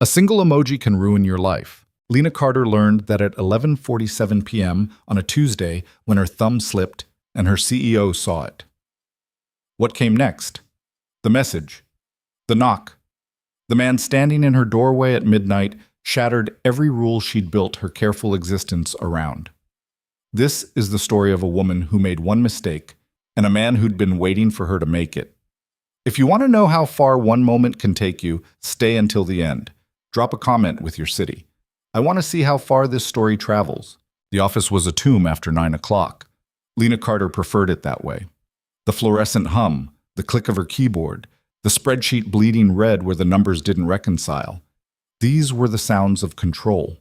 A single emoji can ruin your life. Lena Carter learned that at 11:47 p.m. on a Tuesday when her thumb slipped and her CEO saw it. What came next? The message. The knock. The man standing in her doorway at midnight shattered every rule she'd built her careful existence around. This is the story of a woman who made one mistake and a man who'd been waiting for her to make it. If you want to know how far one moment can take you, stay until the end. Drop a comment with your city. I want to see how far this story travels. The office was a tomb after 9 o'clock. Lena Carter preferred it that way. The fluorescent hum, the click of her keyboard, the spreadsheet bleeding red where the numbers didn't reconcile. These were the sounds of control.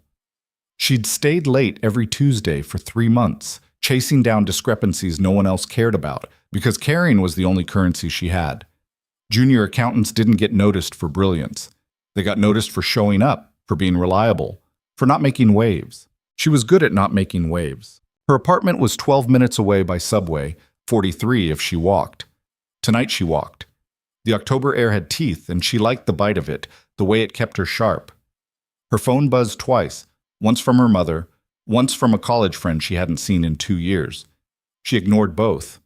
She'd stayed late every Tuesday for 3 months, chasing down discrepancies no one else cared about, because caring was the only currency she had. Junior accountants didn't get noticed for brilliance. They got noticed for showing up, for being reliable, for not making waves. She was good at not making waves. Her apartment was 12 minutes away by subway, 43 if she walked. Tonight she walked. The October air had teeth, and she liked the bite of it, the way it kept her sharp. Her phone buzzed twice, once from her mother, once from a college friend she hadn't seen in 2 years. She ignored both.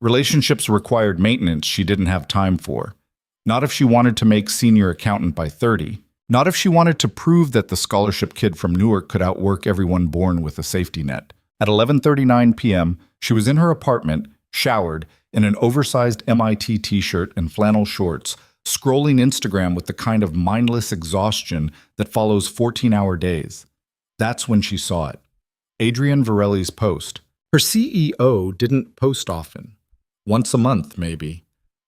Relationships required maintenance she didn't have time for. Not if she wanted to make senior accountant by 30. Not if she wanted to prove that the scholarship kid from Newark could outwork everyone born with a safety net. At 11:39 p.m., she was in her apartment, showered, in an oversized MIT t-shirt and flannel shorts, scrolling Instagram with the kind of mindless exhaustion that follows 14-hour days. That's when she saw it. Adrian Varelli's post. Her CEO didn't post often. Once a month, maybe.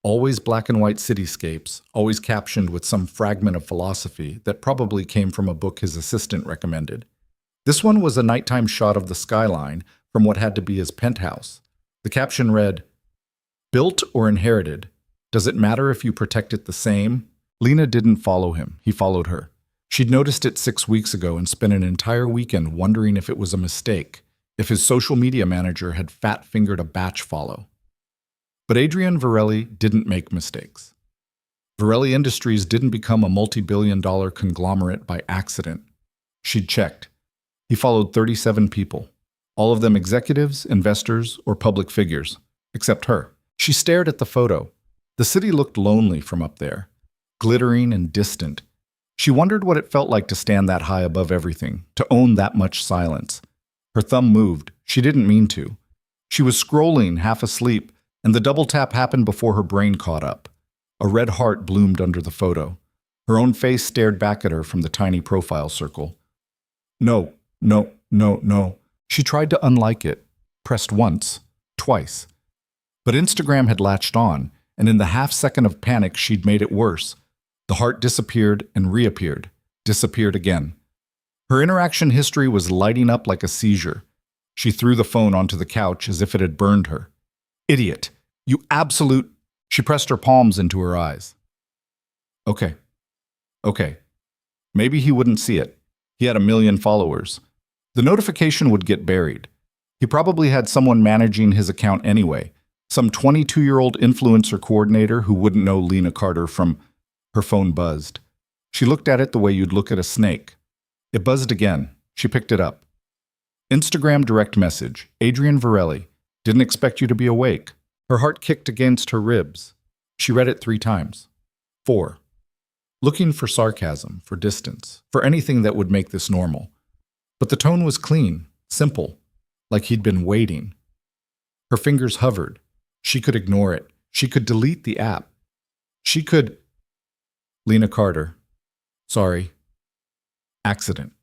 Always black and white cityscapes, always captioned with some fragment of philosophy that probably came from a book his assistant recommended. This one was a nighttime shot of the skyline from what had to be his penthouse. The caption read, "Built or inherited? Does it matter if you protect it the same?" Lena didn't follow him. He followed her. She'd noticed it 6 weeks ago and spent an entire weekend wondering if it was a mistake, if his social media manager had fat-fingered a batch follow. But Adrian Varelli didn't make mistakes. Varelli Industries didn't become a multi-billion-dollar conglomerate by accident. She'd checked. He followed 37 people, all of them executives, investors, or public figures, except her. She stared at the photo. The city looked lonely from up there, glittering and distant. She wondered what it felt like to stand that high above everything, to own that much silence. Her thumb moved. She didn't mean to. She was scrolling, half asleep, and the double tap happened before her brain caught up. A red heart bloomed under the photo. Her own face stared back at her from the tiny profile circle. No, no, no, no. She tried to unlike it, pressed once, twice. But Instagram had latched on, and in the half-second of panic she'd made it worse. The heart disappeared and reappeared, disappeared again. Her interaction history was lighting up like a seizure. She threw the phone onto the couch as if it had burned her. Idiot! You absolute... She pressed her palms into her eyes. Okay. Maybe he wouldn't see it. He had 1 million followers. The notification would get buried. He probably had someone managing his account anyway. Some 22-year-old influencer coordinator who wouldn't know Lena Carter from... Her phone buzzed. She looked at it the way you'd look at a snake. It buzzed again. She picked it up. Instagram direct message. Adrian Varelli. Didn't expect you to be awake. Her heart kicked against her ribs. She read it 3 times. 4. Looking for sarcasm, for distance, for anything that would make this normal. But the tone was clean, simple, like he'd been waiting. Her fingers hovered. She could ignore it. She could delete the app. She could... Lena Carter. Sorry. Accident.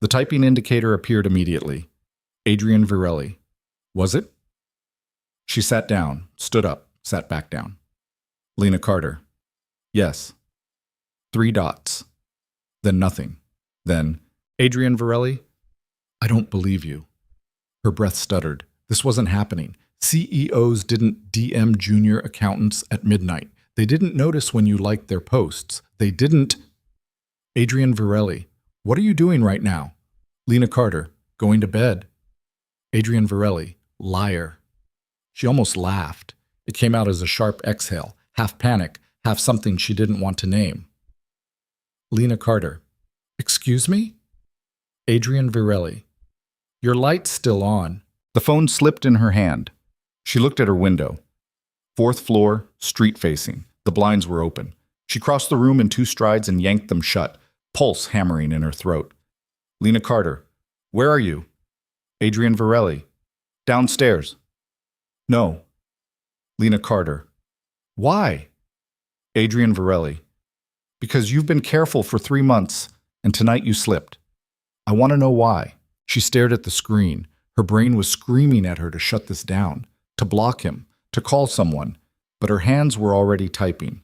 The typing indicator appeared immediately. Adrian Varelli. Was it? She sat down, stood up, sat back down. Lena Carter. Yes. 3 dots. Then nothing. Then, Adrian Varelli? I don't believe you. Her breath stuttered. This wasn't happening. CEOs didn't DM junior accountants at midnight. They didn't notice when you liked their posts. They didn't... Adrian Varelli. What are you doing right now? Lena Carter. Going to bed. Adrian Varelli. Liar. She almost laughed. It came out as a sharp exhale, half panic, half something she didn't want to name. Lena Carter. Excuse me? Adrian Varelli. Your light's still on. The phone slipped in her hand. She looked at her window. Fourth floor, street facing. The blinds were open. She crossed the room in 2 strides and yanked them shut, pulse hammering in her throat. Lena Carter. Where are you? Adrian Varelli. Downstairs. No. Lena Carter. Why? Adrian Varelli. Because you've been careful for 3 months, and tonight you slipped. I want to know why. She stared at the screen. Her brain was screaming at her to shut this down, to block him, to call someone, but her hands were already typing.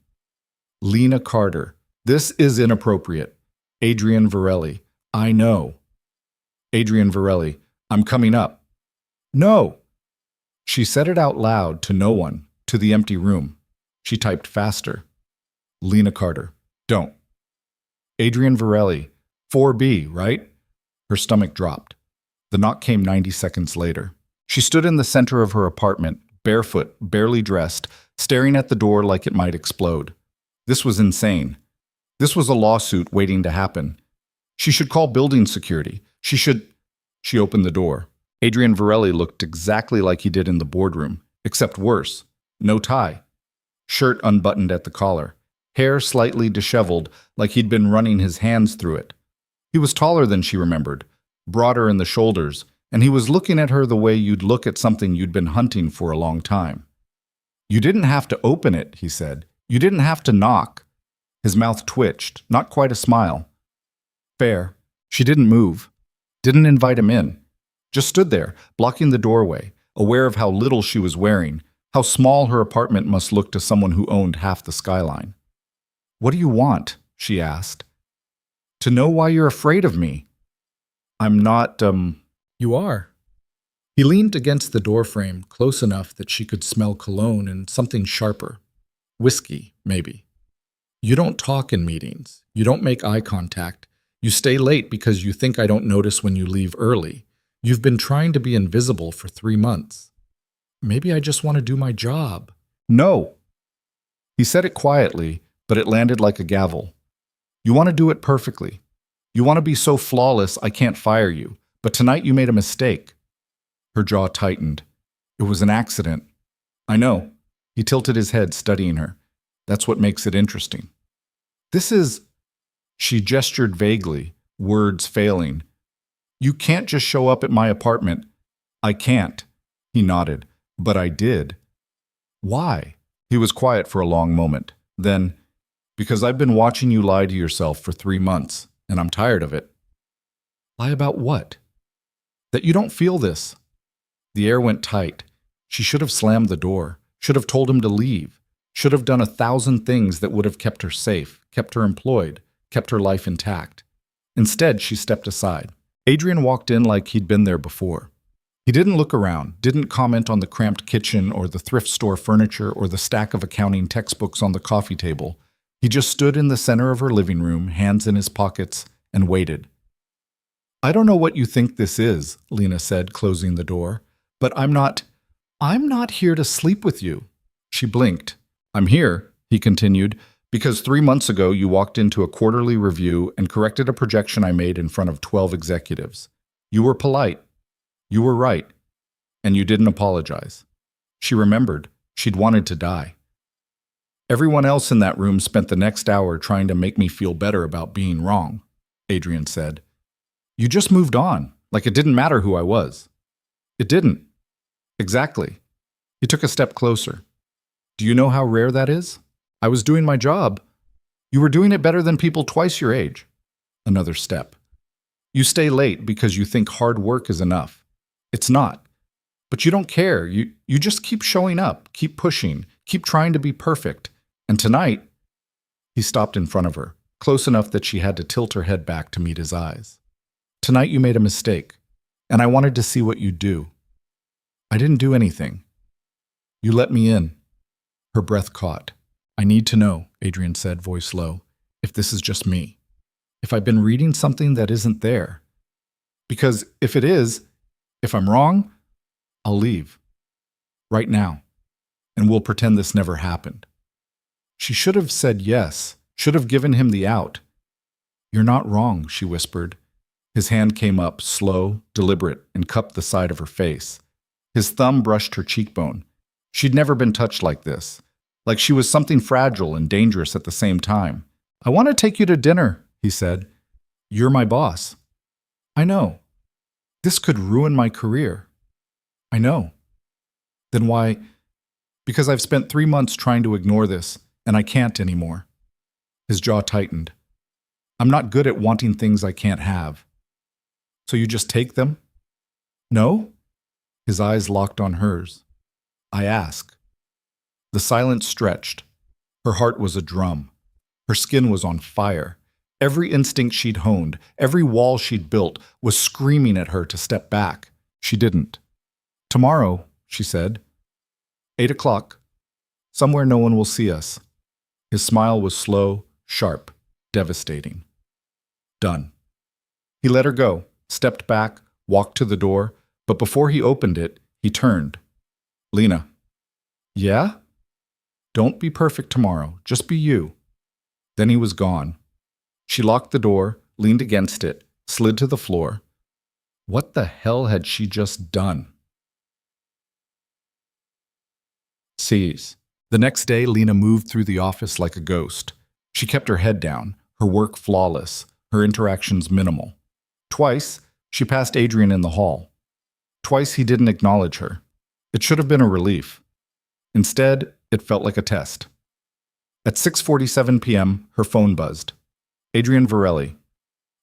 Lena Carter. This is inappropriate. Adrian Varelli. I know. Adrian Varelli. I'm coming up. No. She said it out loud to no one, to the empty room. She typed faster. Lena Carter. Don't. Adrian Varelli. 4B, right? Her stomach dropped. The knock came 90 seconds later. She stood in the center of her apartment, barefoot, barely dressed, staring at the door like it might explode. This was insane. This was a lawsuit waiting to happen. She should call building security. She opened the door. Adrian Varelli looked exactly like he did in the boardroom, except worse. No tie. Shirt unbuttoned at the collar. Hair slightly disheveled, like he'd been running his hands through it. He was taller than she remembered, broader in the shoulders, and he was looking at her the way you'd look at something you'd been hunting for a long time. You didn't have to open it, he said. You didn't have to knock. His mouth twitched, not quite a smile. Fair. She didn't move. Didn't invite him in. Just stood there, blocking the doorway, aware of how little she was wearing, how small her apartment must look to someone who owned half the skyline. What do you want? She asked. To know why you're afraid of me. I'm not, You are. He leaned against the doorframe, close enough that she could smell cologne and something sharper. Whiskey, maybe. You don't talk in meetings. You don't make eye contact. You stay late because you think I don't notice when you leave early. You've been trying to be invisible for 3 months. Maybe I just want to do my job. No. He said it quietly, but it landed like a gavel. You want to do it perfectly. You want to be so flawless I can't fire you, but tonight you made a mistake. Her jaw tightened. It was an accident. I know. He tilted his head, studying her. That's what makes it interesting. This is... She gestured vaguely, words failing. You can't just show up at my apartment. I can't. He nodded. But I did. Why? He was quiet for a long moment. Then, because I've been watching you lie to yourself for 3 months, and I'm tired of it. Lie about what? That you don't feel this. The air went tight. She should have slammed the door, should have told him to leave, should have done 1,000 things that would have kept her safe, kept her employed, kept her life intact. Instead, she stepped aside. Adrian walked in like he'd been there before. He didn't look around, didn't comment on the cramped kitchen or the thrift store furniture or the stack of accounting textbooks on the coffee table. He just stood in the center of her living room, hands in his pockets, and waited. I don't know what you think this is, Lena said, closing the door, but I'm not here to sleep with you. She blinked. I'm here, he continued, because 3 months ago you walked into a quarterly review and corrected a projection I made in front of 12 executives. You were polite. You were right. And you didn't apologize. She remembered. She'd wanted to die. Everyone else in that room spent the next hour trying to make me feel better about being wrong, Adrian said. You just moved on, like it didn't matter who I was. It didn't. Exactly. He took a step closer. Do you know how rare that is? I was doing my job. You were doing it better than people twice your age. Another step. You stay late because you think hard work is enough. It's not. But you don't care. You just keep showing up, keep pushing, keep trying to be perfect. And tonight, he stopped in front of her, close enough that she had to tilt her head back to meet his eyes. Tonight you made a mistake, and I wanted to see what you'd do. I didn't do anything. You let me in. Her breath caught. I need to know, Adrian said, voice low, if this is just me. If I've been reading something that isn't there. Because if it is, if I'm wrong, I'll leave. Right now. And we'll pretend this never happened. She should have said yes, should have given him the out. You're not wrong, she whispered. His hand came up, slow, deliberate, and cupped the side of her face. His thumb brushed her cheekbone. She'd never been touched like this, like she was something fragile and dangerous at the same time. I want to take you to dinner, he said. You're my boss. I know. This could ruin my career. I know. Then why? Because I've spent 3 months trying to ignore this, and I can't anymore. His jaw tightened. I'm not good at wanting things I can't have. So you just take them? No? His eyes locked on hers. I ask. The silence stretched. Her heart was a drum. Her skin was on fire. Every instinct she'd honed, every wall she'd built, was screaming at her to step back. She didn't. Tomorrow, she said. 8 o'clock. Somewhere no one will see us. His smile was slow, sharp, devastating. Done. He let her go, stepped back, walked to the door, but before he opened it, he turned. Lena. Yeah? Don't be perfect tomorrow. Just be you. Then he was gone. She locked the door, leaned against it, slid to the floor. What the hell had she just done? Seize. The next day, Lena moved through the office like a ghost. She kept her head down, her work flawless, her interactions minimal. Twice, she passed Adrian in the hall. Twice, he didn't acknowledge her. It should have been a relief. Instead, it felt like a test. At 6:47 p.m., her phone buzzed. Adrian Varelli.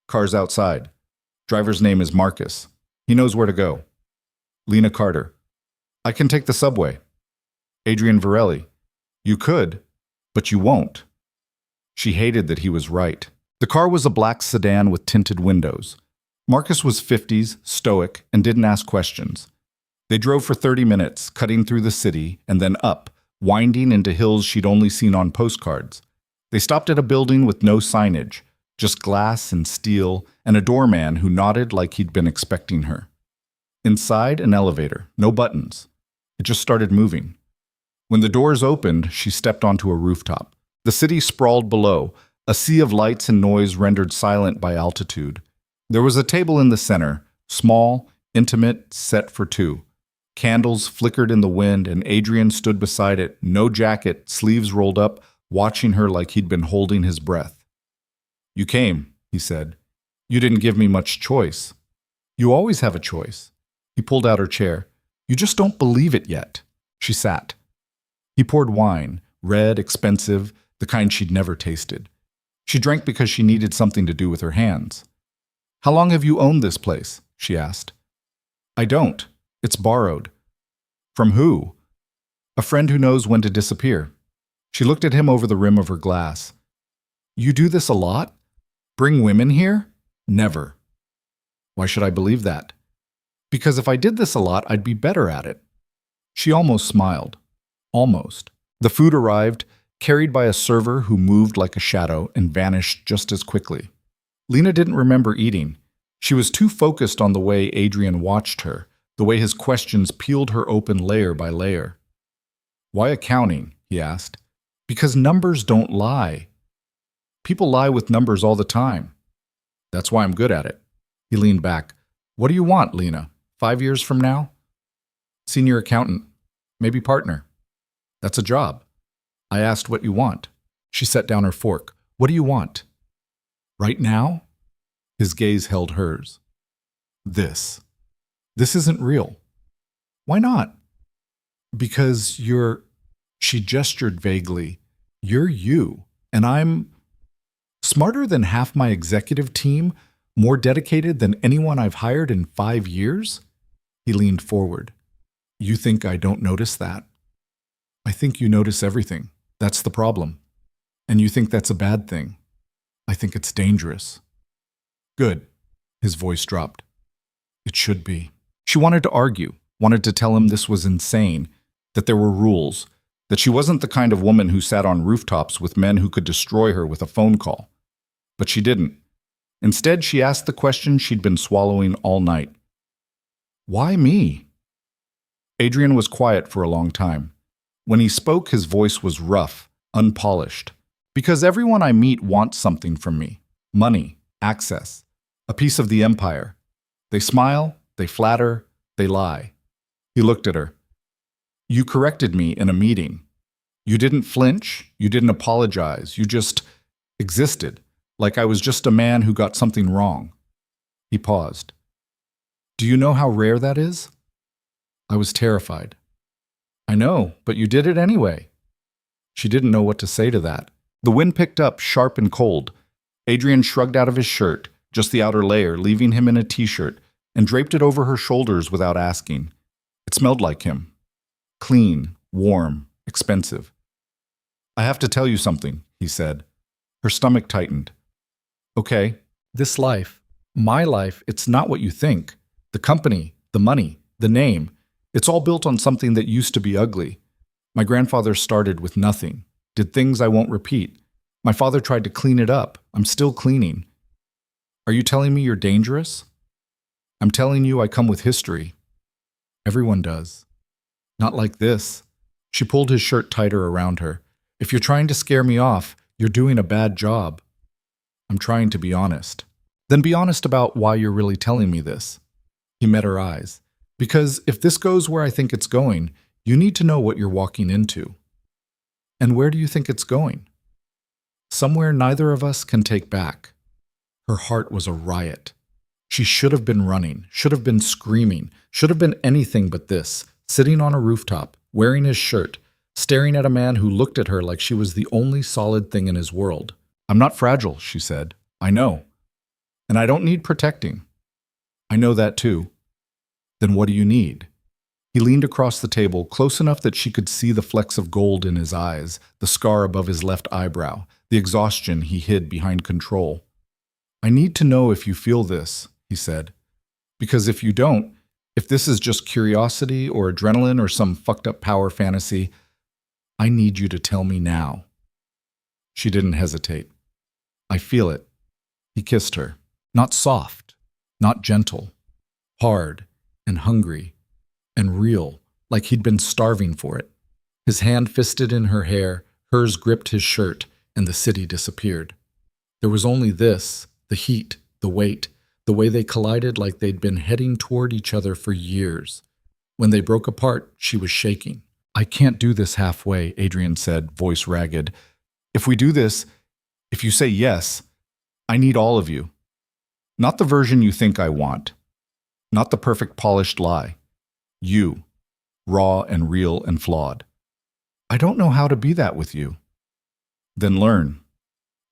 Car's outside. Driver's name is Marcus. He knows where to go. Lena Carter. I can take the subway. Adrian Varelli. You could, but you won't. She hated that he was right. The car was a black sedan with tinted windows. Marcus was 50s, stoic, and didn't ask questions. They drove for 30 minutes, cutting through the city, and then up, winding into hills she'd only seen on postcards. They stopped at a building with no signage, just glass and steel, and a doorman who nodded like he'd been expecting her. Inside, an elevator, no buttons. It just started moving. When the doors opened, she stepped onto a rooftop. The city sprawled below, a sea of lights and noise rendered silent by altitude. There was a table in the center, small, intimate, set for two. Candles flickered in the wind, and Adrian stood beside it, no jacket, sleeves rolled up, watching her like he'd been holding his breath. You came, he said. You didn't give me much choice. You always have a choice. He pulled out her chair. You just don't believe it yet. She sat. He poured wine, red, expensive, the kind she'd never tasted. She drank because she needed something to do with her hands. How long have you owned this place? She asked. I don't. It's borrowed. From who? A friend who knows when to disappear. She looked at him over the rim of her glass. You do this a lot? Bring women here? Never. Why should I believe that? Because if I did this a lot, I'd be better at it. She almost smiled. Almost. The food arrived, carried by a server who moved like a shadow and vanished just as quickly. Lena didn't remember eating. She was too focused on the way Adrian watched her, the way his questions peeled her open layer by layer. Why accounting? He asked. Because numbers don't lie. People lie with numbers all the time. That's why I'm good at it. He leaned back. What do you want, Lena? 5 years from now? Senior accountant. Maybe partner. That's a job. I asked what you want. She set down her fork. What do you want? Right now? His gaze held hers. This. This isn't real. Why not? Because you're... She gestured vaguely. You're you, and I'm smarter than half my executive team, more dedicated than anyone I've hired in 5 years? He leaned forward. You think I don't notice that? I think you notice everything. That's the problem. And you think that's a bad thing. I think it's dangerous. Good. His voice dropped. It should be. She wanted to argue, wanted to tell him this was insane, that there were rules, that she wasn't the kind of woman who sat on rooftops with men who could destroy her with a phone call. But she didn't. Instead, she asked the question she'd been swallowing all night. Why me? Adrian was quiet for a long time. When he spoke, his voice was rough, unpolished. Because everyone I meet wants something from me. Money, Access. A piece of the empire. They smile, they flatter, they lie. He looked at her. You corrected me in a meeting. You didn't flinch, you didn't apologize, you just existed, like I was just a man who got something wrong. He paused. Do you know how rare that is? I was terrified. I know, but you did it anyway. She didn't know what to say to that. The wind picked up, sharp and cold. Adrian shrugged out of his shirt, just the outer layer, leaving him in a t-shirt, and draped it over her shoulders without asking. It smelled like him. Clean, warm, expensive. I have to tell you something, he said. Her stomach tightened. Okay, this life, my life, it's not what you think. The company, the money, the name, it's all built on something that used to be ugly. My grandfather started with nothing, did things I won't repeat. My father tried to clean it up. I'm still cleaning. Are you telling me you're dangerous? I'm telling you I come with history. Everyone does. Not like this. She pulled his shirt tighter around her. If you're trying to scare me off, you're doing a bad job. I'm trying to be honest. Then be honest about why you're really telling me this. He met her eyes. Because if this goes where I think it's going, you need to know what you're walking into. And where do you think it's going? Somewhere neither of us can take back. Her heart was a riot. She should have been running, should have been screaming, should have been anything but this, sitting on a rooftop, wearing his shirt, staring at a man who looked at her like she was the only solid thing in his world. I'm not fragile, she said. I know. And I don't need protecting. I know that too. Then what do you need? He leaned across the table, close enough that she could see the flecks of gold in his eyes, the scar above his left eyebrow, the exhaustion he hid behind control. I need to know if you feel this, he said. Because if you don't, if this is just curiosity or adrenaline or some fucked up power fantasy, I need you to tell me now. She didn't hesitate. I feel it. He kissed her. Not soft, not gentle. Hard and hungry and real, like he'd been starving for it. His hand fisted in her hair, hers gripped his shirt, and the city disappeared. There was only this, the heat, the weight, the way they collided like they'd been heading toward each other for years. When they broke apart, she was shaking. I can't do this halfway, Adrian said, voice ragged. If we do this, if you say yes, I need all of you. Not the version you think I want. Not the perfect polished lie. You, raw and real and flawed. I don't know how to be that with you. Then learn.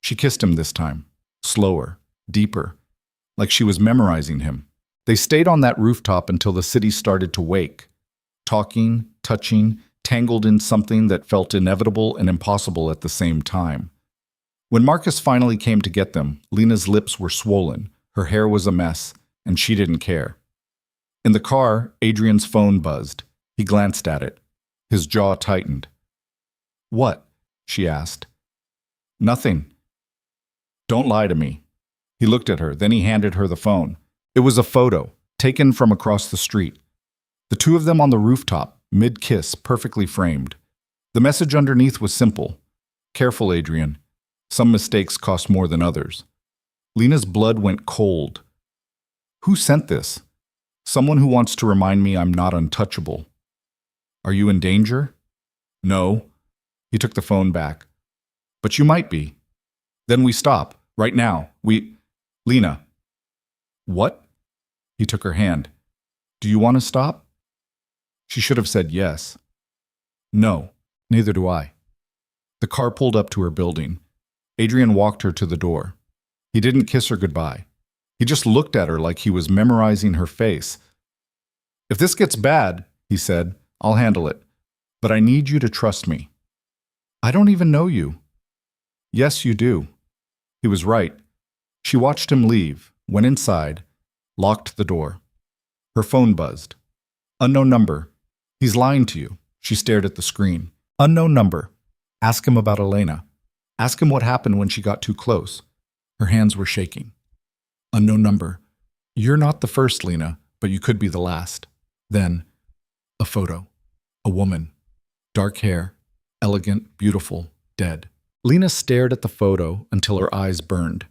She kissed him this time, slower, deeper, like she was memorizing him. They stayed on that rooftop until the city started to wake, talking, touching, tangled in something that felt inevitable and impossible at the same time. When Marcus finally came to get them, Lena's lips were swollen, her hair was a mess, and she didn't care. In the car, Adrian's phone buzzed. He glanced at it. His jaw tightened. What? She asked. Nothing. Don't lie to me. He looked at her, then he handed her the phone. It was a photo, taken from across the street. The two of them on the rooftop, mid-kiss, perfectly framed. The message underneath was simple. Careful, Adrian. Some mistakes cost more than others. Lena's blood went cold. Who sent this? Someone who wants to remind me I'm not untouchable. Are you in danger? No. He took the phone back. But you might be. Then we stop, right now. Lena. What? He took her hand. Do you want to stop? She should have said yes. No, neither do I. The car pulled up to her building. Adrian walked her to the door. He didn't kiss her goodbye. He just looked at her like he was memorizing her face. If this gets bad, he said, I'll handle it. But I need you to trust me. I don't even know you. Yes, you do. He was right. She watched him leave, went inside, locked the door. Her phone buzzed. Unknown number. He's lying to you. She stared at the screen. Unknown number. Ask him about Elena. Ask him what happened when she got too close. Her hands were shaking. Unknown number. You're not the first, Lena, but you could be the last. Then, a photo. A woman. Dark hair. Elegant, beautiful, dead. Lena stared at the photo until her eyes burned.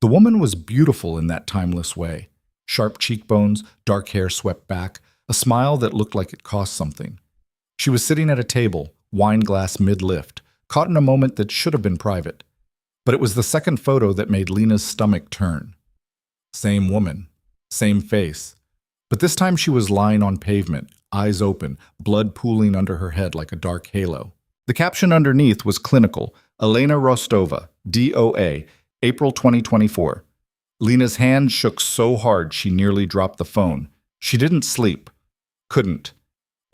The woman was beautiful in that timeless way. Sharp cheekbones, dark hair swept back, a smile that looked like it cost something. She was sitting at a table, wine glass mid-lift, caught in a moment that should have been private. But it was the second photo that made Lena's stomach turn. Same woman, same face. But this time she was lying on pavement, eyes open, blood pooling under her head like a dark halo. The caption underneath was clinical: Elena Rostova, DOA, April 2024. Lena's hand shook so hard she nearly dropped the phone. She didn't sleep. Couldn't.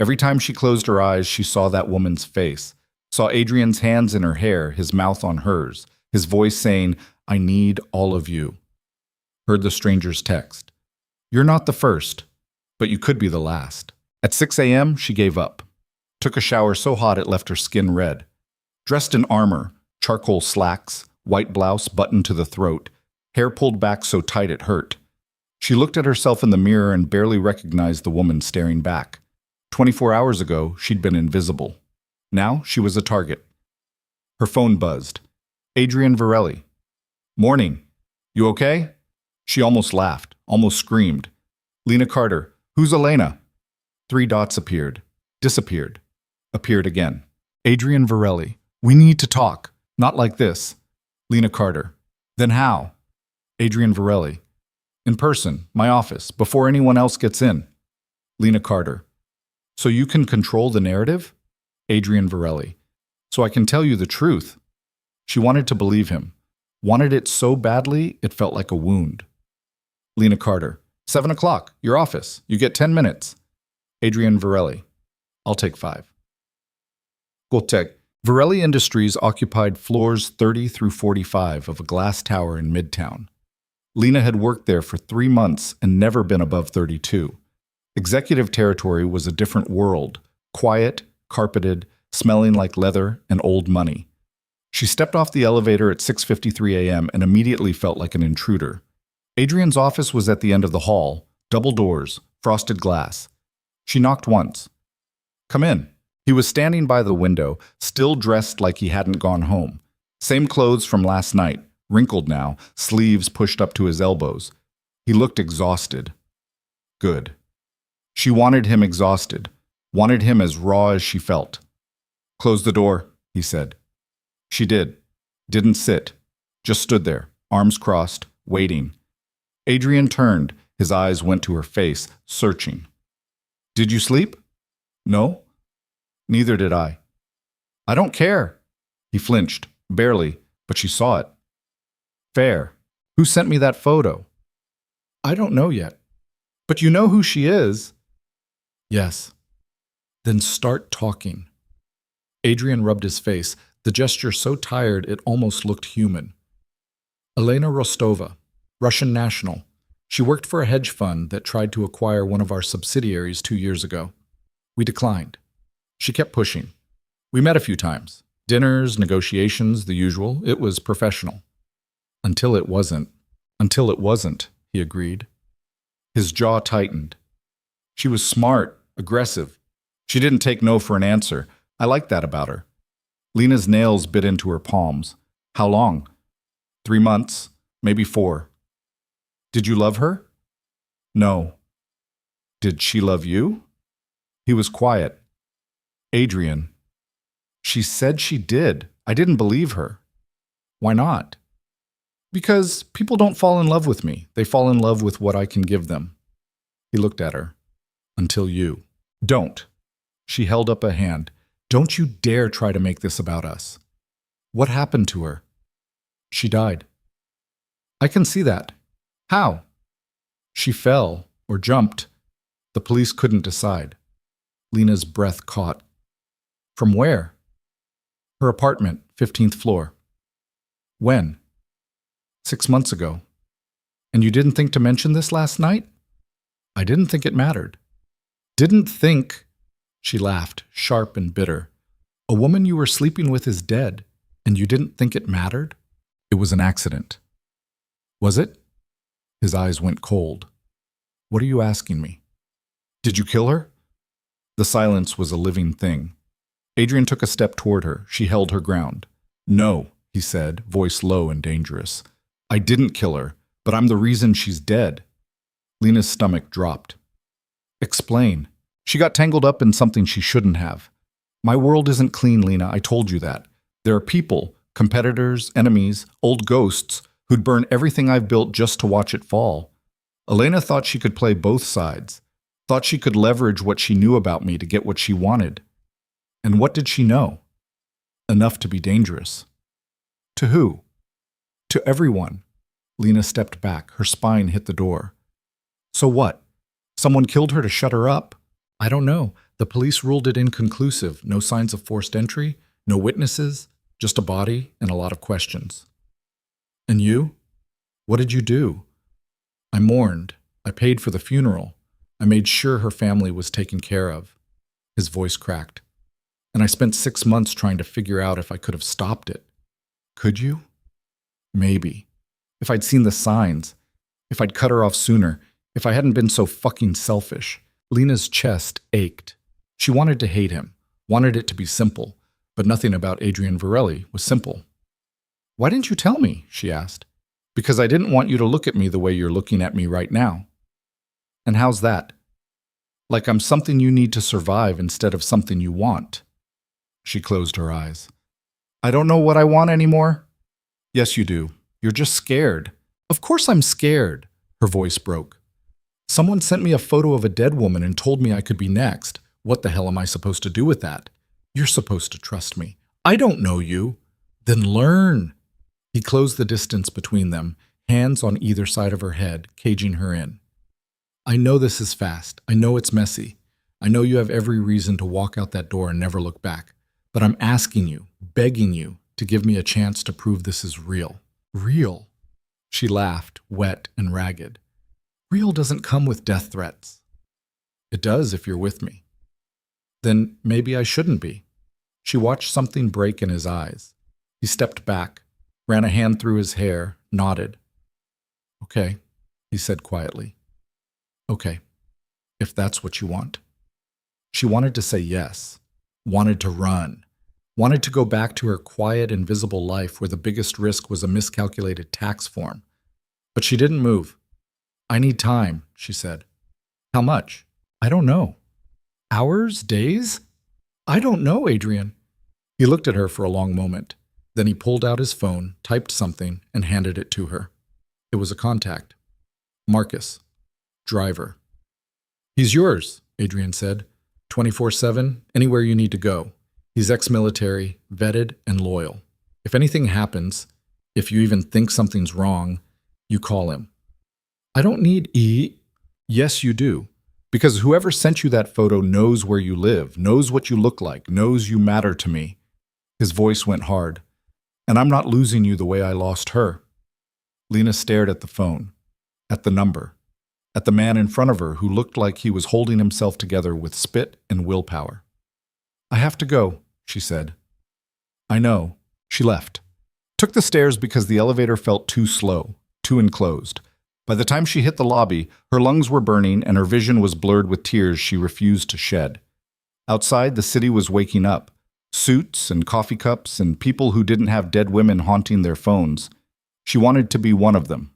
Every time she closed her eyes, she saw that woman's face, saw Adrian's hands in her hair, his mouth on hers, his voice saying, "I need all of you." Heard the stranger's text. "You're not the first, but you could be the last." At 6 a.m., she gave up. Took a shower so hot it left her skin red. Dressed in armor, charcoal slacks, white blouse buttoned to the throat, hair pulled back so tight it hurt. She looked at herself in the mirror and barely recognized the woman staring back. 24 hours ago, she'd been invisible. Now she was a target. Her phone buzzed. Adrian Varelli. "Morning. You okay?" She almost laughed, almost screamed. "Lena Carter. Who's Elena?" 3 dots appeared, disappeared, appeared again. Adrian Varelli. "We need to talk. Not like this." Lena Carter. "Then how?" Adrian Varelli. "In person, my office, before anyone else gets in." Lena Carter. "So you can control the narrative?" Adrian Varelli. "So I can tell you the truth." She wanted to believe him. Wanted it so badly, it felt like a wound. Lena Carter. 7 o'clock, your office. You get 10 minutes. Adrian Varelli. "I'll take 5. Gotek. Varelli Industries occupied floors 30 through 45 of a glass tower in Midtown. Lena had worked there for 3 months and never been above 32. Executive territory was a different world, quiet, carpeted, smelling like leather and old money. She stepped off the elevator at 6:53 a.m. and immediately felt like an intruder. Adrian's office was at the end of the hall, double doors, frosted glass. She knocked once. "Come in." He was standing by the window, still dressed like he hadn't gone home. Same clothes from last night, wrinkled now, sleeves pushed up to his elbows. He looked exhausted. Good. She wanted him exhausted, wanted him as raw as she felt. "Close the door," he said. She did. Didn't sit. Just stood there, arms crossed, waiting. Adrian turned. His eyes went to her face, searching. "Did you sleep?" "No." "Neither did I." "I don't care." He flinched, barely, but she saw it. "Fair. Who sent me that photo?" "I don't know yet." "But you know who she is." "Yes." "Then start talking." Adrian rubbed his face, the gesture so tired it almost looked human. "Elena Rostova, Russian national. She worked for a hedge fund that tried to acquire one of our subsidiaries 2 years ago. We declined. She kept pushing. We met a few times. Dinners, negotiations, the usual. It was professional. Until it wasn't. Until it wasn't," he agreed. His jaw tightened. "She was smart, aggressive. She didn't take no for an answer. I liked that about her." Lena's nails bit into her palms. "How long?" 3 months, maybe 4. "Did you love her?" "No." "Did she love you?" He was quiet. "Adrian." "She said she did. I didn't believe her." "Why not?" "Because people don't fall in love with me. They fall in love with what I can give them." He looked at her. "Until you." "Don't." She held up a hand. "Don't you dare try to make this about us." "What happened to her?" "She died." "I can see that." "How?" "She fell, or jumped. The police couldn't decide." Lena's breath caught. "From where?" "Her apartment, 15th floor." "When?" 6 months ago." "And you didn't think to mention this last night?" "I didn't think it mattered." "Didn't think?" She laughed, sharp and bitter. "A woman you were sleeping with is dead, and you didn't think it mattered?" "It was an accident." "Was it?" His eyes went cold. "What are you asking me?" "Did you kill her?" The silence was a living thing. Adrian took a step toward her. She held her ground. "No," he said, voice low and dangerous. I didn't kill her, but I'm the reason she's dead. Lena's stomach dropped. Explain. She got tangled up in something she shouldn't have. My world isn't clean, Lena, I told you that. There are people, competitors, enemies, old ghosts, who'd burn everything I've built just to watch it fall. Elena thought she could play both sides, thought she could leverage what she knew about me to get what she wanted. And what did she know? Enough to be dangerous. To who? To everyone. Lena stepped back, her spine hit the door. So what? Someone killed her to shut her up? I don't know. The police ruled it inconclusive. No signs of forced entry, no witnesses, just a body and a lot of questions. And you? What did you do? I mourned. I paid for the funeral. I made sure her family was taken care of. His voice cracked. And I spent 6 months trying to figure out if I could have stopped it. Could you? Maybe. If I'd seen the signs. If I'd cut her off sooner. If I hadn't been so fucking selfish. Lena's chest ached. She wanted to hate him, wanted it to be simple, but nothing about Adrian Varelli was simple. Why didn't you tell me? She asked. Because I didn't want you to look at me the way you're looking at me right now. And how's that? Like I'm something you need to survive instead of something you want. She closed her eyes. I don't know what I want anymore. Yes, you do. You're just scared. Of course I'm scared. Her voice broke. Someone sent me a photo of a dead woman and told me I could be next. What the hell am I supposed to do with that? You're supposed to trust me. I don't know you. Then learn. He closed the distance between them, hands on either side of her head, caging her in. I know this is fast. I know it's messy. I know you have every reason to walk out that door and never look back. But I'm asking you, begging you, to give me a chance to prove this is real. Real? She laughed, wet and ragged. Real doesn't come with death threats. It does if you're with me. Then maybe I shouldn't be. She watched something break in his eyes. He stepped back, ran a hand through his hair, nodded. Okay, he said quietly. Okay, if that's what you want. She wanted to say yes, wanted to run, wanted to go back to her quiet, invisible life where the biggest risk was a miscalculated tax form. But she didn't move. I need time, she said. How much? I don't know. Hours? Days? I don't know, Adrian. He looked at her for a long moment. Then he pulled out his phone, typed something, and handed it to her. It was a contact. Marcus. Driver. He's yours, Adrian said. 24/7, anywhere you need to go. He's ex-military, vetted, and loyal. If anything happens, if you even think something's wrong, you call him. I don't need Yes, you do. Because whoever sent you that photo knows where you live, knows what you look like, knows you matter to me. His voice went hard. And I'm not losing you the way I lost her. Lena stared at the phone, at the number, at the man in front of her who looked like he was holding himself together with spit and willpower. I have to go, she said. I know. She left. Took the stairs because the elevator felt too slow, too enclosed. By the time she hit the lobby, her lungs were burning and her vision was blurred with tears she refused to shed. Outside, the city was waking up. Suits and coffee cups and people who didn't have dead women haunting their phones. She wanted to be one of them.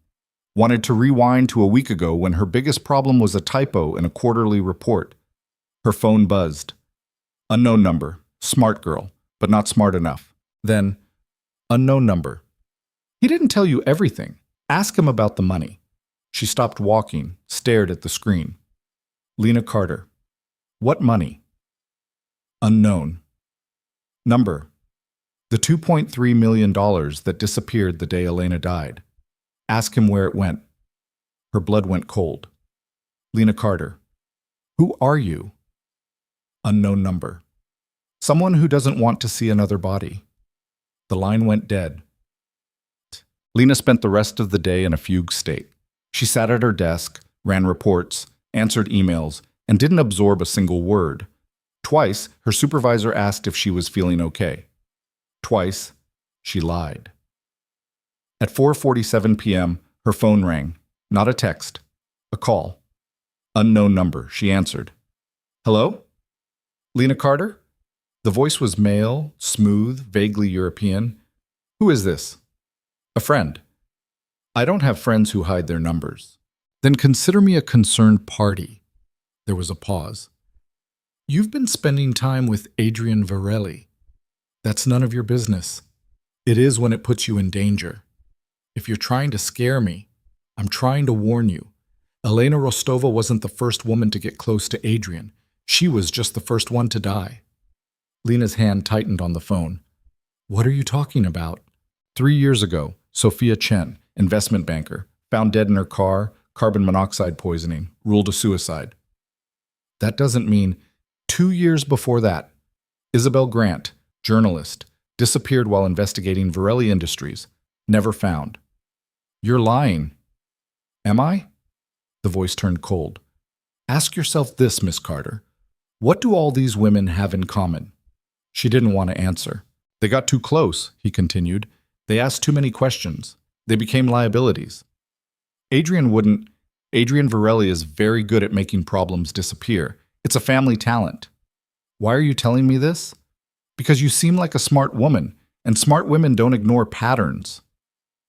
Wanted to rewind to a week ago when her biggest problem was a typo in a quarterly report. Her phone buzzed. Unknown number. Smart girl, but not smart enough. Then, unknown number. He didn't tell you everything. Ask him about the money. She stopped walking, stared at the screen. Lena Carter. What money? Unknown. Number. The $2.3 million that disappeared the day Elena died. Ask him where it went. Her blood went cold. Lena Carter. Who are you? Unknown number. Someone who doesn't want to see another body. The line went dead. Lena spent the rest of the day in a fugue state. She sat at her desk, ran reports, answered emails, and didn't absorb a single word. Twice, her supervisor asked if she was feeling okay. Twice, she lied. At 4:47 p.m., her phone rang. Not a text. A call. Unknown number. She answered. Hello? Lena Carter? The voice was male, smooth, vaguely European. Who is this? A friend. I don't have friends who hide their numbers. Then consider me a concerned party. There was a pause. You've been spending time with Adrian Varelli. That's none of your business. It is when it puts you in danger. If you're trying to scare me, I'm trying to warn you. Elena Rostova wasn't the first woman to get close to Adrian. She was just the first one to die. Lena's hand tightened on the phone. What are you talking about? 3 years ago, Sophia Chen, investment banker, found dead in her car, carbon monoxide poisoning, ruled a suicide. That doesn't mean 2 years before that, Isabel Grant, journalist, disappeared while investigating Varelli Industries, never found. You're lying. Am I? The voice turned cold. Ask yourself this, Miss Carter. What do all these women have in common? She didn't want to answer. They got too close, he continued. They asked too many questions. They became liabilities. Adrian Varelli is very good at making problems disappear. It's a family talent. Why are you telling me this? Because you seem like a smart woman, and smart women don't ignore patterns.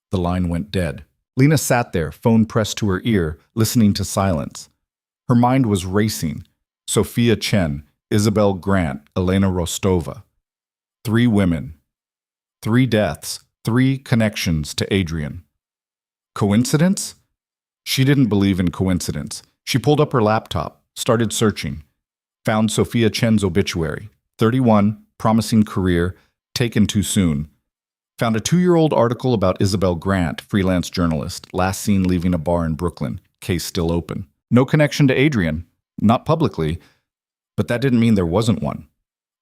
The line went dead. Lena sat there, phone pressed to her ear, listening to silence. Her mind was racing. Sophia Chen, Isabel Grant, Elena Rostova. 3 women. 3 deaths. 3 connections to Adrian. Coincidence? She didn't believe in coincidence. She pulled up her laptop, started searching, found Sophia Chen's obituary. 31, promising career, taken too soon. Found a 2-year-old article about Isabel Grant, freelance journalist, last seen leaving a bar in Brooklyn, case still open. No connection to Adrian, not publicly, but that didn't mean there wasn't one.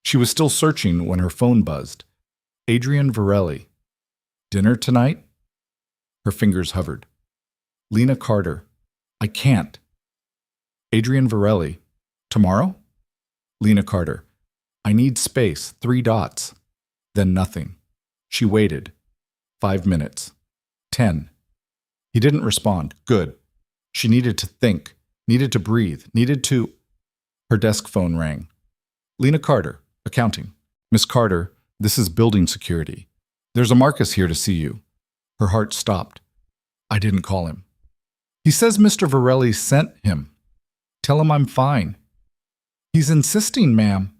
She was still searching when her phone buzzed. Adrian Varelli. Dinner tonight? Her fingers hovered. Lena Carter. I can't. Adrian Varelli. Tomorrow? Lena Carter. I need space. 3 dots. Then nothing. She waited. 5 minutes. 10. He didn't respond. Good. She needed to think, needed to breathe, needed to... Her desk phone rang. Lena Carter, accounting. Miss Carter, this is building security. There's a Marcus here to see you. Her heart stopped. I didn't call him. He says Mr. Varelli sent him. Tell him I'm fine. He's insisting, ma'am.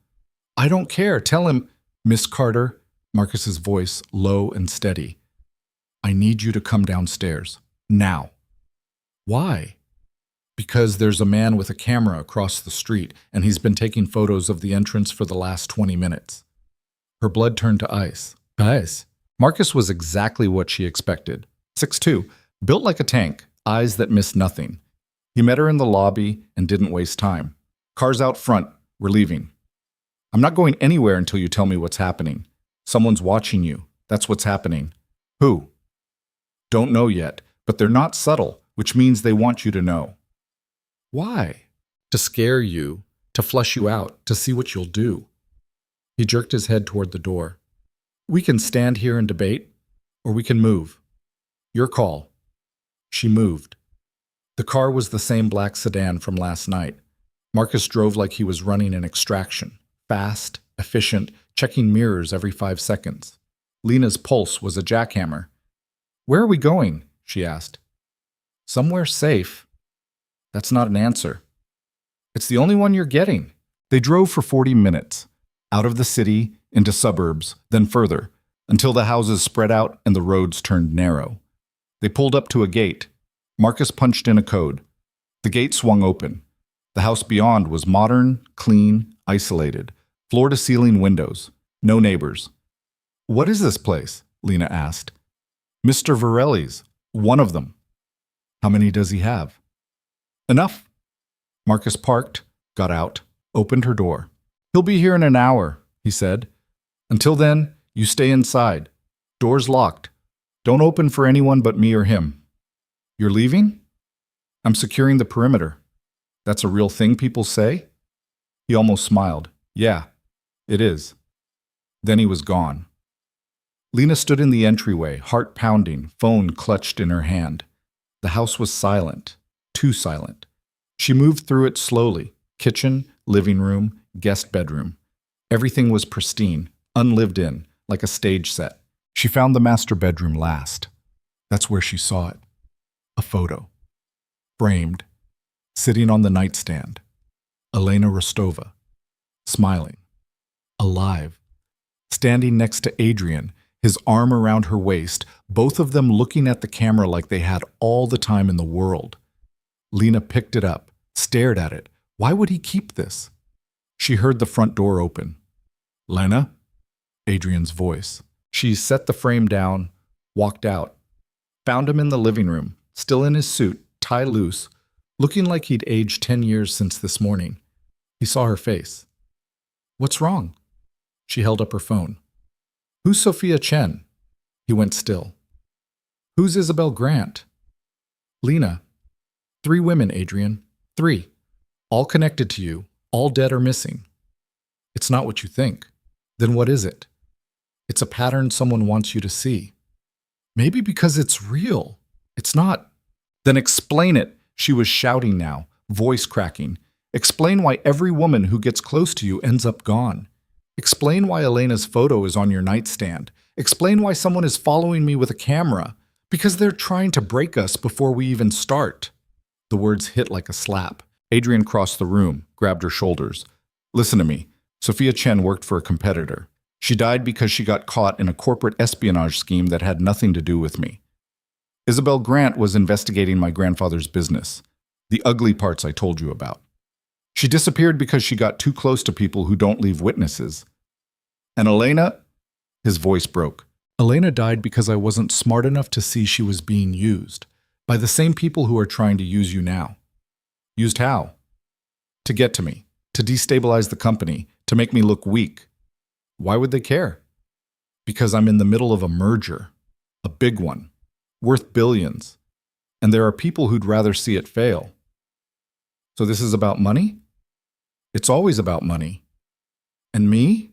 I don't care. Tell him, Miss Carter, Marcus's voice low and steady. I need you to come downstairs. Now. Why? Because there's a man with a camera across the street, and he's been taking photos of the entrance for the last 20 minutes. Her blood turned to ice. Ice. Marcus was exactly what she expected. 6'2", built like a tank, eyes that missed nothing. He met her in the lobby and didn't waste time. Cars out front. We're leaving. I'm not going anywhere until you tell me what's happening. Someone's watching you. That's what's happening. Who? Don't know yet, but they're not subtle, which means they want you to know. Why? To scare you, to flush you out, to see what you'll do. He jerked his head toward the door. We can stand here and debate, or we can move. Your call. She moved. The car was the same black sedan from last night. Marcus drove like he was running an extraction. Fast, efficient, checking mirrors every 5 seconds. Lena's pulse was a jackhammer. Where are we going? She asked. Somewhere safe. That's not an answer. It's the only one you're getting. They drove for 40 minutes, out of the city, into suburbs, then further, until the houses spread out and the roads turned narrow. They pulled up to a gate. Marcus punched in a code. The gate swung open. The house beyond was modern, clean, isolated, floor-to-ceiling windows, no neighbors. What is this place? Lena asked. Mr. Varelli's, one of them. How many does he have? Enough. Marcus parked, got out, opened her door. He'll be here in an hour, he said. Until then, you stay inside. Door's locked. Don't open for anyone but me or him. You're leaving? I'm securing the perimeter. That's a real thing people say? He almost smiled. Yeah, it is. Then he was gone. Lena stood in the entryway, heart pounding, phone clutched in her hand. The house was silent, too silent. She moved through it slowly. Kitchen, living room, guest bedroom. Everything was pristine, unlived in, like a stage set. She found the master bedroom last. That's where she saw it. A photo. Framed. Sitting on the nightstand. Elena Rostova. Smiling. Alive. Standing next to Adrian, his arm around her waist, both of them looking at the camera like they had all the time in the world. Lena picked it up, stared at it. Why would he keep this? She heard the front door open. "Lena?" Adrian's voice. She set the frame down, walked out. Found him in the living room, still in his suit, tie loose, looking like he'd aged 10 years since this morning. He saw her face. "What's wrong?" She held up her phone. "Who's Sophia Chen?" He went still. "Who's Isabel Grant?" "Lena. 3 women, Adrian. 3. All connected to you, all dead or missing." "It's not what you think." "Then what is it?" "It's a pattern someone wants you to see." "Maybe because it's real. It's not." "Then explain it," she was shouting now, voice cracking. "Explain why every woman who gets close to you ends up gone. Explain why Elena's photo is on your nightstand. Explain why someone is following me with a camera. Because they're trying to break us before we even start." The words hit like a slap. Adrian crossed the room, grabbed her shoulders. "Listen to me. Sophia Chen worked for a competitor. She died because she got caught in a corporate espionage scheme that had nothing to do with me. Isabel Grant was investigating my grandfather's business, the ugly parts I told you about. She disappeared because she got too close to people who don't leave witnesses. And Elena," his voice broke, "Elena died because I wasn't smart enough to see she was being used, by the same people who are trying to use you now." "Used how?" "To get to me, to destabilize the company, to make me look weak." "Why would they care?" "Because I'm in the middle of a merger, a big one, worth billions, and there are people who'd rather see it fail." "So this is about money?" "It's always about money." "And me?"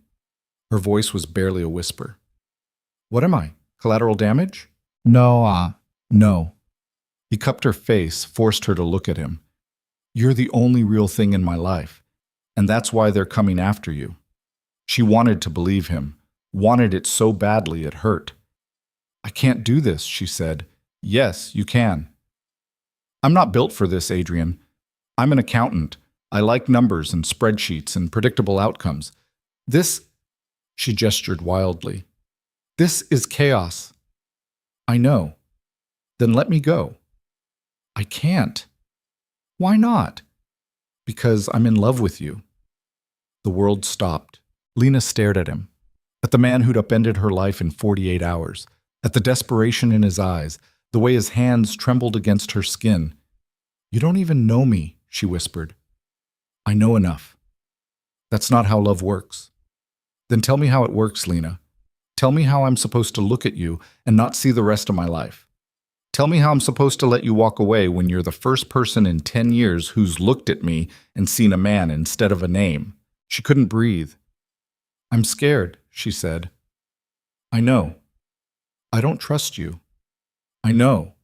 Her voice was barely a whisper. "What am I? Collateral damage?" No. He cupped her face, forced her to look at him. "You're the only real thing in my life, and that's why they're coming after you." She wanted to believe him, wanted it so badly it hurt. "I can't do this," she said. "Yes, you can." "I'm not built for this, Adrian. I'm an accountant. I like numbers and spreadsheets and predictable outcomes. This," she gestured wildly, "this is chaos." "I know. Then let me go." "I can't." "Why not?" "Because I'm in love with you." The world stopped. Lena stared at him, at the man who'd upended her life in 48 hours, at the desperation in his eyes, the way his hands trembled against her skin. "You don't even know me," she whispered. "I know enough." "That's not how love works." "Then tell me how it works, Lena. Tell me how I'm supposed to look at you and not see the rest of my life. Tell me how I'm supposed to let you walk away when you're the first person in 10 years who's looked at me and seen a man instead of a name." She couldn't breathe. "I'm scared," she said. "I know. I don't trust you. I know.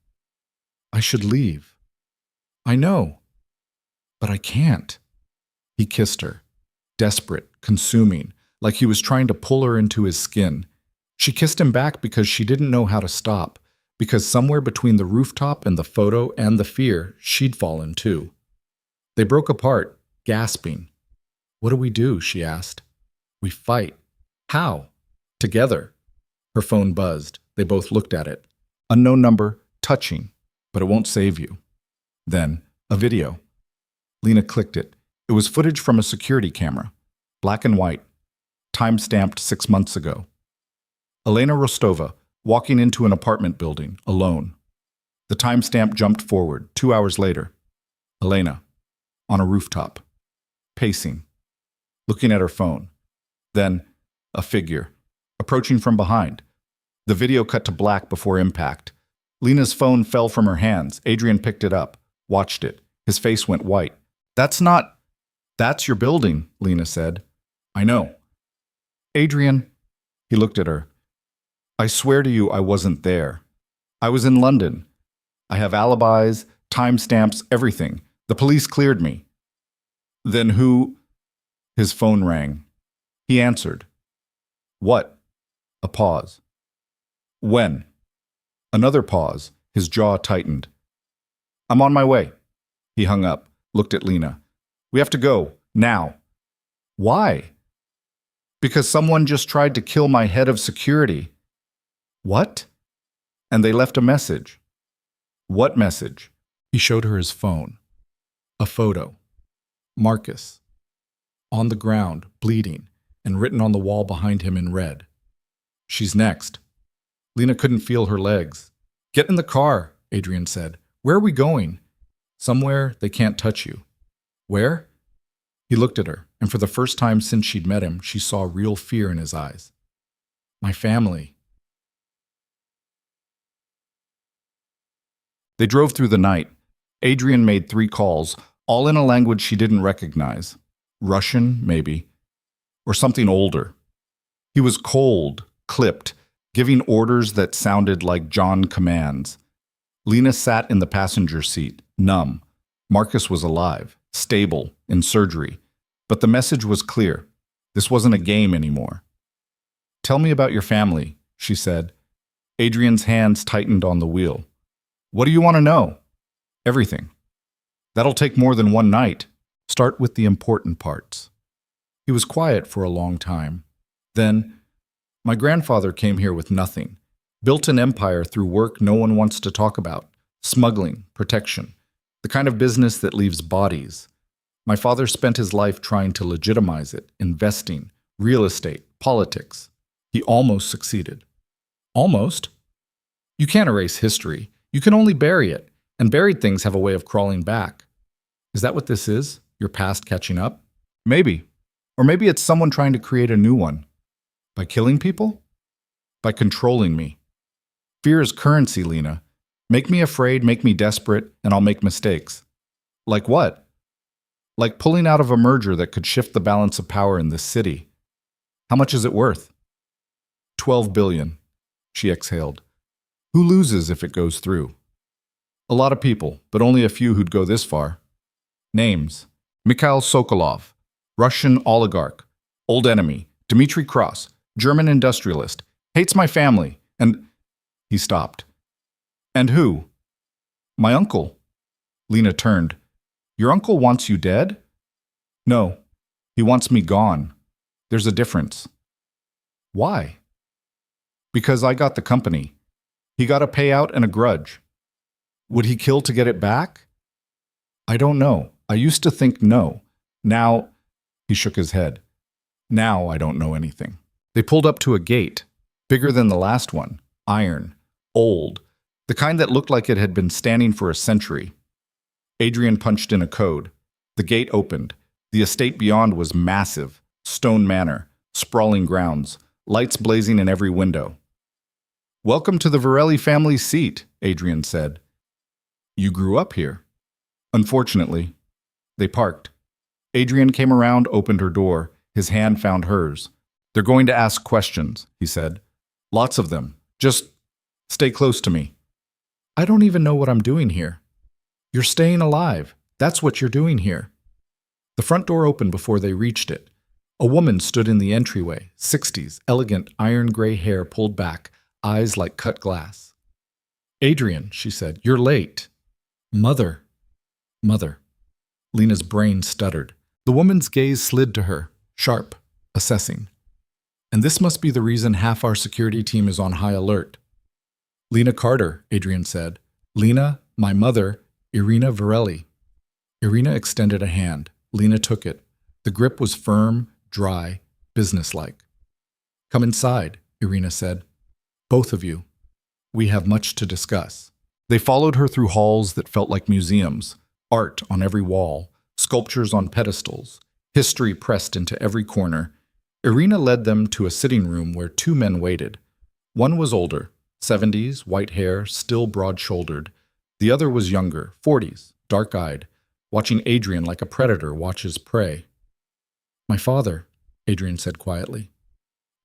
I should leave. I know. But I can't." He kissed her, desperate, consuming, like he was trying to pull her into his skin. She kissed him back because she didn't know how to stop, because somewhere between the rooftop and the photo and the fear, she'd fallen too. They broke apart, gasping. "What do we do?" she asked. "We fight." "How?" "Together." Her phone buzzed. They both looked at it. Unknown number, touching, but it won't save you. Then, a video. Lena clicked it. It was footage from a security camera. Black and white. Time-stamped 6 months ago. Elena Rostova, walking into an apartment building, alone. The timestamp jumped forward, 2 hours later. Elena, on a rooftop. Pacing. Looking at her phone. Then, a figure. Approaching from behind. The video cut to black before impact. Lena's phone fell from her hands. Adrian picked it up, watched it. His face went white. "That's not..." "That's your building," Lena said. "I know." "Adrian," he looked at her. "I swear to you I wasn't there. I was in London. I have alibis, timestamps, everything. The police cleared me." "Then who..." His phone rang. He answered. "What?" A pause. "When?" Another pause. His jaw tightened. I'm on my way. He hung up, looked at Lena. We have to go, now. Why? Because someone just tried to kill my head of security. What? And they left a message. What message? He showed her his phone. A photo. Marcus. On the ground, bleeding, and written on the wall behind him in red. She's next. Lena couldn't feel her legs. Get in the car, Adrian said. Where are we going? Somewhere they can't touch you. Where? He looked at her, and for the first time since she'd met him, she saw real fear in his eyes. My family. They drove through the night. Adrian made 3 calls, all in a language she didn't recognize. Russian, maybe. Or something older. He was cold, clipped, giving orders that sounded like John commands. Lena sat in the passenger seat, numb. Marcus was alive, stable, in surgery. But the message was clear. This wasn't a game anymore. Tell me about your family, she said. Adrian's hands tightened on the wheel. What do you want to know? Everything. That'll take more than one night. Start with the important parts. He was quiet for a long time. Then, my grandfather came here with nothing. Built an empire through work no one wants to talk about. Smuggling, protection. The kind of business that leaves bodies. My father spent his life trying to legitimize it, investing, real estate, politics. He almost succeeded. Almost? You can't erase history. You can only bury it, and buried things have a way of crawling back. Is that what this is? Your past catching up? Maybe. Or maybe it's someone trying to create a new one. By killing people? By controlling me. Fear is currency, Lena. Make me afraid, make me desperate, and I'll make mistakes. Like what? Like pulling out of a merger that could shift the balance of power in this city. How much is it worth? 12 billion, she exhaled. Who loses if it goes through? A lot of people, but only a few who'd go this far. Names. Mikhail Sokolov, Russian oligarch, old enemy, Dmitry Cross, German industrialist, hates my family, and... He stopped. And who? My uncle. Lena turned. Your uncle wants you dead? No, he wants me gone. There's a difference. Why? Because I got the company. He got a payout and a grudge. Would he kill to get it back? I don't know. I used to think no. Now, he shook his head. Now I don't know anything. They pulled up to a gate, bigger than the last one, iron, old, the kind that looked like it had been standing for a century. Adrian punched in a code. The gate opened. The estate beyond was massive, stone manor, sprawling grounds, lights blazing in every window. Welcome to the Varelli family seat, Adrian said. You grew up here. Unfortunately. They parked. Adrian came around, opened her door. His hand found hers. They're going to ask questions, he said. Lots of them. Just stay close to me. I don't even know what I'm doing here. You're staying alive. That's what you're doing here. The front door opened before they reached it. A woman stood in the entryway, 60s, elegant iron gray hair pulled back, eyes like cut glass. Adrian, she said, you're late. Mother. Mother. Lena's brain stuttered. The woman's gaze slid to her, sharp, assessing. And this must be the reason half our security team is on high alert. Lena Carter, Adrian said. Lena, my mother, Irina Varelli. Irina extended a hand. Lena took it. The grip was firm, dry, businesslike. Come inside, Irina said. Both of you. We have much to discuss. They followed her through halls that felt like museums, art on every wall, sculptures on pedestals, history pressed into every corner. Irina led them to a sitting room where 2 men waited. One was older, 70s, white hair, still broad-shouldered. The other was younger, 40s, dark-eyed, watching Adrian like a predator watches prey. My father, Adrian said quietly.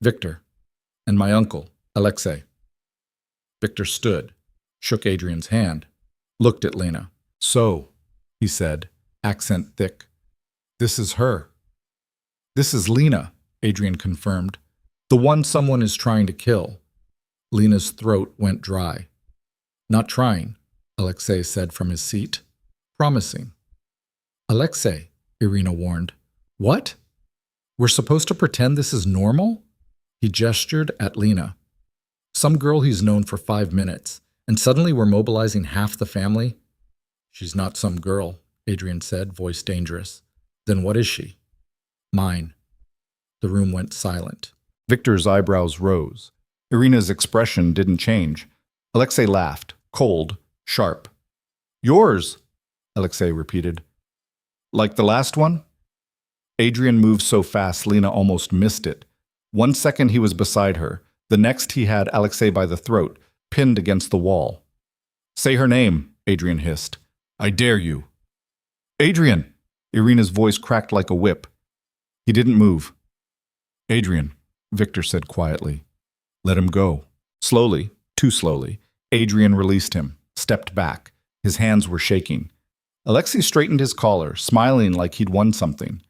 Victor. And my uncle, Alexei. Victor stood, shook Adrian's hand, looked at Lena. So, he said, accent thick. This is her. This is Lena, Adrian confirmed. The one someone is trying to kill. Lena's throat went dry. Not trying, Alexei said from his seat. Promising. Alexei, Irina warned. What? We're supposed to pretend this is normal? He gestured at Lena. Some girl he's known for 5 minutes, and suddenly we're mobilizing half the family? She's not some girl, Adrian said, voice dangerous. Then what is she? Mine. The room went silent. Victor's eyebrows rose. Irina's expression didn't change. Alexei laughed, cold, sharp. Yours, Alexei repeated. Like the last one? Adrian moved so fast Lena almost missed it. 1 second he was beside her. The next he had Alexei by the throat, pinned against the wall. Say her name, Adrian hissed. I dare you. Adrian! Irina's voice cracked like a whip. He didn't move. Adrian, Victor said quietly. Let him go. Slowly, too slowly, Adrian released him, stepped back. His hands were shaking. Alexei straightened his collar, smiling like he'd won something.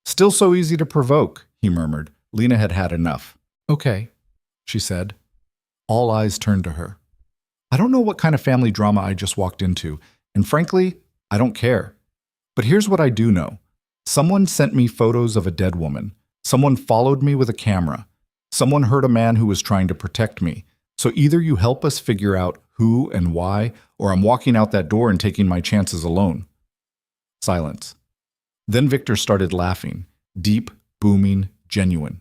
Still so easy to provoke, he murmured. Lena had had enough. Okay, she said. All eyes turned to her. I don't know what kind of family drama I just walked into, and frankly, I don't care. But here's what I do know. Someone sent me photos of a dead woman. Someone followed me with a camera. Someone hurt a man who was trying to protect me. So either you help us figure out who and why, or I'm walking out that door and taking my chances alone. Silence. Then Victor started laughing, deep, booming, genuine.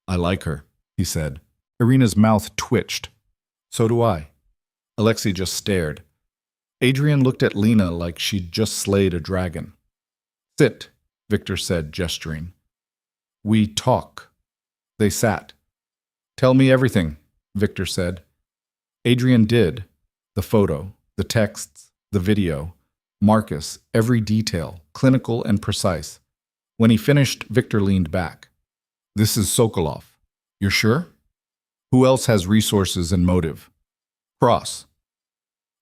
I like her, he said. Irina's mouth twitched. So do I. Alexei just stared. Adrian looked at Lena like she'd just slayed a dragon. Sit, Victor said, gesturing. We talk. They sat. Tell me everything, Victor said. Adrian did. The photo, the texts, the video, Marcus, every detail, clinical and precise. When he finished, Victor leaned back. This is Sokolov. You're sure? Who else has resources and motive? Cross.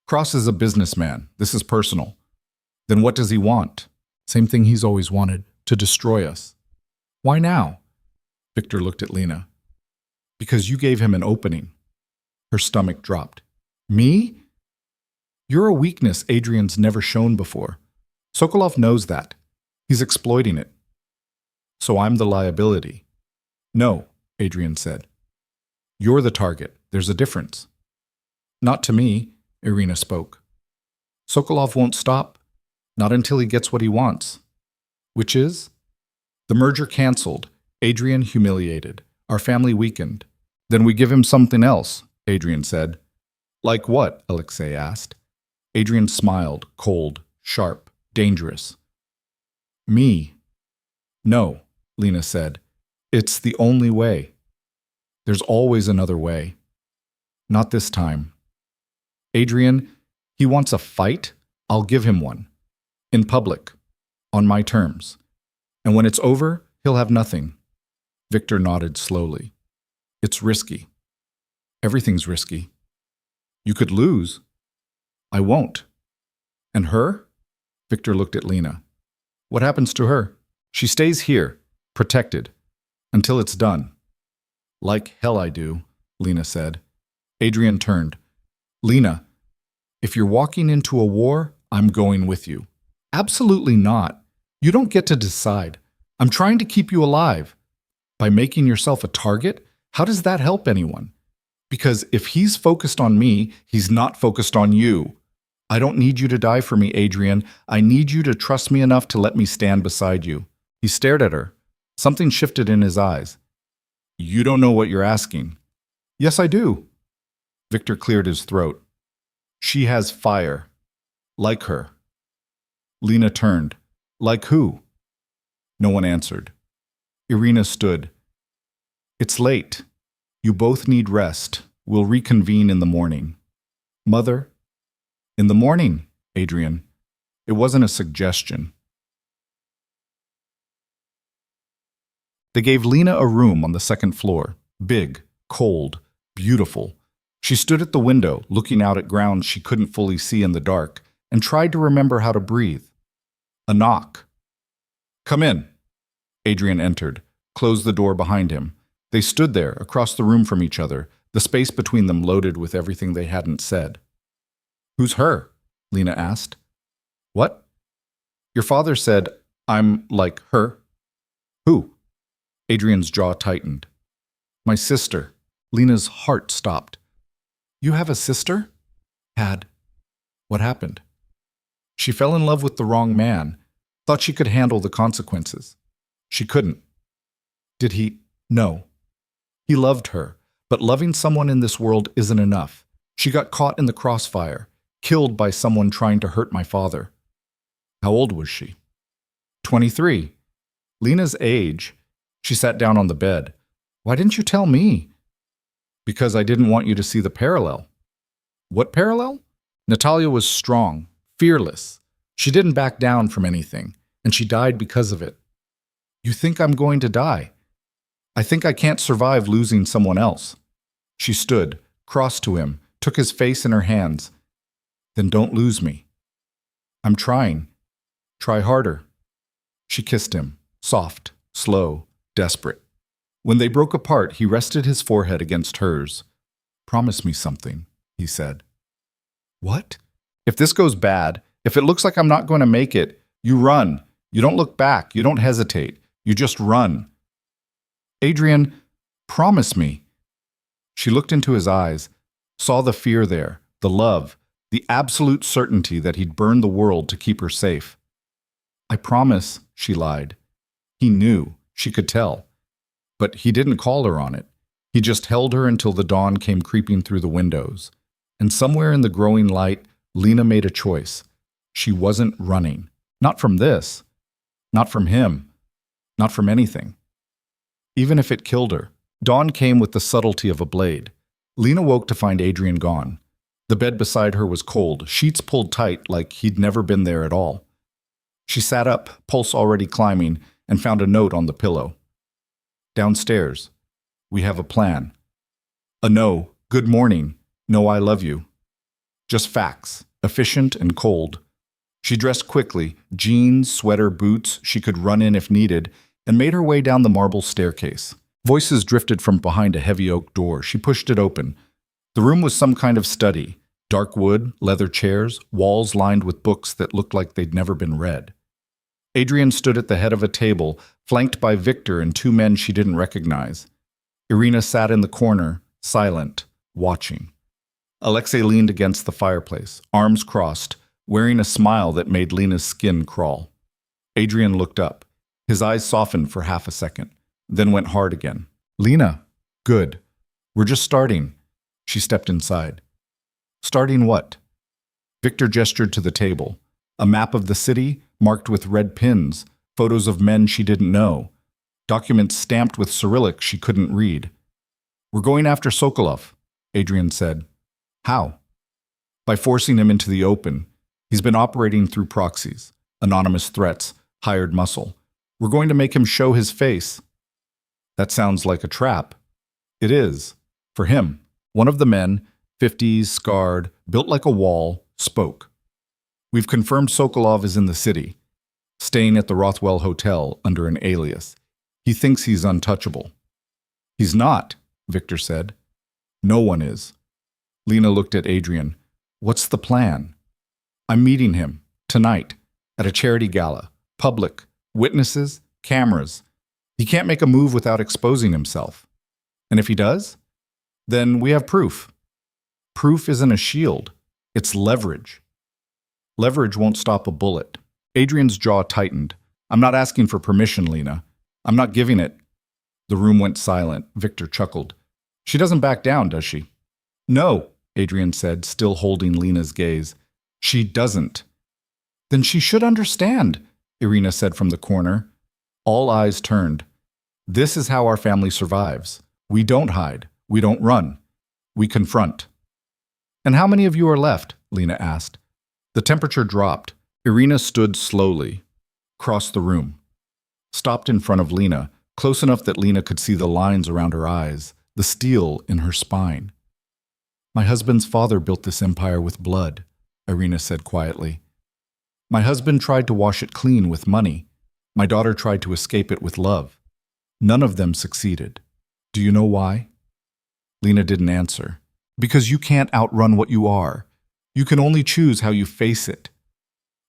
Cross is a businessman. This is personal. Then what does he want? Same thing he's always wanted, to destroy us. Why now? Victor looked at Lena. Because you gave him an opening. Her stomach dropped. Me? You're a weakness Adrian's never shown before. Sokolov knows that. He's exploiting it. So I'm the liability. No, Adrian said. You're the target. There's a difference. Not to me, Irina spoke. Sokolov won't stop. Not until he gets what he wants. Which is? The merger canceled. Adrian humiliated. Our family weakened. Then we give him something else, Adrian said. Like what? Alexei asked. Adrian smiled, cold, sharp, dangerous. Me. No, Lena said. It's the only way. There's always another way. Not this time. Adrian, he wants a fight? I'll give him one. In public. On my terms. And when it's over, he'll have nothing. Victor nodded slowly. It's risky. Everything's risky. You could lose. I won't. And her? Victor looked at Lena. What happens to her? She stays here, protected, until it's done. Like hell I do, Lena said. Adrian turned. Lena, if you're walking into a war, I'm going with you. Absolutely not. You don't get to decide. I'm trying to keep you alive. By making yourself a target, how does that help anyone? Because if he's focused on me, he's not focused on you. I don't need you to die for me, Adrian. I need you to trust me enough to let me stand beside you. He stared at her. Something shifted in his eyes. You don't know what you're asking. Yes, I do. Victor cleared his throat. She has fire. Like her. Lena turned. Like who? No one answered. Irina stood. It's late. You both need rest. We'll reconvene in the morning. Mother? In the morning, Adrian. It wasn't a suggestion. They gave Lena a room on the second floor. Big, cold, beautiful. She stood at the window, looking out at ground she couldn't fully see in the dark, and tried to remember how to breathe. A knock. Come in. Adrian entered, closed the door behind him. They stood there, across the room from each other, the space between them loaded with everything they hadn't said. Who's her? Lena asked. What? Your father said, I'm like her. Who? Adrian's jaw tightened. My sister. Lena's heart stopped. You have a sister? Had. What happened? She fell in love with the wrong man, thought she could handle the consequences. She couldn't. Did he? No. He loved her, but loving someone in this world isn't enough. She got caught in the crossfire, killed by someone trying to hurt my father. How old was she? 23. Lena's age. She sat down on the bed. Why didn't you tell me? Because I didn't want you to see the parallel. What parallel? Natalia was strong, fearless. She didn't back down from anything, and she died because of it. You think I'm going to die? I think I can't survive losing someone else. She stood, crossed to him, took his face in her hands. Then don't lose me. I'm trying. Try harder. She kissed him, soft, slow, desperate. When they broke apart, he rested his forehead against hers. Promise me something, he said. What? If this goes bad, if it looks like I'm not going to make it, you run. You don't look back. You don't hesitate. You just run. Adrian, promise me. She looked into his eyes, saw the fear there, the love, the absolute certainty that he'd burn the world to keep her safe. I promise, she lied. He knew, she could tell. But he didn't call her on it. He just held her until the dawn came creeping through the windows. And somewhere in the growing light, Lena made a choice. She wasn't running. Not from this. Not from him. Not from anything. Even if it killed her. Dawn came with the subtlety of a blade. Lena woke to find Adrian gone. The bed beside her was cold, sheets pulled tight like he'd never been there at all. She sat up, pulse already climbing, and found a note on the pillow. Downstairs. We have a plan. A no, good morning, no I love you. Just facts, efficient and cold. She dressed quickly, jeans, sweater, boots she could run in if needed, and made her way down the marble staircase. Voices drifted from behind a heavy oak door. She pushed it open. The room was some kind of study. Dark wood, leather chairs, walls lined with books that looked like they'd never been read. Adrian stood at the head of a table, flanked by Victor and two men she didn't recognize. Irina sat in the corner, silent, watching. Alexei leaned against the fireplace, arms crossed, wearing a smile that made Lena's skin crawl. Adrian looked up. His eyes softened for half a second, then went hard again. Lena, good. We're just starting. She stepped inside. Starting what? Victor gestured to the table. A map of the city, marked with red pins, photos of men she didn't know, documents stamped with Cyrillic she couldn't read. We're going after Sokolov, Adrian said. How? By forcing him into the open. He's been operating through proxies, anonymous threats, hired muscle. We're going to make him show his face. That sounds like a trap. It is. For him. One of the men, 50s, scarred, built like a wall, spoke. We've confirmed Sokolov is in the city, staying at the Rothwell Hotel under an alias. He thinks he's untouchable. He's not, Victor said. No one is. Lena looked at Adrian. What's the plan? I'm meeting him, tonight, at a charity gala. Public, witnesses, cameras. He can't make a move without exposing himself. And if he does, then we have proof. Proof isn't a shield. It's leverage. Leverage won't stop a bullet. Adrian's jaw tightened. I'm not asking for permission, Lena. I'm not giving it. The room went silent. Victor chuckled. She doesn't back down, does she? No, Adrian said, still holding Lena's gaze. She doesn't. Then she should understand, Irina said from the corner. All eyes turned. This is how our family survives. We don't hide. We don't run. We confront. And how many of you are left? Lena asked. The temperature dropped. Irina stood slowly, crossed the room, stopped in front of Lena, close enough that Lena could see the lines around her eyes, the steel in her spine. My husband's father built this empire with blood, Irina said quietly. My husband tried to wash it clean with money. My daughter tried to escape it with love. None of them succeeded. Do you know why? Lena didn't answer. Because you can't outrun what you are. You can only choose how you face it.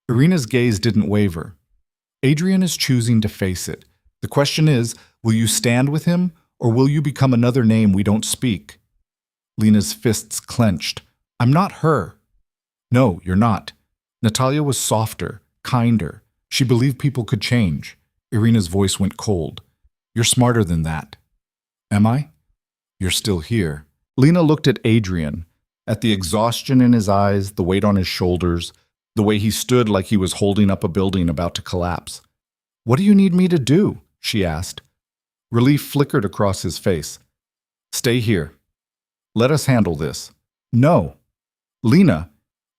Irina's gaze didn't waver. Adrian is choosing to face it. The question is, will you stand with him, or will you become another name we don't speak? Lena's fists clenched. I'm not her. No, you're not. Natalia was softer, kinder. She believed people could change. Irina's voice went cold. You're smarter than that. Am I? You're still here. Lena looked at Adrian, at the exhaustion in his eyes, the weight on his shoulders, the way he stood like he was holding up a building about to collapse. What do you need me to do? She asked. Relief flickered across his face. Stay here. Let us handle this. No. Lena,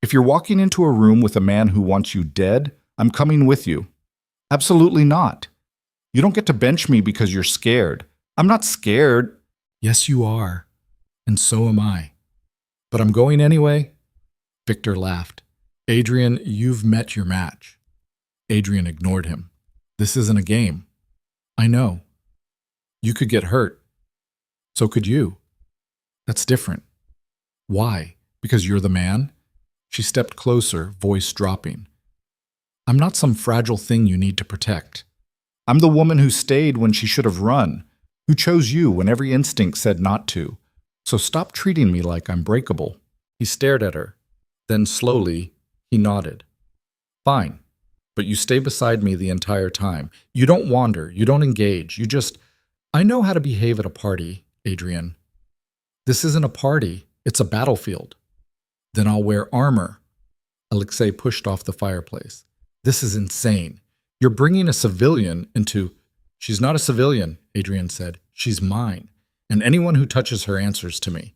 if you're walking into a room with a man who wants you dead, I'm coming with you. Absolutely not. You don't get to bench me because you're scared. I'm not scared. Yes, you are. And so am I. But I'm going anyway. Victor laughed. Adrian, you've met your match. Adrian ignored him. This isn't a game. I know. You could get hurt. So could you. That's different. Why? Because you're the man? She stepped closer, voice dropping. I'm not some fragile thing you need to protect. I'm the woman who stayed when she should have run, who chose you when every instinct said not to. So stop treating me like I'm breakable. He stared at her. Then slowly, he nodded. Fine, but you stay beside me the entire time. You don't wander, you don't engage, you just... I know how to behave at a party, Adrian. This isn't a party, it's a battlefield. Then I'll wear armor. Alexei pushed off the fireplace. This is insane. You're bringing a civilian into... She's not a civilian, Adrian said. She's mine, and anyone who touches her answers to me.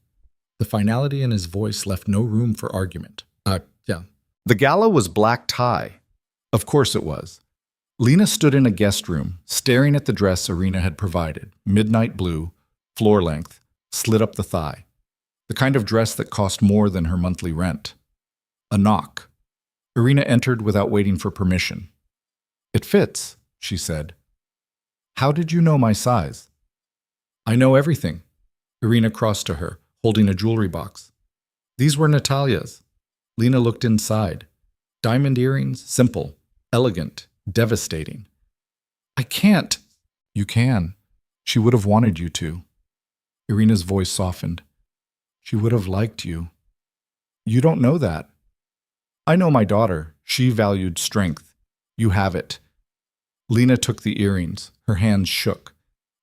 The finality in his voice left no room for argument. Yeah. The gala was black tie. Of course it was. Lena stood in a guest room, staring at the dress Irina had provided, midnight blue, floor length, slit up the thigh. The kind of dress that cost more than her monthly rent. A knock. Irina entered without waiting for permission. It fits, she said. How did you know my size? I know everything. Irina crossed to her, holding a jewelry box. These were Natalia's. Lena looked inside. Diamond earrings, simple, elegant, devastating. I can't. You can. She would have wanted you to. Irina's voice softened. She would have liked you. You don't know that. I know my daughter. She valued strength. You have it. Lena took the earrings. Her hands shook.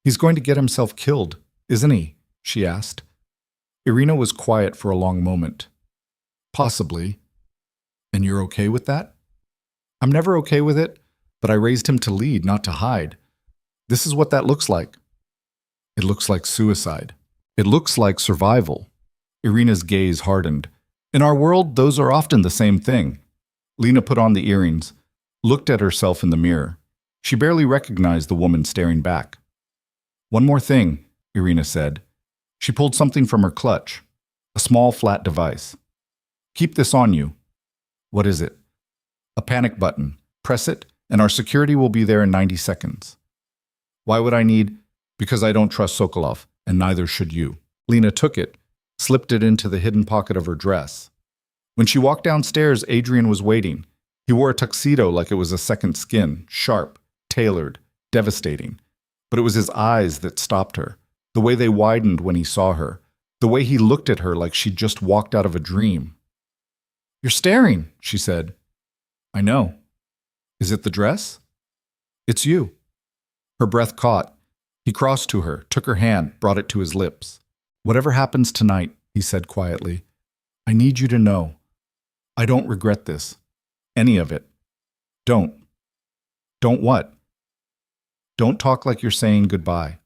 He's going to get himself killed, isn't he? She asked. Irina was quiet for a long moment. Possibly. And you're okay with that? I'm never okay with it, but I raised him to lead, not to hide. This is what that looks like. It looks like suicide. It looks like survival. Irina's gaze hardened. In our world, those are often the same thing. Lena put on the earrings, looked at herself in the mirror. She barely recognized the woman staring back. One more thing, Irina said. She pulled something from her clutch, a small flat device. Keep this on you. What is it? A panic button. Press it, and our security will be there in 90 seconds. Why would I need? Because I don't trust Sokolov, and neither should you. Lena took it, slipped it into the hidden pocket of her dress. When she walked downstairs, Adrian was waiting. He wore a tuxedo like it was a second skin, sharp, tailored, devastating. But it was his eyes that stopped her, the way they widened when he saw her, the way he looked at her like she'd just walked out of a dream. You're staring, she said. I know. Is it the dress? It's you. Her breath caught. He crossed to her, took her hand, brought it to his lips. Whatever happens tonight, he said quietly, I need you to know. I don't regret this. Any of it. Don't. Don't what? Don't talk like you're saying goodbye.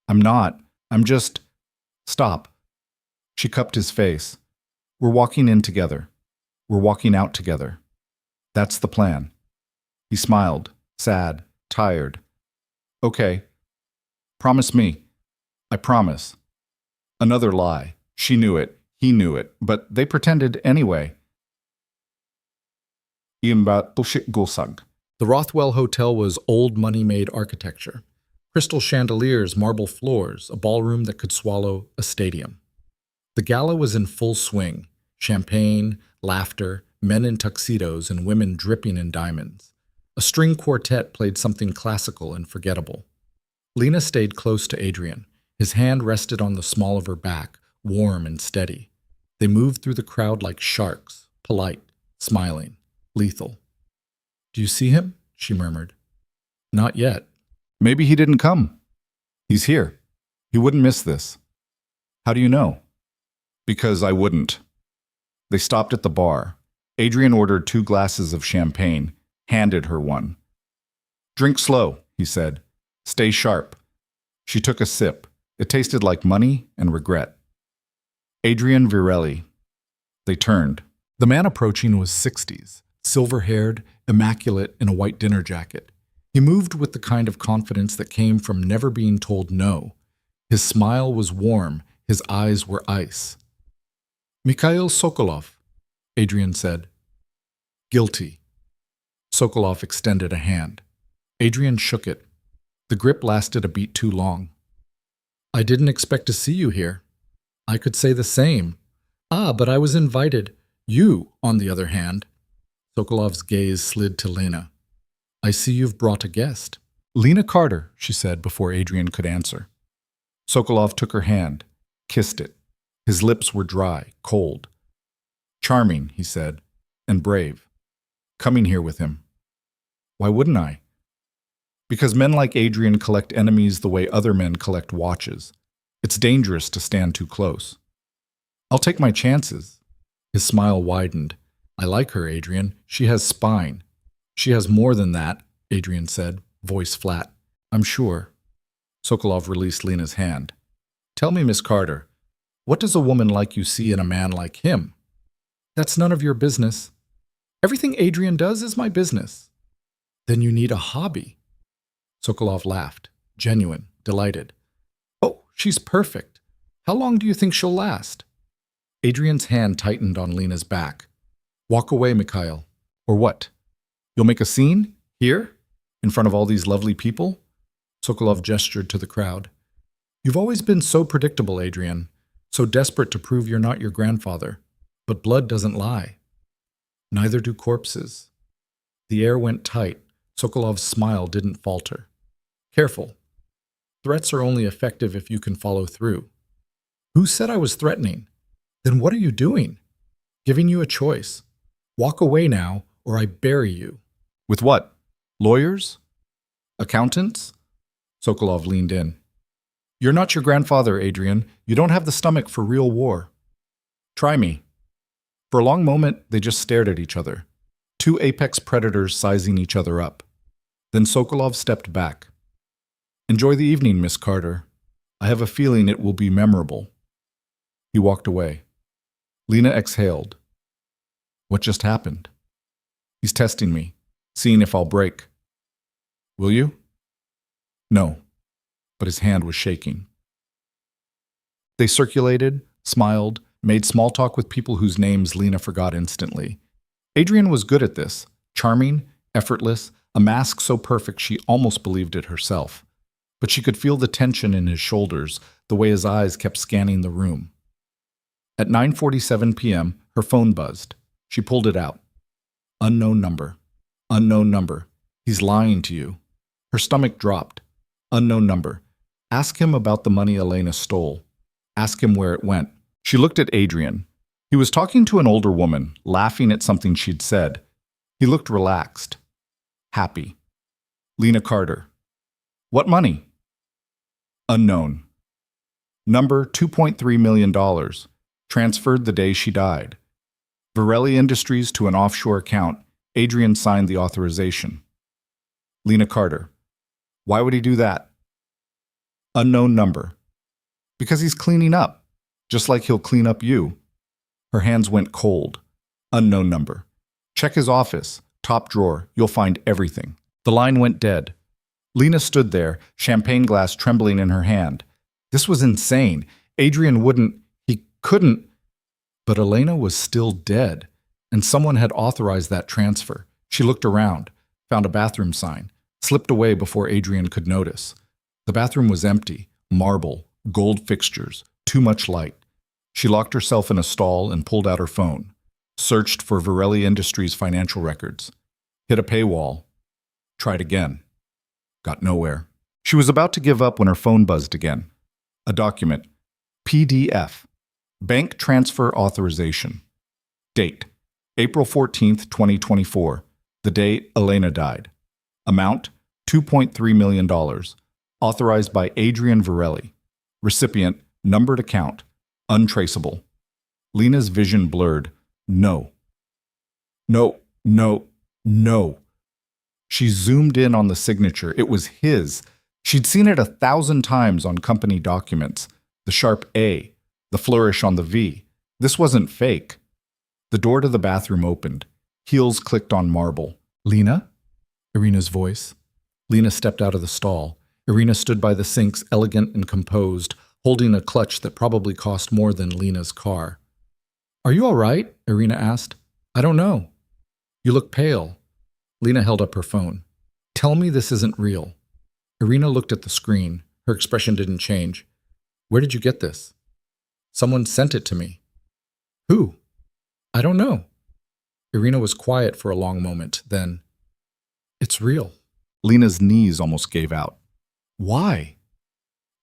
I'm not. I'm just... Stop. She cupped his face. We're walking in together. We're walking out together. That's the plan. He smiled, sad, tired. Okay. Promise me. I promise. Another lie. She knew it. He knew it. But they pretended anyway. The Rothwell Hotel was old money-made architecture. Crystal chandeliers, marble floors, a ballroom that could swallow a stadium. The gala was in full swing. Champagne, laughter, men in tuxedos, and women dripping in diamonds. A string quartet played something classical and forgettable. Lena stayed close to Adrian. His hand rested on the small of her back, warm and steady. They moved through the crowd like sharks, polite, smiling, lethal. "Do you see him?" she murmured. "Not yet." "Maybe he didn't come." "He's here. He wouldn't miss this." "How do you know?" "Because I wouldn't." They stopped at the bar. Adrian ordered 2 glasses of champagne, handed her one. "Drink slow," he said. "Stay sharp." She took a sip. It tasted like money and regret. Adrian Varelli. They turned. The man approaching was 60s, silver-haired, immaculate in a white dinner jacket. He moved with the kind of confidence that came from never being told no. His smile was warm, his eyes were ice. "Mikhail Sokolov," Adrian said. "Guilty." Sokolov extended a hand. Adrian shook it. The grip lasted a beat too long. "I didn't expect to see you here." "I could say the same." "Ah, but I was invited. You, on the other hand." Sokolov's gaze slid to Lena. "I see you've brought a guest." "Lena Carter," she said before Adrian could answer. Sokolov took her hand, kissed it. His lips were dry, cold. "Charming," he said, "and brave. Coming here with him." "Why wouldn't I?" "Because men like Adrian collect enemies the way other men collect watches. It's dangerous to stand too close." "I'll take my chances." His smile widened. "I like her, Adrian. She has spine." "She has more than that," Adrian said, voice flat. "I'm sure." Sokolov released Lena's hand. "Tell me, Miss Carter, what does a woman like you see in a man like him?" "That's none of your business." "Everything Adrian does is my business." "Then you need a hobby." Sokolov laughed, genuine, delighted. "Oh, she's perfect. How long do you think she'll last?" Adrian's hand tightened on Lena's back. "Walk away, Mikhail." "Or what? You'll make a scene? Here? In front of all these lovely people?" Sokolov gestured to the crowd. "You've always been so predictable, Adrian, so desperate to prove you're not your grandfather. But blood doesn't lie. Neither do corpses." The air went tight. Sokolov's smile didn't falter. "Careful. Threats are only effective if you can follow through." "Who said I was threatening?" "Then what are you doing?" "Giving you a choice. Walk away now, or I bury you." "With what? Lawyers? Accountants?" Sokolov leaned in. "You're not your grandfather, Adrian. You don't have the stomach for real war. Try me." For a long moment, they just stared at each other. 2 apex predators sizing each other up. Then Sokolov stepped back. "Enjoy the evening, Miss Carter. I have a feeling it will be memorable." He walked away. Lena exhaled. "What just happened?" "He's testing me, seeing if I'll break." "Will you?" "No," but his hand was shaking. They circulated, smiled, made small talk with people whose names Lena forgot instantly. Adrian was good at this, charming, effortless, a mask so perfect she almost believed it herself. But she could feel the tension in his shoulders, the way his eyes kept scanning the room. At 9:47 p.m., her phone buzzed. She pulled it out. Unknown number. Unknown number. He's lying to you. Her stomach dropped. Unknown number. Ask him about the money Elena stole. Ask him where it went. She looked at Adrian. He was talking to an older woman, laughing at something she'd said. He looked relaxed. Happy. Lena Carter. What money? Unknown. Number $2.3 million. Transferred the day she died. Varelli Industries to an offshore account. Adrian signed the authorization. Lena Carter. Why would he do that? Unknown number. Because he's cleaning up, just like he'll clean up you. Her hands went cold. Unknown number. Check his office, top drawer, you'll find everything. The line went dead. Lena stood there, champagne glass trembling in her hand. This was insane. Adrian wouldn't, he couldn't. But Elena was still dead, and someone had authorized that transfer. She looked around, found a bathroom sign, slipped away before Adrian could notice. The bathroom was empty, marble, gold fixtures, too much light. She locked herself in a stall and pulled out her phone, searched for Varelli Industries' financial records, hit a paywall, tried again, got nowhere. She was about to give up when her phone buzzed again. A document. PDF. Bank transfer authorization. Date. April 14th, 2024. The day Elena died. Amount. $2.3 million. Authorized by Adrian Varelli. Recipient. Numbered account. Untraceable. Lena's vision blurred. No. No. No. No. She zoomed in on the signature. It was his. She'd seen it 1,000 times on company documents. The sharp A, the flourish on the V. This wasn't fake. The door to the bathroom opened. Heels clicked on marble. Lena? Irina's voice. Lena stepped out of the stall. Irina stood by the sinks, elegant and composed, holding a clutch that probably cost more than Lena's car. Are you all right? Irina asked. I don't know. You look pale. Lena held up her phone. Tell me this isn't real. Irina looked at the screen. Her expression didn't change. Where did you get this? Someone sent it to me. Who? I don't know. Irina was quiet for a long moment. Then, it's real. Lena's knees almost gave out. Why?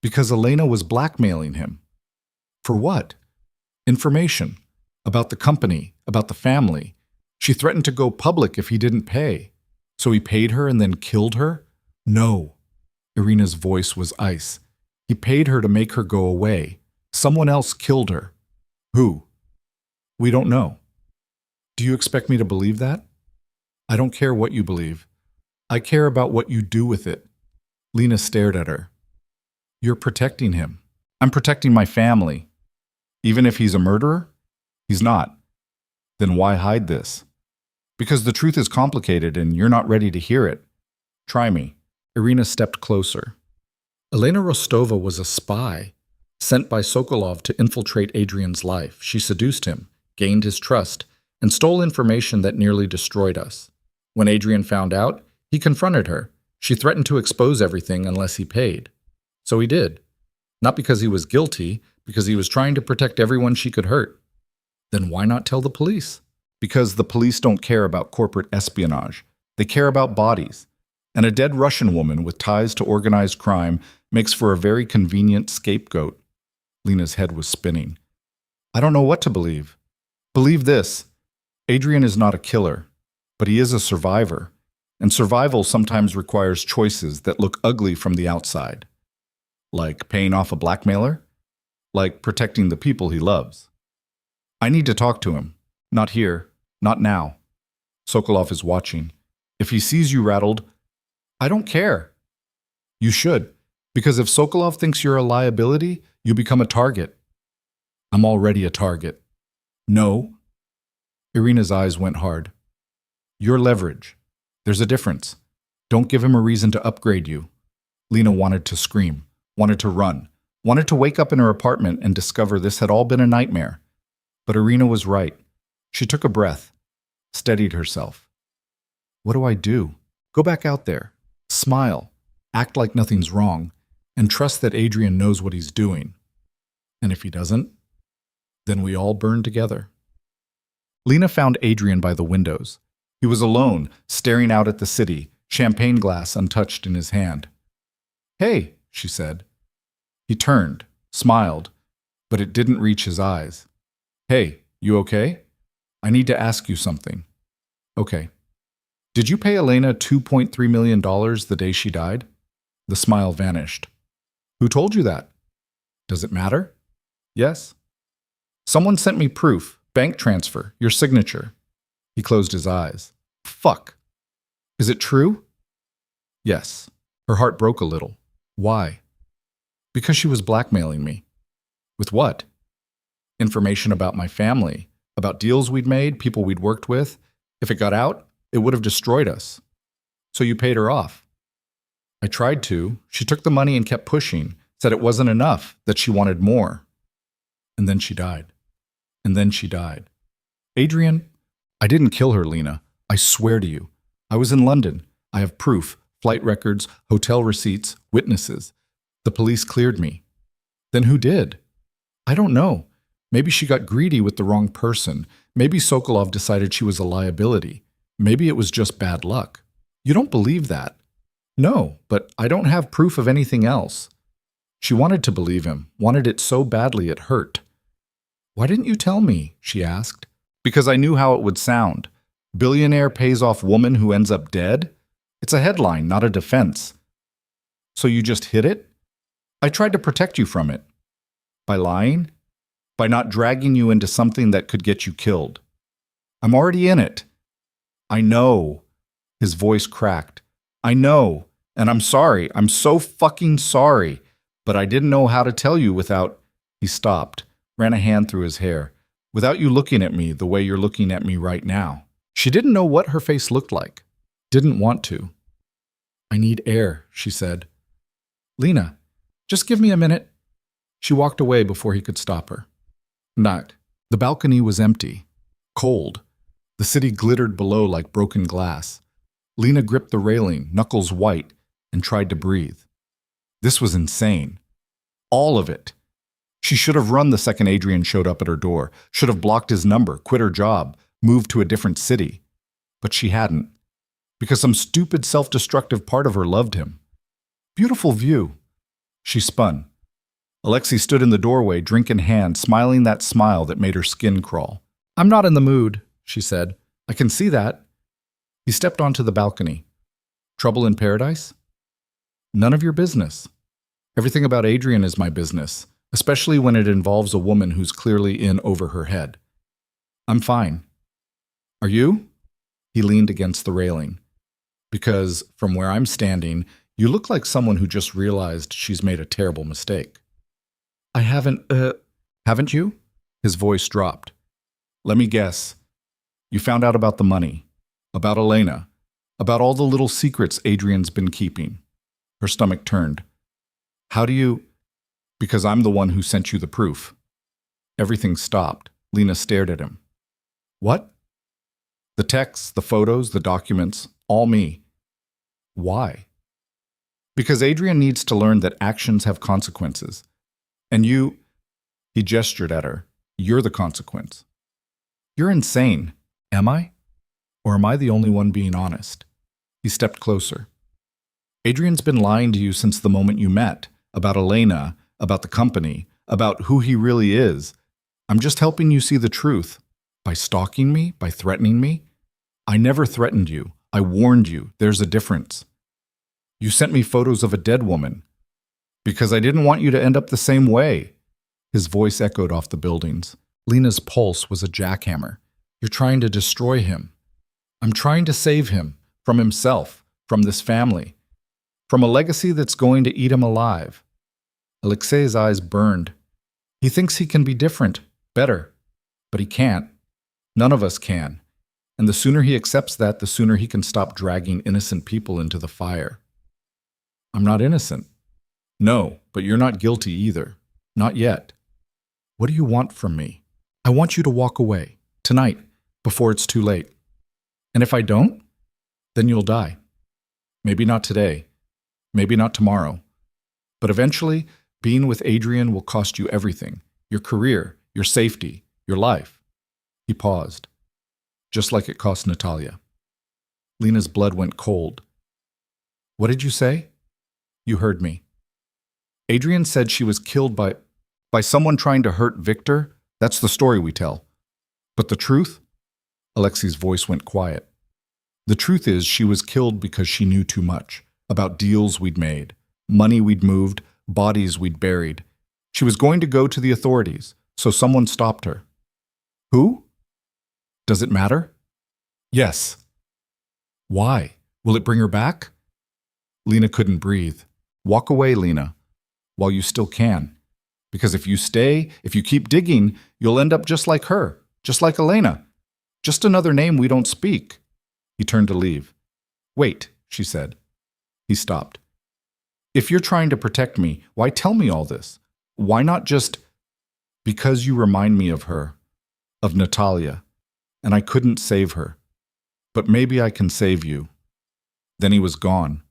Because Elena was blackmailing him. For what? Information. About the company, about the family. She threatened to go public if he didn't pay. So he paid her and then killed her? No. Irina's voice was ice. He paid her to make her go away. Someone else killed her. Who? We don't know. Do you expect me to believe that? I don't care what you believe. I care about what you do with it. Lena stared at her. You're protecting him. I'm protecting my family. Even if he's a murderer? He's not. Then why hide this? Because the truth is complicated and you're not ready to hear it. Try me. Irina stepped closer. Elena Rostova was a spy, sent by Sokolov to infiltrate Adrian's life. She seduced him, gained his trust, and stole information that nearly destroyed us. When Adrian found out, he confronted her. She threatened to expose everything unless he paid. So he did. Not because he was guilty, because he was trying to protect everyone she could hurt. Then why not tell the police? Because the police don't care about corporate espionage. They care about bodies. And a dead Russian woman with ties to organized crime makes for a very convenient scapegoat. Lena's head was spinning. I don't know what to believe. Believe this. Adrian is not a killer, but he is a survivor. And survival sometimes requires choices that look ugly from the outside. Like paying off a blackmailer? Like protecting the people he loves. I need to talk to him. Not here. Not now. Sokolov is watching. If he sees you rattled, I don't care. You should, because if Sokolov thinks you're a liability, you become a target. I'm already a target. No. Irina's eyes went hard. You're leverage. There's a difference. Don't give him a reason to upgrade you. Lena wanted to scream, wanted to run, wanted to wake up in her apartment and discover this had all been a nightmare. But Irina was right. She took a breath, steadied herself. What do I do? Go back out there. Smile, act like nothing's wrong, and trust that Adrian knows what he's doing. And if he doesn't, then we all burn together. Lena found Adrian by the windows. He was alone, staring out at the city, champagne glass untouched in his hand. Hey, she said. He turned, smiled, but it didn't reach his eyes. Hey, you okay? I need to ask you something. Okay. Did you pay Elena $2.3 million the day she died? The smile vanished. Who told you that? Does it matter? Yes. Someone sent me proof, bank transfer, your signature. He closed his eyes. Fuck. Is it true? Yes. Her heart broke a little. Why? Because she was blackmailing me. With what? Information about my family, about deals we'd made, people we'd worked with. If it got out, it would have destroyed us. So you paid her off. I tried to. She took the money and kept pushing, said it wasn't enough, that she wanted more. And then she died. And then she died. Adrian, I didn't kill her, Lena. I swear to you. I was in London. I have proof, flight records, hotel receipts, witnesses. The police cleared me. Then who did? I don't know. Maybe she got greedy with the wrong person. Maybe Sokolov decided she was a liability. Maybe it was just bad luck. You don't believe that? No, but I don't have proof of anything else. She wanted to believe him, wanted it so badly it hurt. Why didn't you tell me? She asked. Because I knew how it would sound. Billionaire pays off woman who ends up dead? It's a headline, not a defense. So you just hid it? I tried to protect you from it. By lying? By not dragging you into something that could get you killed. I'm already in it. I know. His voice cracked. I know, and I'm sorry. I'm so fucking sorry. But I didn't know how to tell you without... He stopped, ran a hand through his hair. Without you looking at me the way you're looking at me right now. She didn't know what her face looked like. Didn't want to. I need air, she said. Lena, just give me a minute. She walked away before he could stop her. Not. The balcony was empty. Cold. The city glittered below like broken glass. Lena gripped the railing, knuckles white, and tried to breathe. This was insane. All of it. She should have run the second Adrian showed up at her door, should have blocked his number, quit her job, moved to a different city. But she hadn't. Because some stupid self-destructive part of her loved him. Beautiful view. She spun. Alexei stood in the doorway, drink in hand, smiling that smile that made her skin crawl. I'm not in the mood, she said. I can see that. He stepped onto the balcony. Trouble in paradise? None of your business. Everything about Adrian is my business, especially when it involves a woman who's clearly in over her head. I'm fine. Are you? He leaned against the railing. Because, from where I'm standing, you look like someone who just realized she's made a terrible mistake. I haven't you? His voice dropped. Let me guess. You found out about the money, about Elena, about all the little secrets Adrian's been keeping. Her stomach turned. How do you... Because I'm the one who sent you the proof. Everything stopped. Lena stared at him. What? The texts, the photos, the documents, all me. Why? Because Adrian needs to learn that actions have consequences. And you... He gestured at her. You're the consequence. You're insane. Am I? Or am I the only one being honest? He stepped closer. Adrian's been lying to you since the moment you met, about Elena, about the company, about who he really is. I'm just helping you see the truth. By stalking me, by threatening me. I never threatened you. I warned you. There's a difference. You sent me photos of a dead woman. Because I didn't want you to end up the same way. His voice echoed off the buildings. Lena's pulse was a jackhammer. You're trying to destroy him. I'm trying to save him. From himself. From this family. From a legacy that's going to eat him alive. Alexei's eyes burned. He thinks he can be different, better. But he can't. None of us can. And the sooner he accepts that, the sooner he can stop dragging innocent people into the fire. I'm not innocent. No, but you're not guilty either. Not yet. What do you want from me? I want you to walk away. Tonight, before it's too late. And if I don't, then you'll die. Maybe not today. Maybe not tomorrow. But eventually, being with Adrian will cost you everything. Your career, your safety, your life. He paused. Just like it cost Natalia. Lena's blood went cold. What did you say? You heard me. Adrian said she was killed by someone trying to hurt Victor. That's the story we tell. But the truth? Alexei's voice went quiet. The truth is she was killed because she knew too much. About deals we'd made, money we'd moved, bodies we'd buried. She was going to go to the authorities, so someone stopped her. Who? Does it matter? Yes. Why? Will it bring her back? Lena couldn't breathe. Walk away, Lena, while you still can. Because if you stay, if you keep digging, you'll end up just like her, just like Elena. Just another name we don't speak. He turned to leave. Wait, she said. He stopped. If you're trying to protect me, why tell me all this? Why not just... Because you remind me of her, of Natalia, and I couldn't save her. But maybe I can save you. Then he was gone.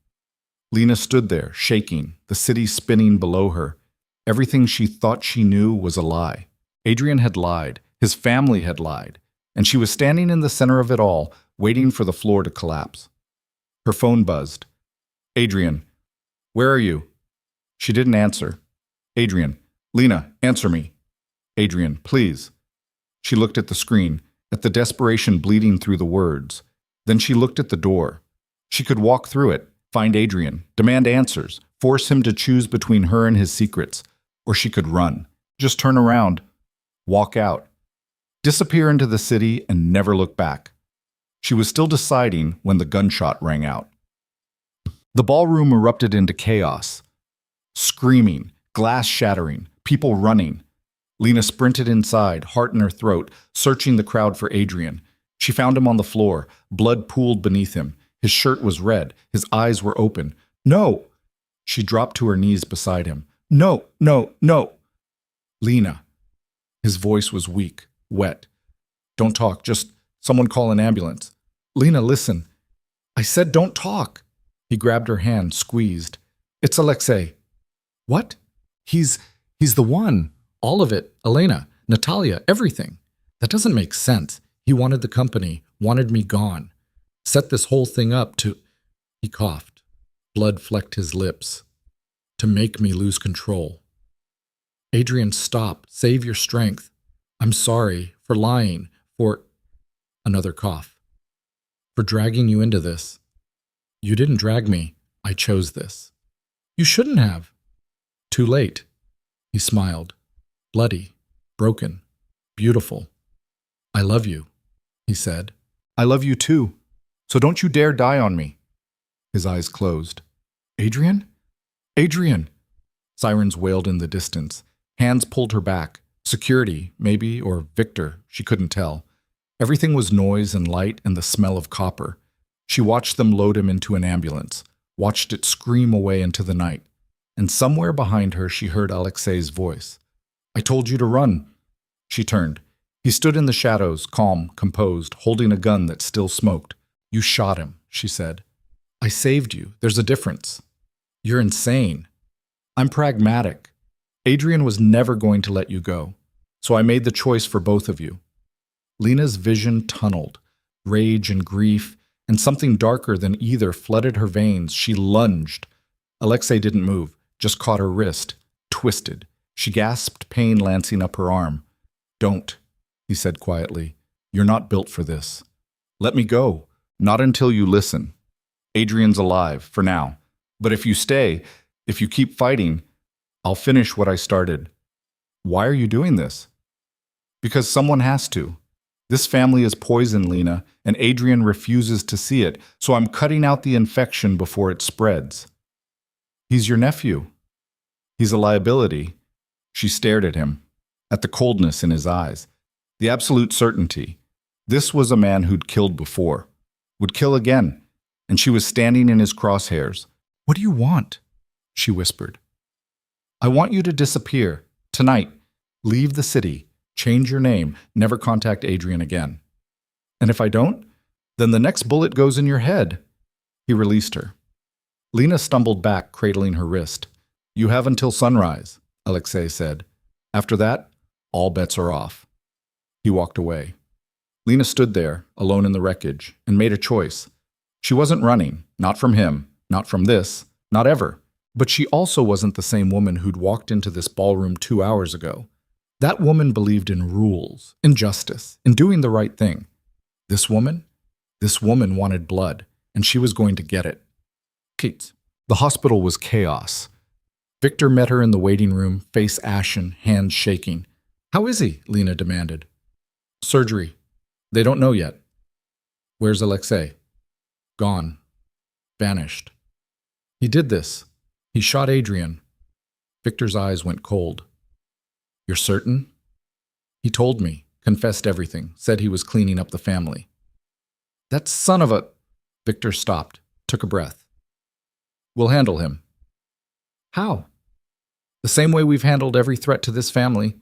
Lena stood there, shaking, the city spinning below her. Everything she thought she knew was a lie. Adrian had lied. His family had lied. And she was standing in the center of it all, waiting for the floor to collapse. Her phone buzzed. Adrian, where are you? She didn't answer. Adrian, Lena, answer me. Adrian, please. She looked at the screen, at the desperation bleeding through the words. Then she looked at the door. She could walk through it, find Adrian, demand answers, force him to choose between her and his secrets. Or she could run, just turn around, walk out, disappear into the city and never look back. She was still deciding when the gunshot rang out. The ballroom erupted into chaos. Screaming, glass shattering, people running. Lena sprinted inside, heart in her throat, searching the crowd for Adrian. She found him on the floor, blood pooled beneath him. His shirt was red, his eyes were open. No! She dropped to her knees beside him. No, no, no! Lena. His voice was weak, wet. Don't talk, just someone call an ambulance. Lena, listen. I said don't talk. He grabbed her hand, squeezed. It's Alexei. What? He's the one. All of it. Elena, Natalia, everything. That doesn't make sense. He wanted the company, wanted me gone. Set this whole thing up to... He coughed. Blood flecked his lips. To make me lose control. Adrian, stop. Save your strength. I'm sorry for lying, for... Another cough. For dragging you into this. You didn't drag me. I chose this. You shouldn't have. Too late. He smiled. Bloody, broken, beautiful. I love you, he said. I love you too. So don't you dare die on me. His eyes closed. Adrian? Adrian! Sirens wailed in the distance. Hands pulled her back. Security, maybe, or Victor, she couldn't tell. Everything was noise and light and the smell of copper. She watched them load him into an ambulance, watched it scream away into the night. And somewhere behind her she heard Alexei's voice. I told you to run. She turned. He stood in the shadows, calm, composed, holding a gun that still smoked. You shot him, she said. I saved you. There's a difference. You're insane. I'm pragmatic. Adrian was never going to let you go. So I made the choice for both of you. Lena's vision tunneled. Rage and grief, and something darker than either flooded her veins. She lunged. Alexei didn't move, just caught her wrist, twisted. She gasped, pain lancing up her arm. Don't, he said quietly. You're not built for this. Let me go. Not until you listen. Adrian's alive, for now. But if you stay, if you keep fighting, I'll finish what I started. Why are you doing this? Because someone has to. This family is poison, Lena, and Adrian refuses to see it, so I'm cutting out the infection before it spreads. He's your nephew. He's a liability. She stared at him, at the coldness in his eyes, the absolute certainty. This was a man who'd killed before, would kill again, and she was standing in his crosshairs. What do you want? She whispered. I want you to disappear, tonight. Leave the city, change your name, never contact Adrian again. And if I don't, then the next bullet goes in your head. He released her. Lena stumbled back, cradling her wrist. You have until sunrise, Alexei said. After that, all bets are off. He walked away. Lena stood there, alone in the wreckage, and made a choice. She wasn't running, not from him, not from this, not ever. But she also wasn't the same woman who'd walked into this ballroom 2 hours ago. That woman believed in rules, in justice, in doing the right thing. This woman wanted blood, and she was going to get it. Kate. The hospital was chaos. Victor met her in the waiting room, face ashen, hands shaking. How is he? Lena demanded. Surgery. They don't know yet. Where's Alexei? Gone. Vanished. He did this. He shot Adrian. Victor's eyes went cold. You're certain? He told me, confessed everything, said he was cleaning up the family. That son of a... Victor stopped, took a breath. We'll handle him. How? The same way we've handled every threat to this family.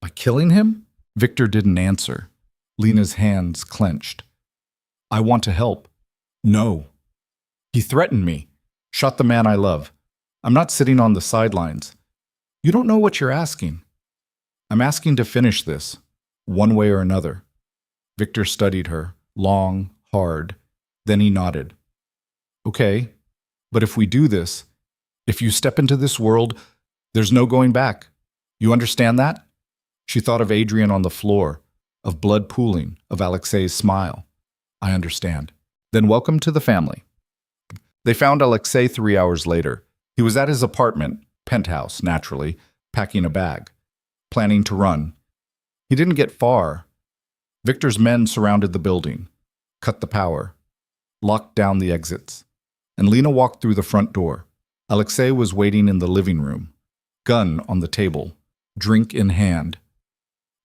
By killing him? Victor didn't answer. Lena's hands clenched. I want to help. No. He threatened me. Shot the man I love. I'm not sitting on the sidelines. You don't know what you're asking. I'm asking to finish this, one way or another. Victor studied her, long, hard. Then he nodded. Okay, but if we do this, if you step into this world, there's no going back. You understand that? She thought of Adrian on the floor, of blood pooling, of Alexei's smile. I understand. Then welcome to the family. They found Alexei 3 hours later. He was at his apartment, penthouse, naturally, packing a bag, planning to run. He didn't get far. Victor's men surrounded the building, cut the power, locked down the exits, and Lena walked through the front door. Alexei was waiting in the living room, gun on the table, drink in hand.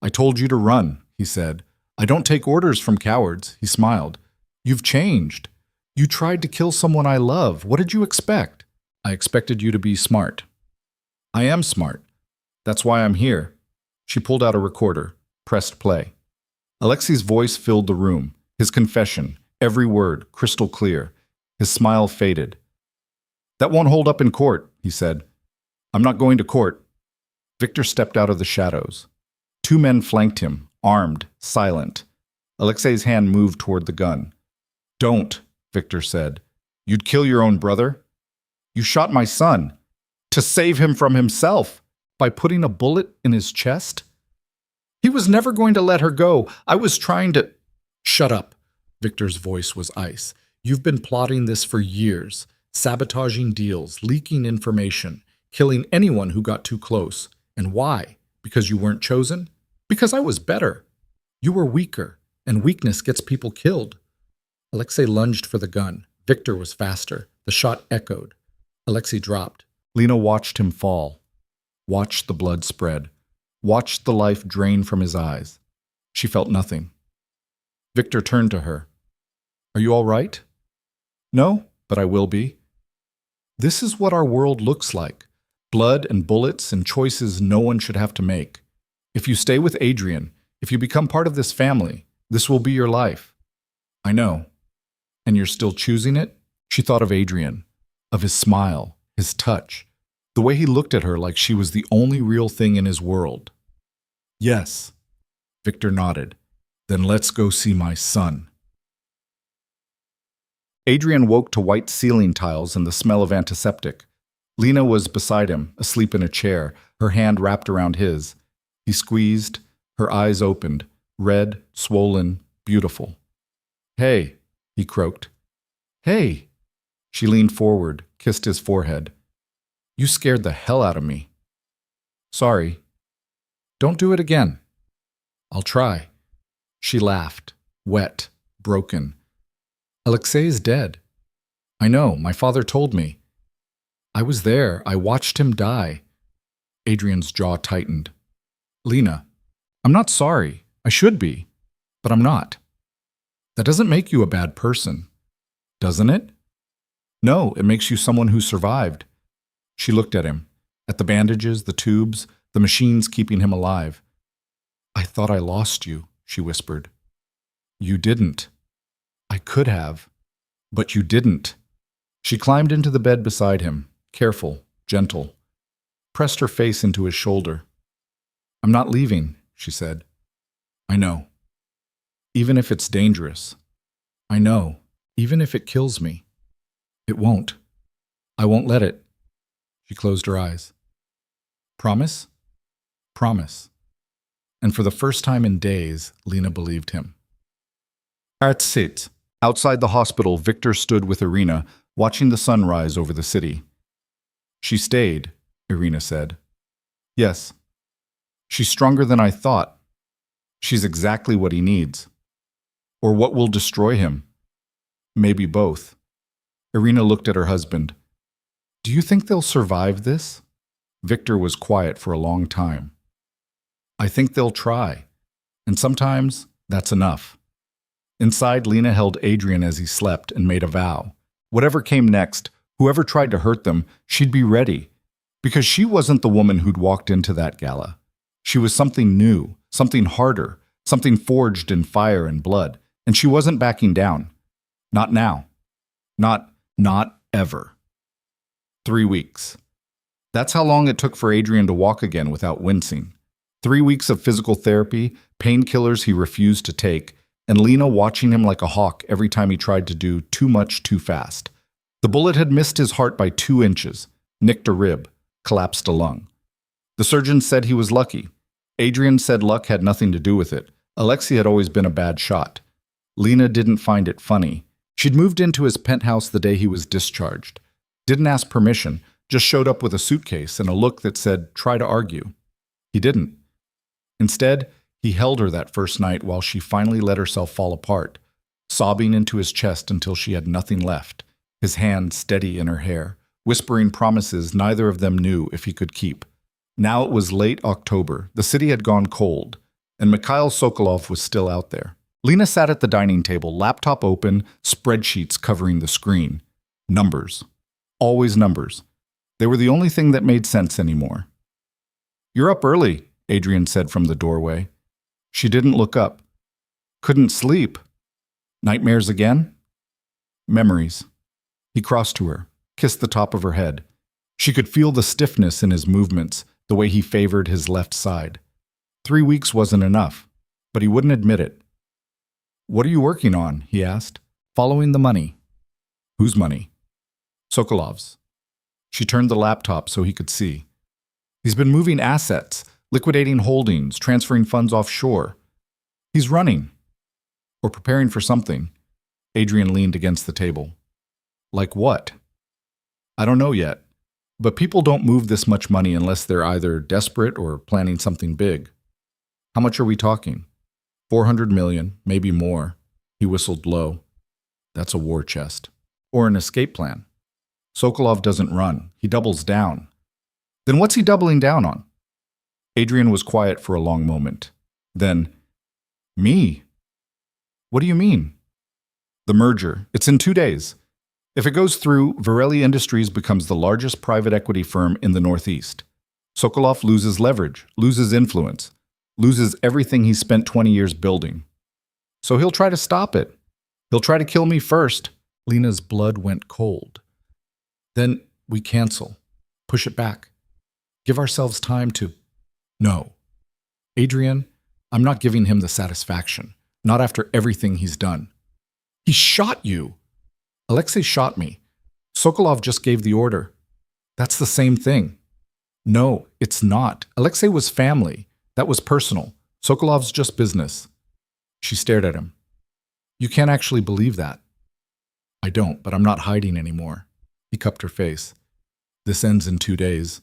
I told you to run, he said. I don't take orders from cowards, he smiled. You've changed. You tried to kill someone I love. What did you expect? I expected you to be smart. I am smart. That's why I'm here. She pulled out a recorder, pressed play. Alexei's voice filled the room, his confession, every word, crystal clear. His smile faded. That won't hold up in court, he said. I'm not going to court. Victor stepped out of the shadows. 2 men flanked him, armed, silent. Alexei's hand moved toward the gun. Don't, Victor said. You'd kill your own brother. You shot my son. To save him from himself. By putting a bullet in his chest? He was never going to let her go. I was trying to... Shut up. Victor's voice was ice. You've been plotting this for years. Sabotaging deals, leaking information, killing anyone who got too close. And why? Because you weren't chosen? Because I was better. You were weaker, and weakness gets people killed. Alexei lunged for the gun. Victor was faster. The shot echoed. Alexei dropped. Lena watched him fall. Watched the blood spread. Watched the life drain from his eyes. She felt nothing. Victor turned to her. Are you all right? No, but I will be. This is what our world looks like. Blood and bullets and choices no one should have to make. If you stay with Adrian, if you become part of this family, this will be your life. I know. And you're still choosing it? She thought of Adrian, of his smile, his touch, the way he looked at her like she was the only real thing in his world. Yes. Victor nodded. Then let's go see my son. Adrian woke to white ceiling tiles and the smell of antiseptic. Lena was beside him, asleep in a chair, her hand wrapped around his. He squeezed, her eyes opened, red, swollen, beautiful. Hey, he croaked. Hey! She leaned forward, kissed his forehead. You scared the hell out of me. Sorry. Don't do it again. I'll try. She laughed, wet, broken. Alexei is dead. I know, my father told me. I was there, I watched him die. Adrian's jaw tightened. Lena, I'm not sorry. I should be, but I'm not. That doesn't make you a bad person, doesn't it? No, it makes you someone who survived. She looked at him, at the bandages, the tubes, the machines keeping him alive. I thought I lost you, she whispered. You didn't. I could have, but you didn't. She climbed into the bed beside him, careful, gentle, pressed her face into his shoulder. I'm not leaving, she said. I know. Even if it's dangerous. I know. Even if it kills me. It won't. I won't let it. She closed her eyes. Promise? Promise. And for the first time in days, Lena believed him. That's it. Outside the hospital, Victor stood with Irina, watching the sun rise over the city. She stayed, Irina said. Yes. She's stronger than I thought. She's exactly what he needs. Or what will destroy him. Maybe both. Irina looked at her husband. Do you think they'll survive this? Victor was quiet for a long time. I think they'll try. And sometimes that's enough. Inside, Lena held Adrian as he slept and made a vow. Whatever came next, whoever tried to hurt them, she'd be ready. Because she wasn't the woman who'd walked into that gala. She was something new, something harder, something forged in fire and blood. And she wasn't backing down. Not now. Not ever. 3 weeks. That's how long it took for Adrian to walk again without wincing. 3 weeks of physical therapy, painkillers he refused to take, and Lena watching him like a hawk every time he tried to do too much too fast. The bullet had missed his heart by 2 inches, nicked a rib, collapsed a lung. The surgeon said he was lucky. Adrian said luck had nothing to do with it. Alexei had always been a bad shot. Lena didn't find it funny. She'd moved into his penthouse the day he was discharged. Didn't ask permission, just showed up with a suitcase and a look that said, "Try to argue." He didn't. Instead, he held her that first night while she finally let herself fall apart, sobbing into his chest until she had nothing left, his hand steady in her hair, whispering promises neither of them knew if he could keep. Now it was late October, the city had gone cold, and Mikhail Sokolov was still out there. Lena sat at the dining table, laptop open, spreadsheets covering the screen. Numbers. Always numbers. They were the only thing that made sense anymore. "You're up early," Adrian said from the doorway. She didn't look up. "Couldn't sleep. Nightmares again?" "Memories." He crossed to her, kissed the top of her head. She could feel the stiffness in his movements, the way he favored his left side. 3 weeks wasn't enough, but he wouldn't admit it. "What are you working on?" he asked. "Following the money." "Whose money?" "Sokolov's." She turned the laptop so he could see. "He's been moving assets, liquidating holdings, transferring funds offshore. He's running. Or preparing for something." Adrian leaned against the table. "Like what?" "I don't know yet. But people don't move this much money unless they're either desperate or planning something big." "How much are we talking?" 400 million, maybe more." He whistled low. "That's a war chest. Or an escape plan." "Sokolov doesn't run. He doubles down." "Then what's he doubling down on?" Adrian was quiet for a long moment. Then, "Me." "What do you mean?" "The merger. It's in 2 days. If it goes through, Varelli Industries becomes the largest private equity firm in the Northeast. Sokolov loses leverage, loses influence, loses everything he spent 20 years building. So he'll try to stop it. He'll try to kill me first." Lena's blood went cold. "Then we cancel. Push it back. Give ourselves time to—" "No. Adrian, I'm not giving him the satisfaction. Not after everything he's done." "He shot you." "Alexei shot me. Sokolov just gave the order." "That's the same thing." "No, it's not. Alexei was family. That was personal. Sokolov's just business." She stared at him. "You can't actually believe that." "I don't, but I'm not hiding anymore." He cupped her face. "This ends in 2 days,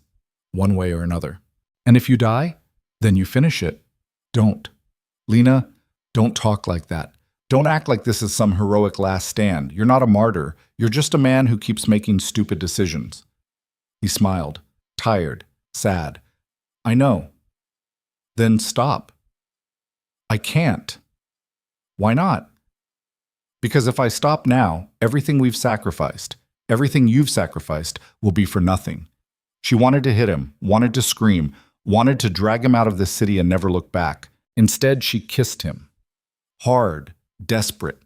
one way or another. And if you die, then you finish it. Don't. Lena, don't talk like that. Don't act like this is some heroic last stand. You're not a martyr. You're just a man who keeps making stupid decisions." He smiled, tired, sad. "I know." "Then stop." "I can't." "Why not?" "Because if I stop now, everything we've sacrificed, everything you've sacrificed, will be for nothing." She wanted to hit him, wanted to scream, wanted to drag him out of this city and never look back. Instead, she kissed him. Hard, desperate,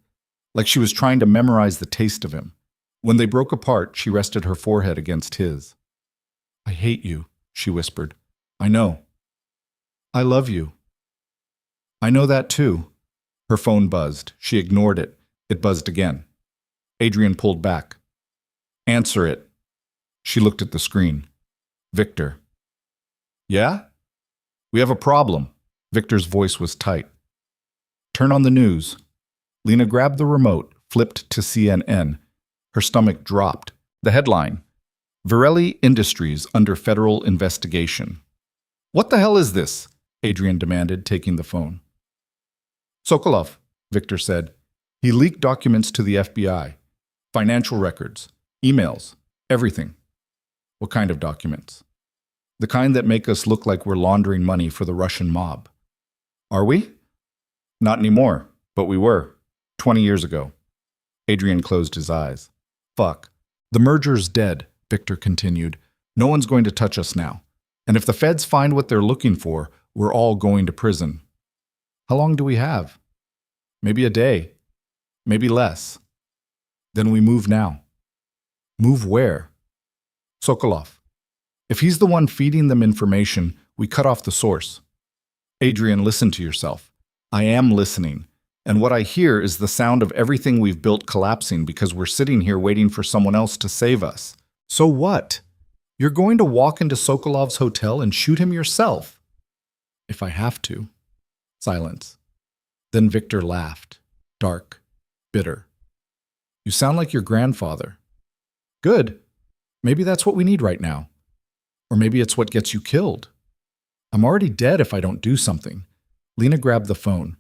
like she was trying to memorize the taste of him. When they broke apart, she rested her forehead against his. "I hate you," she whispered. "I know." "I love you." "I know that too." Her phone buzzed. She ignored it. It buzzed again. Adrian pulled back. "Answer it." She looked at the screen. "Victor." "Yeah?" "We have a problem." Victor's voice was tight. "Turn on the news." Lena grabbed the remote, flipped to CNN. Her stomach dropped. The headline: Varelli Industries under federal investigation. "What the hell is this?" Adrian demanded, taking the phone. "Sokolov," Victor said. "He leaked documents to the FBI. Financial records, emails, everything." "What kind of documents?" "The kind that make us look like we're laundering money for the Russian mob." "Are we?" "Not anymore, but we were. 20 years ago." Adrian closed his eyes. "Fuck. The merger's dead," Victor continued. "No one's going to touch us now. And if the feds find what they're looking for, we're all going to prison." "How long do we have?" "Maybe a day. Maybe less." "Then we move now." "Move where?" "Sokolov. If he's the one feeding them information, we cut off the source. Adrian, listen to yourself. I am listening. And what I hear is the sound of everything we've built collapsing because we're sitting here waiting for someone else to save us. So what? You're going to walk into Sokolov's hotel and shoot him yourself? If I have to. Silence. Then Victor laughed. Dark. Bitter. You sound like your grandfather. Good. Maybe that's what we need right now. Or maybe it's what gets you killed. I'm already dead if I don't do something. Lena grabbed the phone.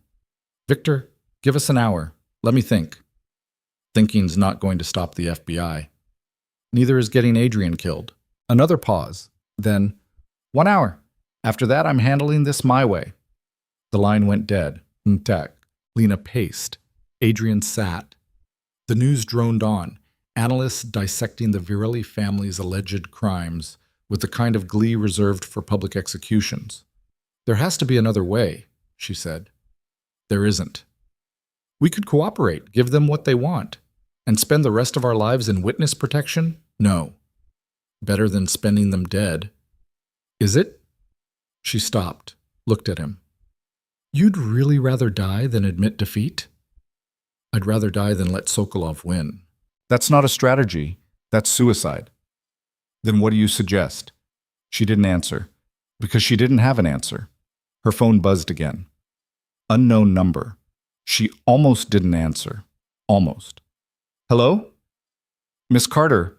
Victor, give us an hour. Let me think. Thinking's not going to stop the FBI. Neither is getting Adrian killed. Another pause. Then, 1 hour. After that, I'm handling this my way. The line went dead. Ntek. Lena paced. Adrian sat. The news droned on, analysts dissecting the Varelli family's alleged crimes with the kind of glee reserved for public executions. There has to be another way, she said. There isn't. We could cooperate, give them what they want, and spend the rest of our lives in witness protection? No. Better than spending them dead. Is it? She stopped, looked at him. You'd really rather die than admit defeat? I'd rather die than let Sokolov win. That's not a strategy. That's suicide. Then what do you suggest? She didn't answer, because she didn't have an answer. Her phone buzzed again. Unknown number. She almost didn't answer. Almost. Hello? Miss Carter,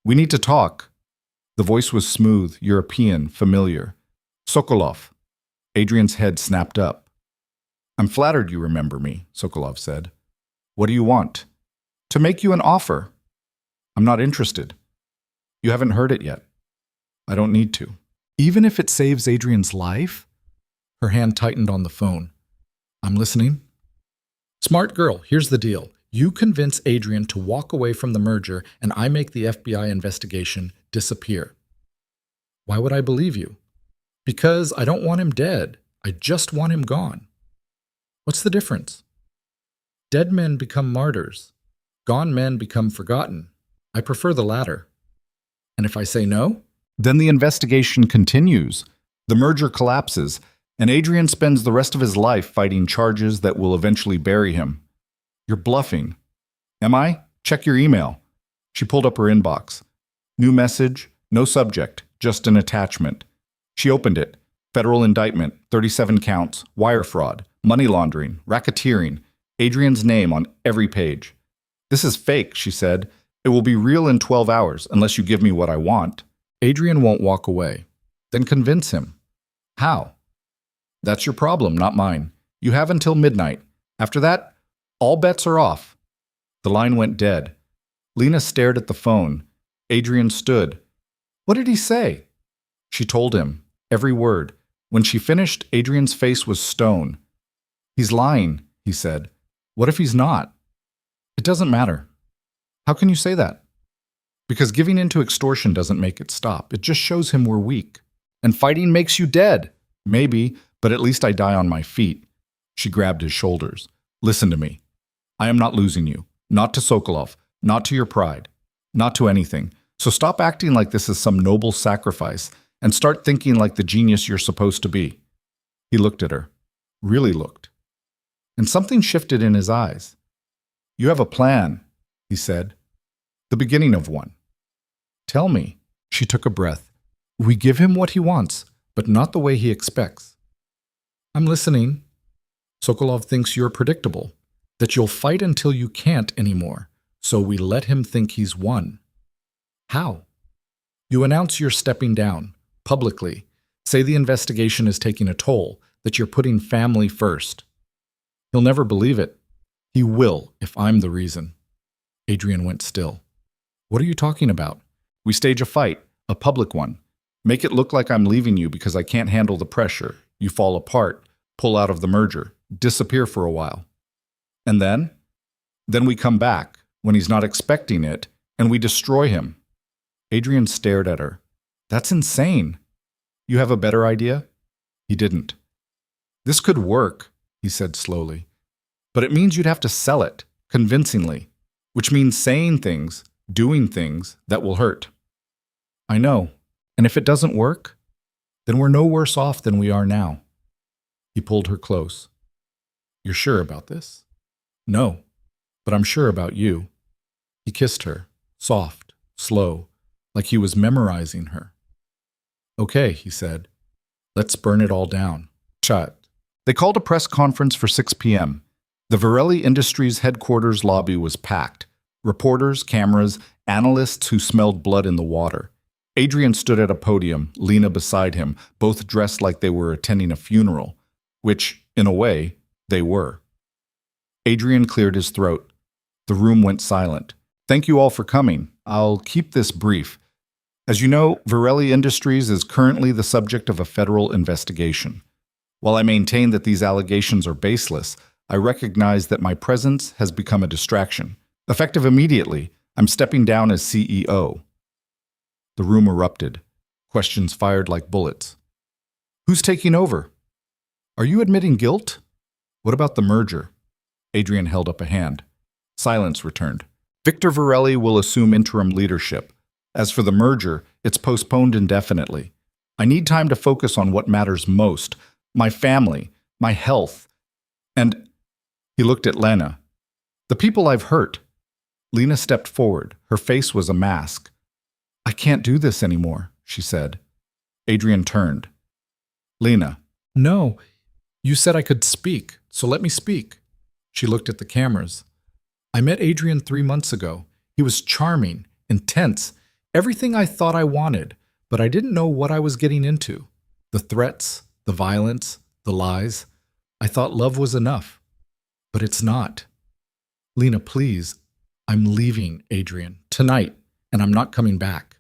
we need to talk. The voice was smooth, European, familiar. Sokolov. Adrian's head snapped up. I'm flattered you remember me, Sokolov said. What do you want? To make you an offer. I'm not interested. You haven't heard it yet. I don't need to. Even if it saves Adrian's life? Her hand tightened on the phone. I'm listening. Smart girl, here's the deal. You convince Adrian to walk away from the merger, and I make the FBI investigation disappear. Why would I believe you? Because I don't want him dead. I just want him gone. What's the difference? Dead men become martyrs. Gone men become forgotten. I prefer the latter. And if I say no? Then the investigation continues. The merger collapses, and Adrian spends the rest of his life fighting charges that will eventually bury him. You're bluffing. Am I? Check your email. She pulled up her inbox. New message, no subject, just an attachment. She opened it. Federal indictment, 37 counts, wire fraud, money laundering, racketeering, Adrian's name on every page. This is fake, she said. It will be real in 12 hours, unless you give me what I want. Adrian won't walk away. Then convince him. How? That's your problem, not mine. You have until midnight. After that, all bets are off. The line went dead. Lena stared at the phone. Adrian stood. What did he say? She told him, every word. When she finished, Adrian's face was stone. He's lying, he said. What if he's not? It doesn't matter. How can you say that? Because giving in to extortion doesn't make it stop. It just shows him we're weak. And fighting makes you dead. Maybe, but at least I die on my feet. She grabbed his shoulders. Listen to me. I am not losing you. Not to Sokolov. Not to your pride. Not to anything. So stop acting like this is some noble sacrifice and start thinking like the genius you're supposed to be. He looked at her. Really looked. And something shifted in his eyes. You have a plan, he said. The beginning of one. Tell me. She took a breath. We give him what he wants, but not the way he expects. I'm listening. Sokolov thinks you're predictable, that you'll fight until you can't anymore, so we let him think he's won. How? You announce you're stepping down, publicly. Say the investigation is taking a toll, that you're putting family first. He'll never believe it. He will, if I'm the reason. Adrian went still. What are you talking about? We stage a fight, a public one. Make it look like I'm leaving you because I can't handle the pressure. You fall apart, pull out of the merger, disappear for a while. And then? Then we come back, when he's not expecting it, and we destroy him. Adrian stared at her. That's insane. You have a better idea? He didn't. This could work, he said slowly. But it means you'd have to sell it, convincingly, which means saying things, doing things that will hurt. I know. And if it doesn't work, then we're no worse off than we are now. He pulled her close. You're sure about this? No, but I'm sure about you. He kissed her, soft, slow, like he was memorizing her. Okay, he said. Let's burn it all down. Chat. They called a press conference for 6 p.m. The Varelli Industries headquarters lobby was packed. Reporters, cameras, analysts who smelled blood in the water. Adrian stood at a podium, Lena beside him, both dressed like they were attending a funeral, which, in a way, they were. Adrian cleared his throat. The room went silent. Thank you all for coming. I'll keep this brief. As you know, Varelli Industries is currently the subject of a federal investigation. While I maintain that these allegations are baseless, I recognize that my presence has become a distraction. Effective immediately, I'm stepping down as CEO. The room erupted. Questions fired like bullets. Who's taking over? Are you admitting guilt? What about the merger? Adrian held up a hand. Silence returned. Victor Varelli will assume interim leadership. As for the merger, it's postponed indefinitely. I need time to focus on what matters most, my family, my health, and he looked at Lena. The people I've hurt. Lena stepped forward. Her face was a mask. I can't do this anymore, she said. Adrian turned. Lena. No, you said I could speak, so let me speak. She looked at the cameras. I met Adrian 3 months ago. He was charming, intense, everything I thought I wanted, but I didn't know what I was getting into. The threats, the violence, the lies. I thought love was enough, but it's not. Lena, please, I'm leaving Adrian tonight, and I'm not coming back.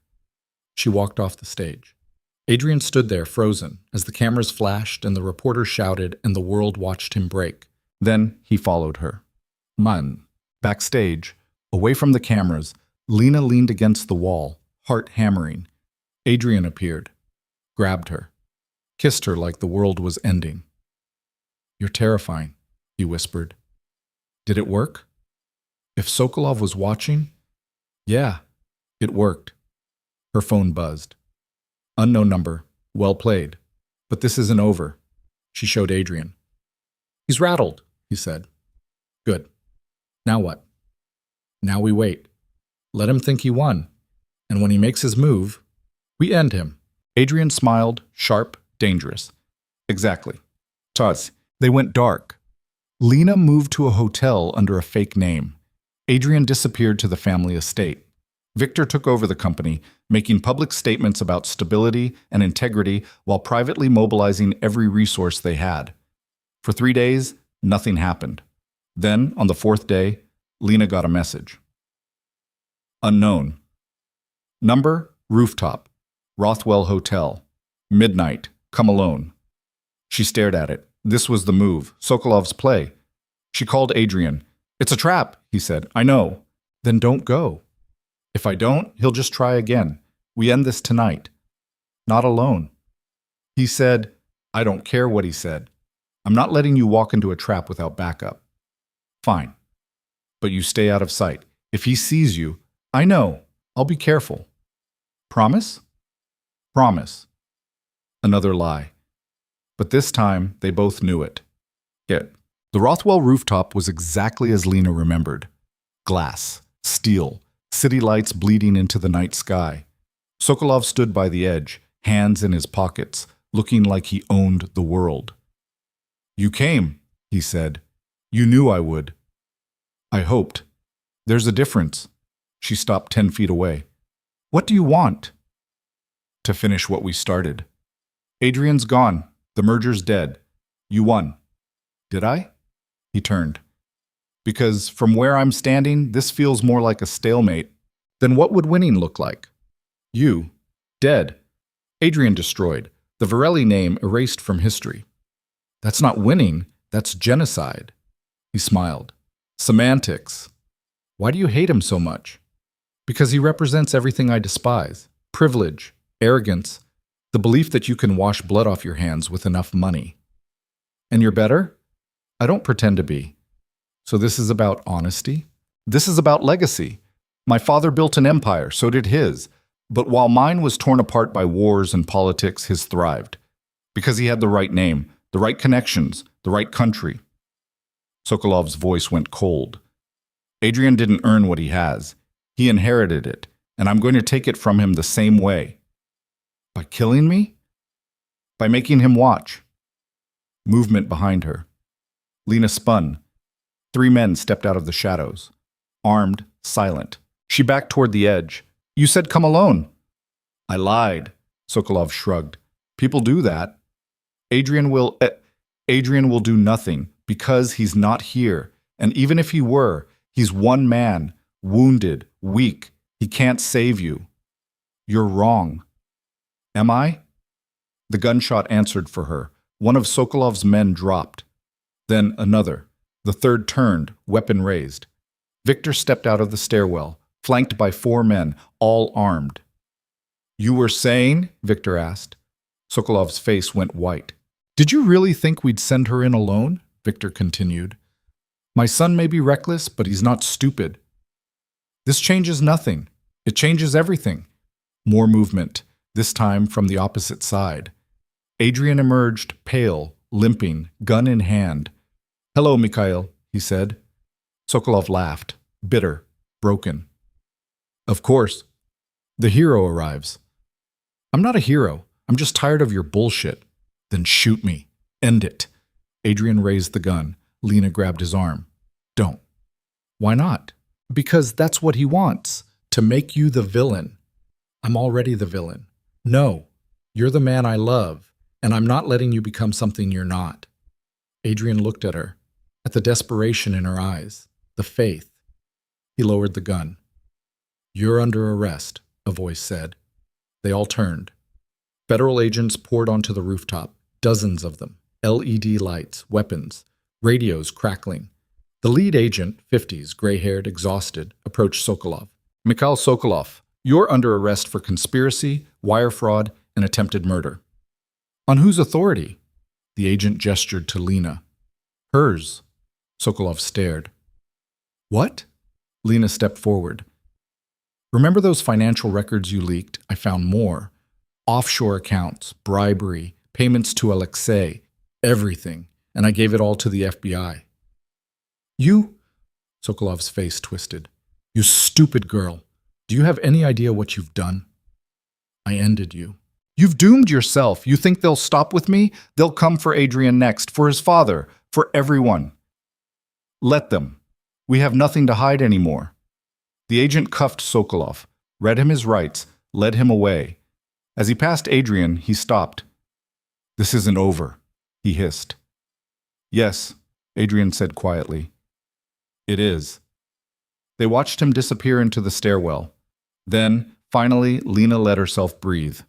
She walked off the stage. Adrian stood there frozen as the cameras flashed and the reporters shouted and the world watched him break. Then he followed her. Man. Backstage, away from the cameras, Lena leaned against the wall, heart hammering. Adrian appeared, grabbed her, kissed her like the world was ending. You're terrifying, he whispered. Did it work? If Sokolov was watching? Yeah, it worked. Her phone buzzed. Unknown number. Well played. But this isn't over. She showed Adrian. He's rattled, he said. Good. Now what? Now we wait. Let him think he won. And when he makes his move, we end him. Adrian smiled, sharp, dangerous. Exactly. Taz. They went dark. Lena moved to a hotel under a fake name. Adrian disappeared to the family estate. Victor took over the company, making public statements about stability and integrity while privately mobilizing every resource they had. For 3 days, nothing happened. Then, on the 4th day, Lena got a message. Unknown. Number, rooftop. Rothwell Hotel. Midnight. Come alone. She stared at it. This was the move, Sokolov's play. She called Adrian. It's a trap, he said. I know. Then don't go. If I don't, he'll just try again. We end this tonight. Not alone. He said, I don't care what he said. I'm not letting you walk into a trap without backup. Fine. But you stay out of sight. If he sees you, I know. I'll be careful. Promise? Promise. Another lie. But this time, they both knew it. Yet, the Rothwell rooftop was exactly as Lena remembered. Glass, steel, city lights bleeding into the night sky. Sokolov stood by the edge, hands in his pockets, looking like he owned the world. You came, he said. You knew I would. I hoped. There's a difference. She stopped 10 feet away. What do you want? To finish what we started. Adrian's gone. The merger's dead. You won. Did I? He turned. Because from where I'm standing, this feels more like a stalemate. Then what would winning look like? You. Dead. Adrian destroyed. The Varelli name erased from history. That's not winning. That's genocide. He smiled. Semantics. Why do you hate him so much? Because he represents everything I despise. Privilege, arrogance, the belief that you can wash blood off your hands with enough money. And you're better? I don't pretend to be. So this is about honesty? This is about legacy. My father built an empire, so did his. But while mine was torn apart by wars and politics, his thrived. Because he had the right name, the right connections, the right country. Sokolov's voice went cold. Adrian didn't earn what he has. He inherited it, and I'm going to take it from him the same way. By killing me? By making him watch. Movement behind her. Lena spun. 3 men stepped out of the shadows. Armed, silent. She backed toward the edge. You said come alone. I lied, Sokolov shrugged. People do that. Adrian will do nothing because he's not here. And even if he were, he's one man, wounded, weak. He can't save you. You're wrong. Am I? The gunshot answered for her. One of Sokolov's men dropped. Then another. The third turned, weapon raised. Victor stepped out of the stairwell, flanked by 4 men, all armed. You were saying? Victor asked. Sokolov's face went white. Did you really think we'd send her in alone? Victor continued. My son may be reckless, but he's not stupid. This changes nothing. It changes everything. More movement, this time from the opposite side. Adrian emerged, pale, limping, gun in hand. Hello, Mikhail, he said. Sokolov laughed, bitter, broken. Of course. The hero arrives. I'm not a hero. I'm just tired of your bullshit. Then shoot me. End it. Adrian raised the gun. Lena grabbed his arm. Don't. Why not? Because that's what he wants. To make you the villain. I'm already the villain. No. You're the man I love, and I'm not letting you become something you're not. Adrian looked at her, at the desperation in her eyes, the faith. He lowered the gun. You're under arrest, a voice said. They all turned. Federal agents poured onto the rooftop, dozens of them, LED lights, weapons, radios crackling. The lead agent, 50s, gray-haired, exhausted, approached Sokolov. Mikhail Sokolov, you're under arrest for conspiracy, wire fraud, and attempted murder. On whose authority? The agent gestured to Lena. Hers. Sokolov stared. What? Lena stepped forward. Remember those financial records you leaked? I found more. Offshore accounts, bribery, payments to Alexei, everything. And I gave it all to the FBI. You? Sokolov's face twisted. You stupid girl. Do you have any idea what you've done? I ended you. You've doomed yourself. You think they'll stop with me? They'll come for Adrian next, for his father, for everyone. Let them. We have nothing to hide anymore. The agent cuffed Sokolov, read him his rights, led him away. As he passed Adrian, he stopped. This isn't over, he hissed. Yes, Adrian said quietly. It is. They watched him disappear into the stairwell. Then, finally, Lena let herself breathe.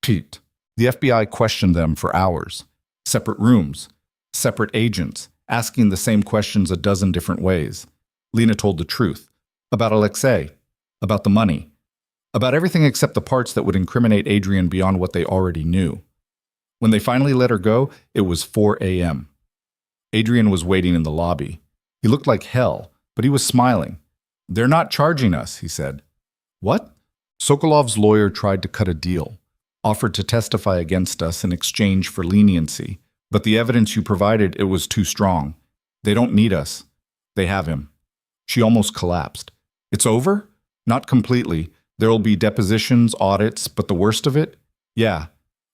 Pete. The FBI questioned them for hours. Separate rooms, separate agents, asking the same questions a dozen different ways. Lena told the truth. About Alexei. About the money. About everything except the parts that would incriminate Adrian beyond what they already knew. When they finally let her go, it was 4 a.m. Adrian was waiting in the lobby. He looked like hell, but he was smiling. They're not charging us, he said. What? Sokolov's lawyer tried to cut a deal, offered to testify against us in exchange for leniency, but the evidence you provided, it was too strong. They don't need us. They have him. She almost collapsed. It's over? Not completely. There'll be depositions, audits, but the worst of it? Yeah,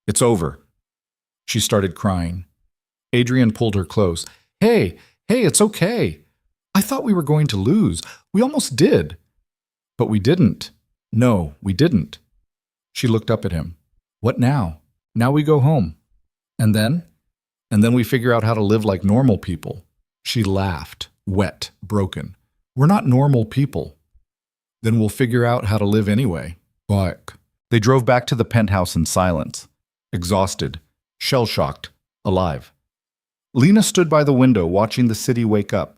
it's over. She started crying. Adrian pulled her close. Hey, it's okay. I thought we were going to lose. We almost did. But we didn't. No, we didn't. She looked up at him. What now? Now we go home. And then? And then we figure out how to live like normal people. She laughed, wet, broken. We're not normal people. Then we'll figure out how to live anyway. Like. They drove back to the penthouse in silence, exhausted, shell-shocked, alive. Lena stood by the window watching the city wake up.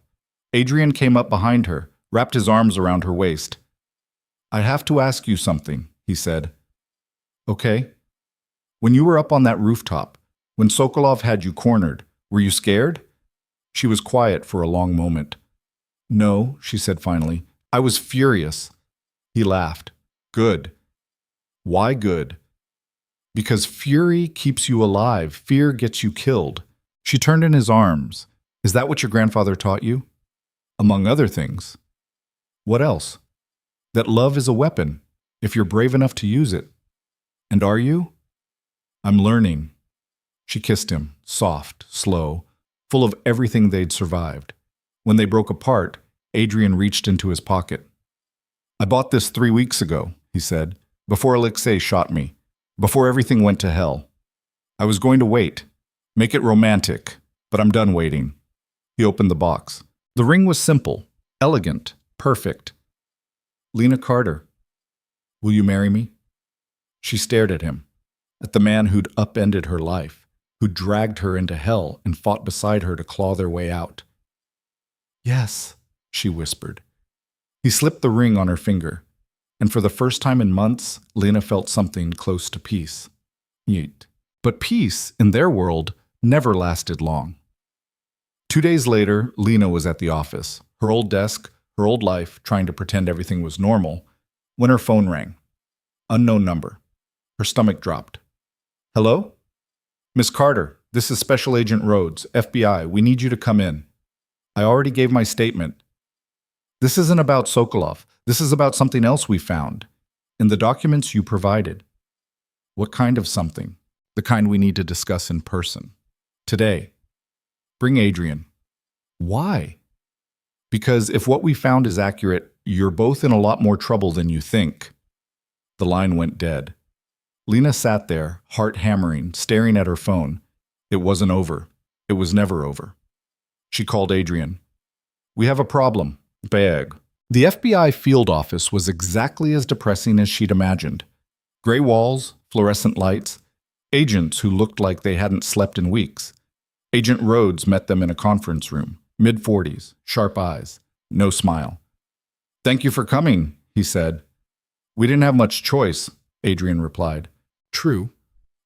Adrian came up behind her, wrapped his arms around her waist. I have to ask you something, he said. Okay. When you were up on that rooftop, when Sokolov had you cornered, were you scared? She was quiet for a long moment. No, she said finally. I was furious. He laughed. Good. Why good? Because fury keeps you alive. Fear gets you killed. She turned in his arms. Is that what your grandfather taught you? Among other things. What else? That love is a weapon, if you're brave enough to use it. And are you? I'm learning. She kissed him, soft, slow, full of everything they'd survived. When they broke apart, Adrian reached into his pocket. I bought this 3 weeks ago, he said, before Alexei shot me, before everything went to hell. I was going to wait, make it romantic, but I'm done waiting. He opened the box. The ring was simple, elegant, perfect. Lena Carter, will you marry me? She stared at him, at the man who'd upended her life, who dragged her into hell and fought beside her to claw their way out. Yes, she whispered. He slipped the ring on her finger, and for the first time in months, Lena felt something close to peace. Yeet. But peace, in their world, never lasted long. 2 days later, Lena was at the office, her old desk, her old life, trying to pretend everything was normal, when her phone rang. Unknown number. Her stomach dropped. Hello? Miss Carter, this is Special Agent Rhodes, FBI. We need you to come in. I already gave my statement. This isn't about Sokolov. This is about something else we found. In the documents you provided. What kind of something? The kind we need to discuss in person. Today. Bring Adrian. Why? Because if what we found is accurate, you're both in a lot more trouble than you think. The line went dead. Lena sat there, heart hammering, staring at her phone. It wasn't over. It was never over. She called Adrian. We have a problem. Bag. The FBI field office was exactly as depressing as she'd imagined. Gray walls, fluorescent lights, agents who looked like they hadn't slept in weeks. Agent Rhodes met them in a conference room, mid-40s, sharp eyes, no smile. Thank you for coming, he said. We didn't have much choice, Adrian replied. True.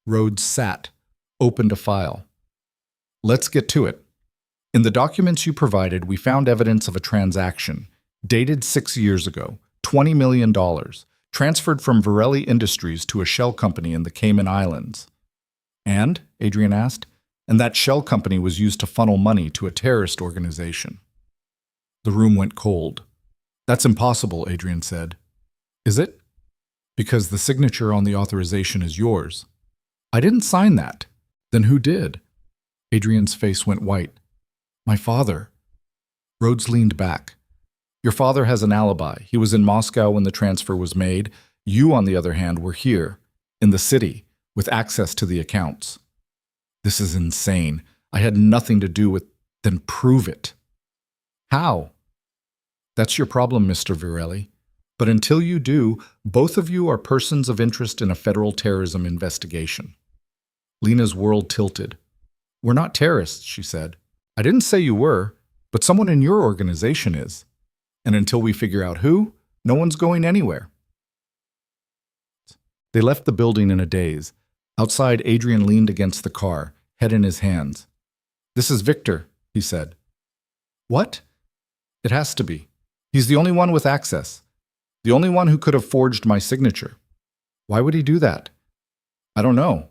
Rhodes sat, opened a file. Let's get to it. In the documents you provided, we found evidence of a transaction, dated 6 years ago, $20 million, transferred from Varelli Industries to a shell company in the Cayman Islands. And, Adrian asked, and that shell company was used to funnel money to a terrorist organization. The room went cold. That's impossible, Adrian said. Is it? Because the signature on the authorization is yours. I didn't sign that. Then who did? Adrian's face went white. My father. Rhodes leaned back. Your father has an alibi. He was in Moscow when the transfer was made. You, on the other hand, were here, in the city, with access to the accounts. This is insane. I had nothing to do with... Then prove it. How? That's your problem, Mr. Varelli. But until you do, both of you are persons of interest in a federal terrorism investigation. Lena's world tilted. We're not terrorists, she said. I didn't say you were, but someone in your organization is. And until we figure out who, no one's going anywhere. They left the building in a daze. Outside, Adrian leaned against the car, head in his hands. This is Victor, he said. What? It has to be. He's the only one with access. The only one who could have forged my signature. Why would he do that? I don't know.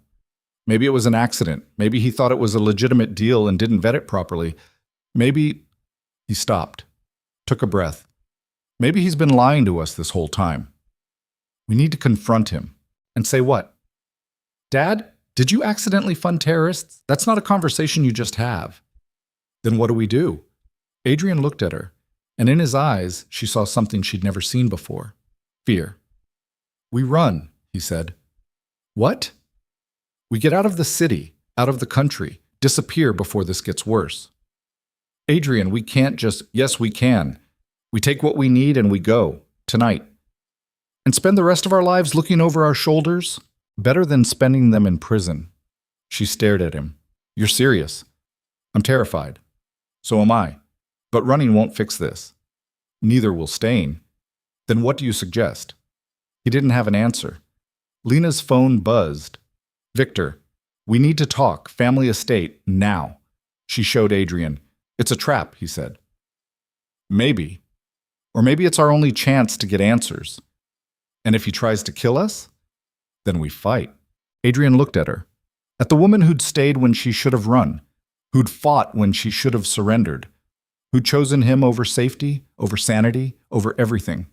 Maybe it was an accident. Maybe he thought it was a legitimate deal and didn't vet it properly. Maybe... He stopped, took a breath. Maybe he's been lying to us this whole time. We need to confront him. And say what? Dad, did you accidentally fund terrorists? That's not a conversation you just have. Then what do we do? Adrian looked at her, and in his eyes, she saw something she'd never seen before. Fear. We run, he said. What? We get out of the city, out of the country, disappear before this gets worse. Adrian, we can't just... Yes, we can. We take what we need and we go, tonight. And spend the rest of our lives looking over our shoulders? Better than spending them in prison. She stared at him. You're serious. I'm terrified. So am I. But running won't fix this. Neither will staying. Then what do you suggest? He didn't have an answer. Lena's phone buzzed. Victor, we need to talk, family estate, now. She showed Adrian. It's a trap, he said. Maybe. Or maybe it's our only chance to get answers. And if he tries to kill us, then we fight. Adrian looked at her. At the woman who'd stayed when she should have run, who'd fought when she should have surrendered, who'd chosen him over safety, over sanity, over everything.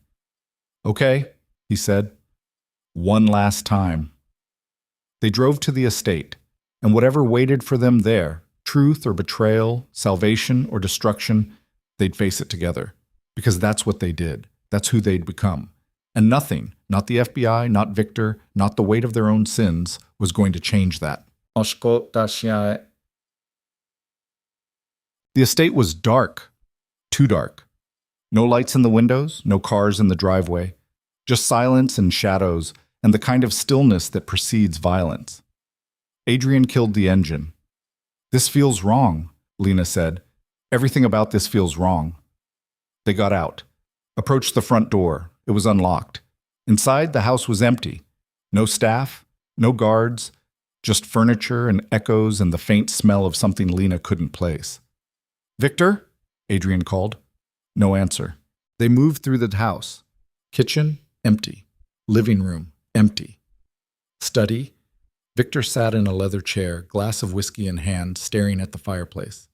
"Okay," he said. "One last time." They drove to the estate, and whatever waited for them there, truth or betrayal, salvation or destruction, they'd face it together. Because that's what they did. That's who they'd become. And nothing, not the FBI, not Victor, not the weight of their own sins, was going to change that. The estate was dark. Too dark. No lights in the windows, no cars in the driveway. Just silence and shadows, and the kind of stillness that precedes violence. Adrian killed the engine. "This feels wrong," Lena said. "Everything about this feels wrong." They got out, approached the front door. It was unlocked. Inside, the house was empty. No staff, no guards, just furniture and echoes and the faint smell of something Lena couldn't place. "Victor?" Adrian called. No answer. They moved through the house. Kitchen, empty. Living room, empty. Study. Victor sat in a leather chair, glass of whiskey in hand, staring at the fireplace.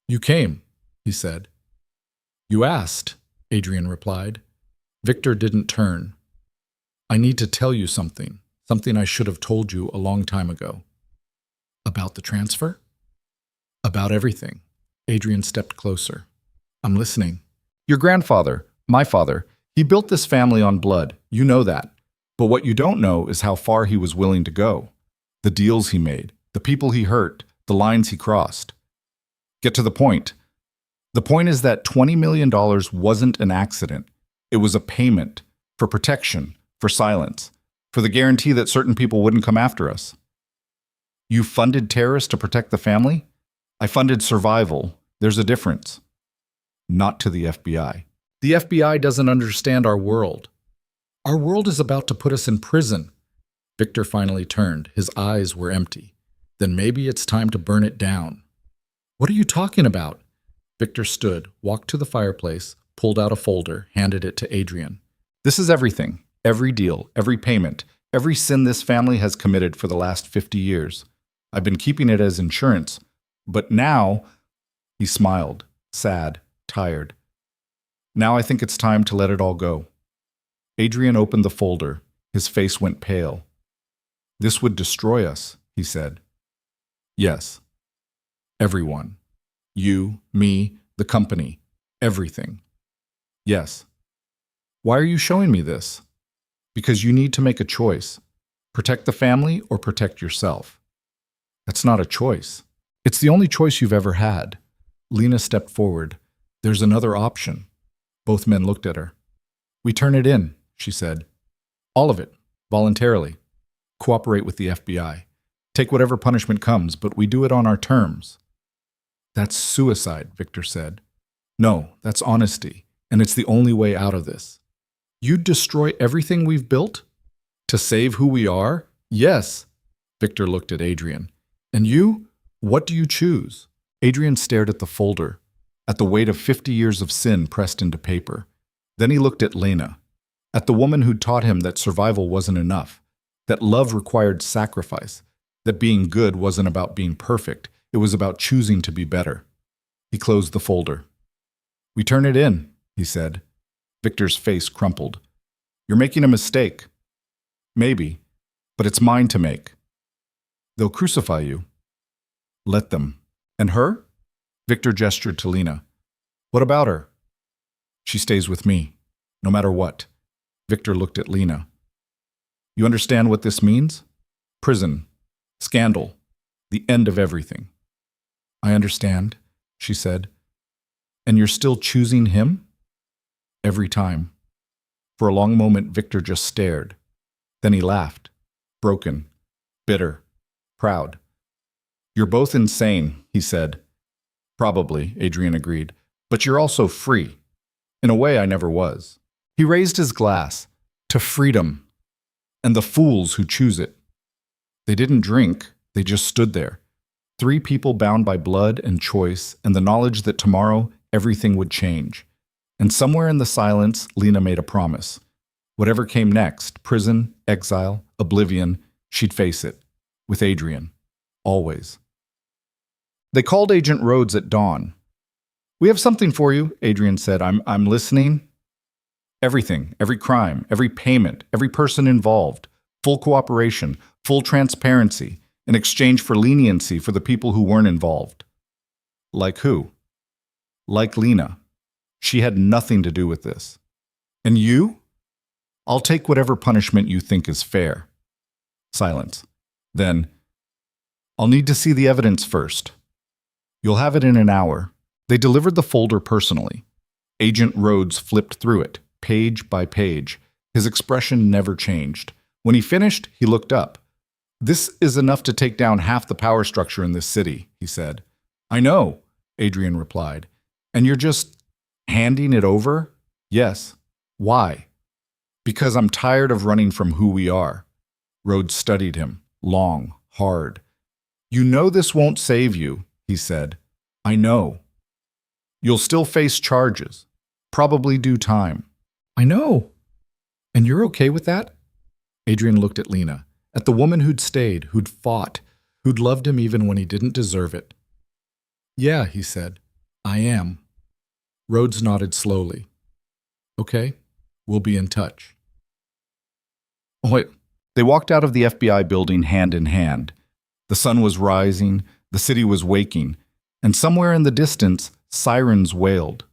"You came," he said. "You asked," Adrian replied. Victor didn't turn. "I need to tell you something I should have told you a long time ago." "About the transfer?" "About everything." Adrian stepped closer. "I'm listening." "Your grandfather, my father, he built this family on blood. You know that. But what you don't know is how far he was willing to go. The deals he made, the people he hurt, the lines he crossed. Get to the point. The point is that $20 million wasn't an accident. It was a payment for protection, for silence, for the guarantee that certain people wouldn't come after us. You funded terrorists to protect the family? I funded survival. There's a difference. Not to the FBI. The FBI doesn't understand our world. Our world is about to put us in prison." Victor finally turned. His eyes were empty. "Then maybe it's time to burn it down." "What are you talking about?" Victor stood, walked to the fireplace, pulled out a folder, handed it to Adrian. "This is everything. Every deal, every payment, every sin this family has committed for the last 50 years. I've been keeping it as insurance. But now," he smiled, sad, tired. "Now I think it's time to let it all go." Adrian opened the folder. His face went pale. "This would destroy us," he said. "Yes. Everyone. You, me, the company. Everything. Yes." "Why are you showing me this?" "Because you need to make a choice. Protect the family or protect yourself." "That's not a choice. It's the only choice you've ever had." Lena stepped forward. "There's another option." Both men looked at her. "We turn it in," she said. "All of it, voluntarily. Cooperate with the FBI. Take whatever punishment comes, but we do it on our terms." "That's suicide," Victor said. "No, that's honesty, and it's the only way out of this." "You'd destroy everything we've built? To save who we are?" "Yes." Victor looked at Adrian. "And you? What do you choose?" Adrian stared at the folder, at the weight of 50 years of sin pressed into paper. Then he looked at Lena, at the woman who'd taught him that survival wasn't enough, that love required sacrifice, that being good wasn't about being perfect, it was about choosing to be better. He closed the folder. "We turn it in," he said. Victor's face crumpled. "You're making a mistake." "Maybe, but it's mine to make." "They'll crucify you." "Let them." "And her?" Victor gestured to Lena. "What about her?" "She stays with me, no matter what." Victor looked at Lena. "You understand what this means? Prison. Scandal. The end of everything." "I understand," she said. "And you're still choosing him?" "Every time." For a long moment, Victor just stared. Then he laughed. Broken. Bitter. Proud. "You're both insane," he said. "Probably," Adrian agreed. "But you're also free. In a way I never was." He raised his glass. "To freedom. And the fools who choose it." They didn't drink. They just stood there. 3 people bound by blood and choice and the knowledge that tomorrow everything would change. And somewhere in the silence, Lena made a promise. Whatever came next, prison, exile, oblivion, she'd face it. with Adrian. Always. They called Agent Rhodes at dawn. "We have something for you," Adrian said. I'm listening." "Everything, every crime, every payment, every person involved. Full cooperation, full transparency, in exchange for leniency for the people who weren't involved." Like who? Like Lena. She had nothing to do with this. "And you?" "I'll take whatever punishment you think is fair." Silence. Then, "I'll need to see the evidence first." "You'll have it in an hour." They delivered the folder personally. Agent Rhodes flipped through it, page by page. His expression never changed. When he finished, he looked up. "This is enough to take down half the power structure in this city," he said. "I know," Adrian replied. "And you're just handing it over?" "Yes." "Why?" "Because I'm tired of running from who we are." Rhodes studied him, long, hard. "You know this won't save you," he said. "I know." "You'll still face charges. Probably do time." "I know." "And you're okay with that?" Adrian looked at Lena, at the woman who'd stayed, who'd fought, who'd loved him even when he didn't deserve it. "Yeah," he said. "I am." Rhodes nodded slowly. "Okay, we'll be in touch." Oh, wait. They walked out of the FBI building hand in hand. The sun was rising, the city was waking, and somewhere in the distance, sirens wailed.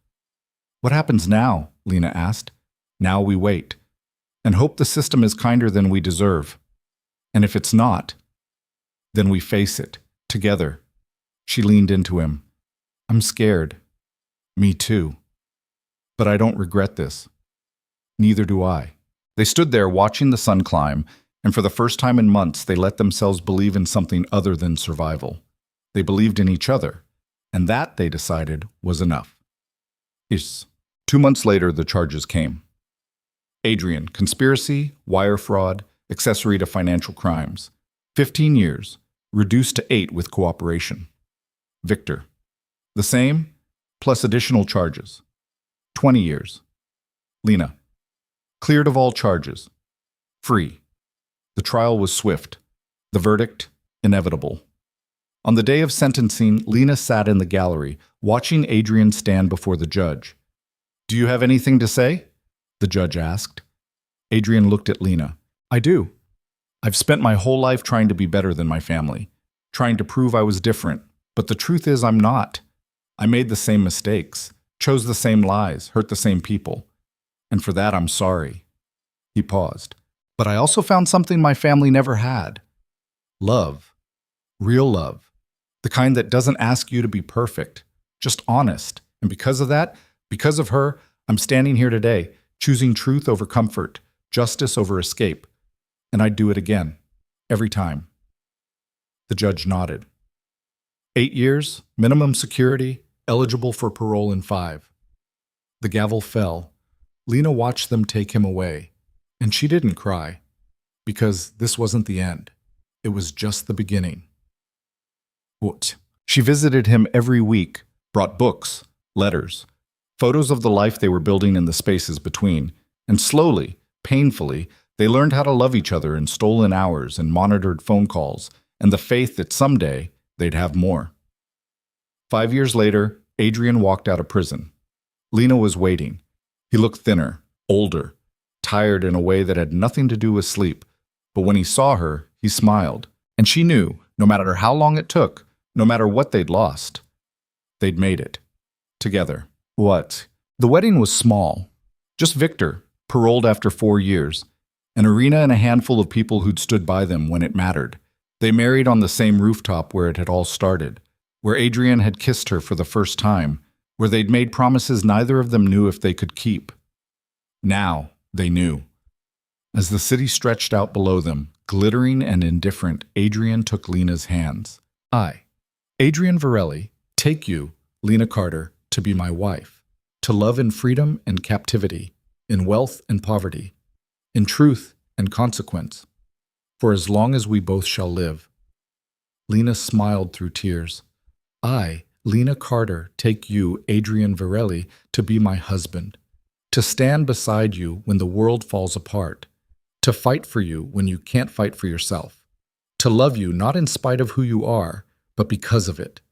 "What happens now?" Lena asked. "Now we wait, and hope the system is kinder than we deserve. And if it's not, then we face it, together." She leaned into him. "I'm scared." "Me too. But I don't regret this." "Neither do I." They stood there watching the sun climb, and for the first time in months they let themselves believe in something other than survival. They believed in each other, and that, they decided, was enough. Yes. 2 months later, the charges came. Adrian, conspiracy, wire fraud, accessory to financial crimes. 15 years, reduced to 8 with cooperation. Victor, the same, plus additional charges. 20 years. Lena, cleared of all charges. Free. The trial was swift. The verdict, inevitable. On the day of sentencing, Lena sat in the gallery, watching Adrian stand before the judge. "Do you have anything to say?" the judge asked. Adrian looked at Lena. "I do. I've spent my whole life trying to be better than my family, trying to prove I was different, but the truth is I'm not. I made the same mistakes, chose the same lies, hurt the same people. And for that I'm sorry." He paused. "But I also found something my family never had. Love. Real love. The kind that doesn't ask you to be perfect, just honest. And because of that, because of her, I'm standing here today, choosing truth over comfort, justice over escape. And I'd do it again. Every time." The judge nodded. 8 years, minimum security, eligible for parole in 5. The gavel fell. Lena watched them take him away. And she didn't cry. Because this wasn't the end. It was just the beginning. What? She visited him every week, brought books, letters, photos of the life they were building in the spaces between, and slowly, painfully, they learned how to love each other in stolen hours and monitored phone calls, and the faith that someday they'd have more. 5 years later, Adrian walked out of prison. Lena was waiting. He looked thinner, older, tired in a way that had nothing to do with sleep, but when he saw her, he smiled, and she knew, no matter how long it took, no matter what they'd lost, they'd made it. Together. What? The wedding was small. Just Victor, paroled after 4 years, an arena and a handful of people who'd stood by them when it mattered. They married on the same rooftop where it had all started, where Adrian had kissed her for the first time, where they'd made promises neither of them knew if they could keep. Now they knew. As the city stretched out below them, glittering and indifferent, Adrian took Lena's hands. "I, Adrian Varelli, take you, Lena Carter, to be my wife, to love in freedom and captivity, in wealth and poverty, in truth and consequence, for as long as we both shall live." Lena smiled through tears. "I, Lena Carter, take you, Adrian Varelli, to be my husband, to stand beside you when the world falls apart, to fight for you when you can't fight for yourself, To love you not in spite of who you are, but because of it,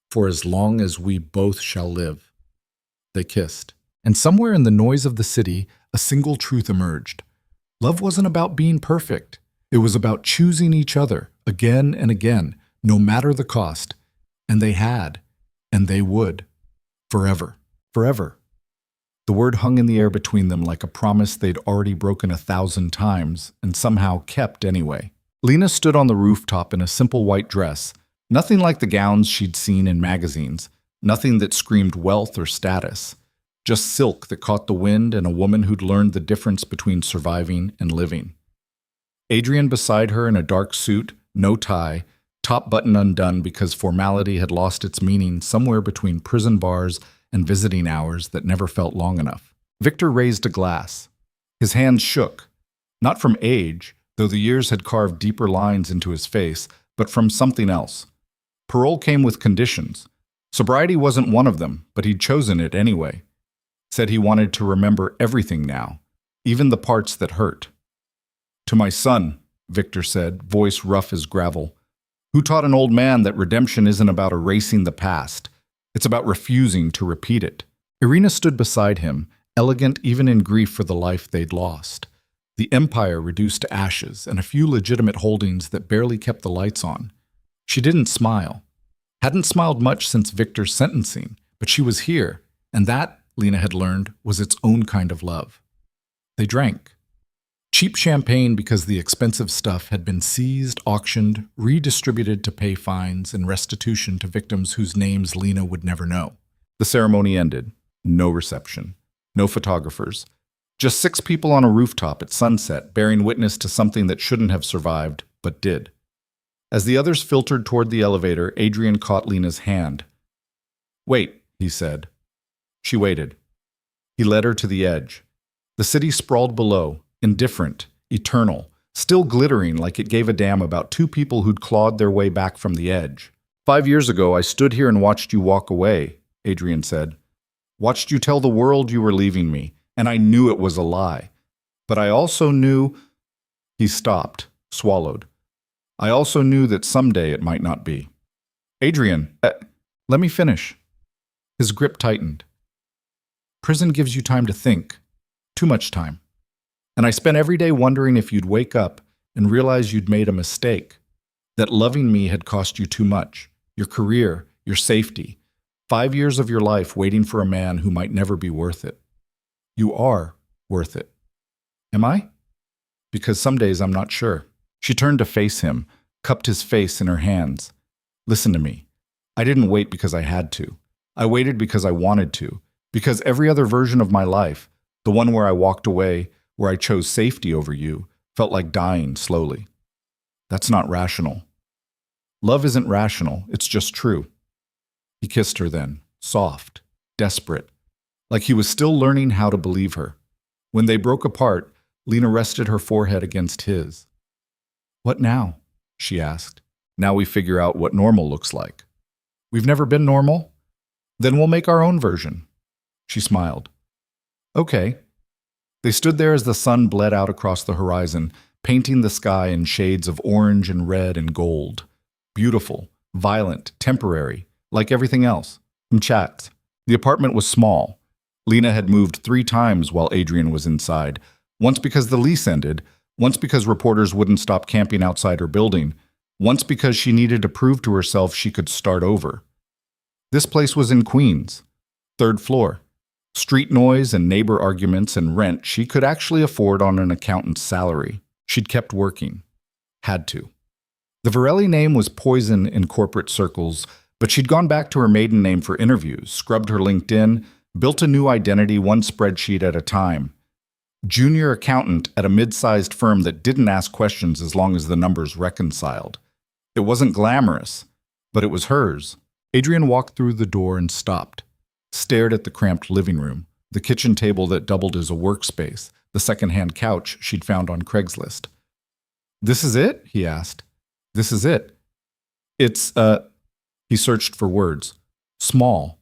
for as long as we both shall live." They kissed. And somewhere in the noise of the city, a single truth emerged. Love wasn't about being perfect. It was about choosing each other again and again, no matter the cost. And they had, and they would, forever, forever. The word hung in the air between them like a promise they'd already broken 1,000 times and somehow kept anyway. Lena stood on the rooftop in a simple white dress, nothing like the gowns she'd seen in magazines, nothing that screamed wealth or status, just silk that caught the wind and a woman who'd learned the difference between surviving and living. Adrian beside her in a dark suit, no tie, top button undone because formality had lost its meaning somewhere between prison bars and visiting hours that never felt long enough. Victor raised a glass. His hands shook, not from age, though the years had carved deeper lines into his face, but from something else. Parole came with conditions. Sobriety wasn't one of them, but he'd chosen it anyway. Said he wanted to remember everything now, even the parts that hurt. "To my son," Victor said, voice rough as gravel, "who taught an old man that redemption isn't about erasing the past. It's about refusing to repeat it." Irina stood beside him, elegant even in grief for the life they'd lost. The empire reduced to ashes and a few legitimate holdings that barely kept the lights on. She didn't smile. Hadn't smiled much since Victor's sentencing, but she was here, and that, Lena had learned, was its own kind of love. They drank. Cheap champagne because the expensive stuff had been seized, auctioned, redistributed to pay fines and restitution to victims whose names Lena would never know. The ceremony ended. No reception. No photographers. Just 6 people on a rooftop at sunset, bearing witness to something that shouldn't have survived, but did. As the others filtered toward the elevator, Adrian caught Lena's hand. "Wait," he said. She waited. He led her to the edge. The city sprawled below, indifferent, eternal, still glittering like it gave a damn about 2 people who'd clawed their way back from the edge. "5 years ago, I stood here and watched you walk away," Adrian said. "Watched you tell the world you were leaving me, and I knew it was a lie. But I also knew—" He stopped, swallowed. "I also knew that someday it might not be." "Adrian, let me finish." His grip tightened. "Prison gives you time to think. Too much time. And I spent every day wondering if you'd wake up and realize you'd made a mistake, that loving me had cost you too much, your career, your safety, 5 years of your life waiting for a man who might never be worth it. You are worth it. Am I? Because some days I'm not sure." She turned to face him, cupped his face in her hands. "Listen to me. I didn't wait because I had to. I waited because I wanted to. Because every other version of my life, the one where I walked away, where I chose safety over you, felt like dying slowly. That's not rational. Love isn't rational, it's just true." He kissed her then, soft, desperate, like he was still learning how to believe her. When they broke apart, Lena rested her forehead against his. "What now?" she asked. "Now we figure out what normal looks like." "We've never been normal? Then we'll make our own version." She smiled. "Okay." They stood there as the sun bled out across the horizon, painting the sky in shades of orange and red and gold. Beautiful, violent, temporary, like everything else. Chat. The apartment was small. Lena had moved 3 times while Adrian was inside, once because the lease ended, once because reporters wouldn't stop camping outside her building, once because she needed to prove to herself she could start over. This place was in Queens, 3rd floor. Street noise and neighbor arguments and rent she could actually afford on an accountant's salary. She'd kept working. Had to. The Varelli name was poison in corporate circles, but she'd gone back to her maiden name for interviews, scrubbed her LinkedIn, built a new identity one spreadsheet at a time. Junior accountant at a mid-sized firm that didn't ask questions as long as the numbers reconciled. It wasn't glamorous, but it was hers. Adrian walked through the door and stopped, stared at the cramped living room, the kitchen table that doubled as a workspace, the second-hand couch she'd found on Craigslist. "This is it?" he asked. "This is it. It's, He searched for words. "Small.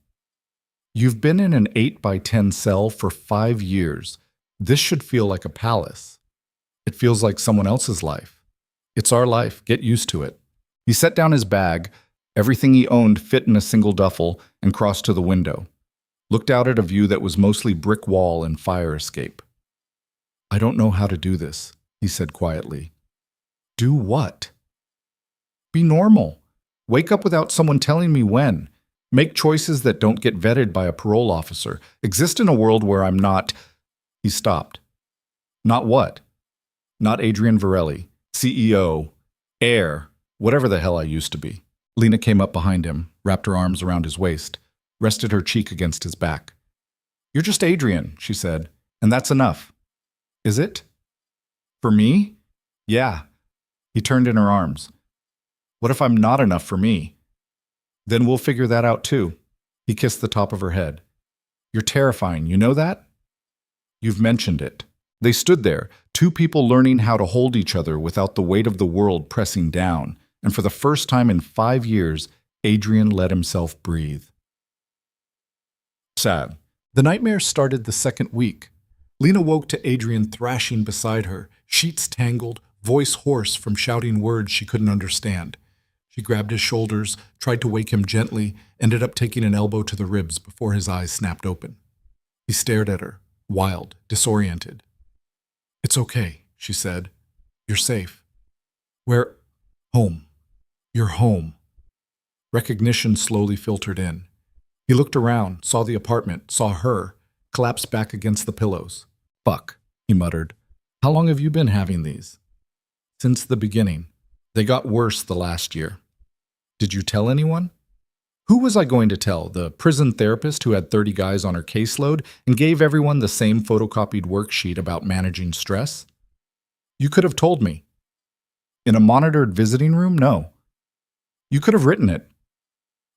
You've been in an 8x10 cell for 5 years. This should feel like a palace. It feels like someone else's life." It's our life. Get used to it. He set down his bag. Everything he owned fit in a single duffel and crossed to the window. Looked out at a view that was mostly brick wall and fire escape. I don't know how to do this, he said quietly. Do what? Be normal. Wake up without someone telling me when. Make choices that don't get vetted by a parole officer. Exist in a world where I'm not... He stopped. Not what? Not Adrian Varelli, CEO, heir, whatever the hell I used to be. Lena came up behind him, wrapped her arms around his waist, rested her cheek against his back. You're just Adrian, she said, and that's enough. Is it? For me? Yeah. He turned in her arms. What if I'm not enough for me? Then we'll figure that out too. He kissed the top of her head. You're terrifying, you know that? You've mentioned it. They stood there, two people learning how to hold each other without the weight of the world pressing down, and for the first time in 5 years, Adrian let himself breathe. Sad. The nightmare started the second week. Lena woke to Adrian thrashing beside her, sheets tangled, voice hoarse from shouting words she couldn't understand. She grabbed his shoulders, tried to wake him gently, ended up taking an elbow to the ribs before his eyes snapped open. He stared at her, wild, disoriented. It's okay, she said. You're safe. Where? Home. You're home. Recognition slowly filtered in. He looked around, saw the apartment, saw her, collapsed back against the pillows. Fuck, he muttered. How long have you been having these? Since the beginning. They got worse the last year. Did you tell anyone? Who was I going to tell? The prison therapist who had 30 guys on her caseload and gave everyone the same photocopied worksheet about managing stress? You could have told me. In a monitored visiting room? No. You could have written it.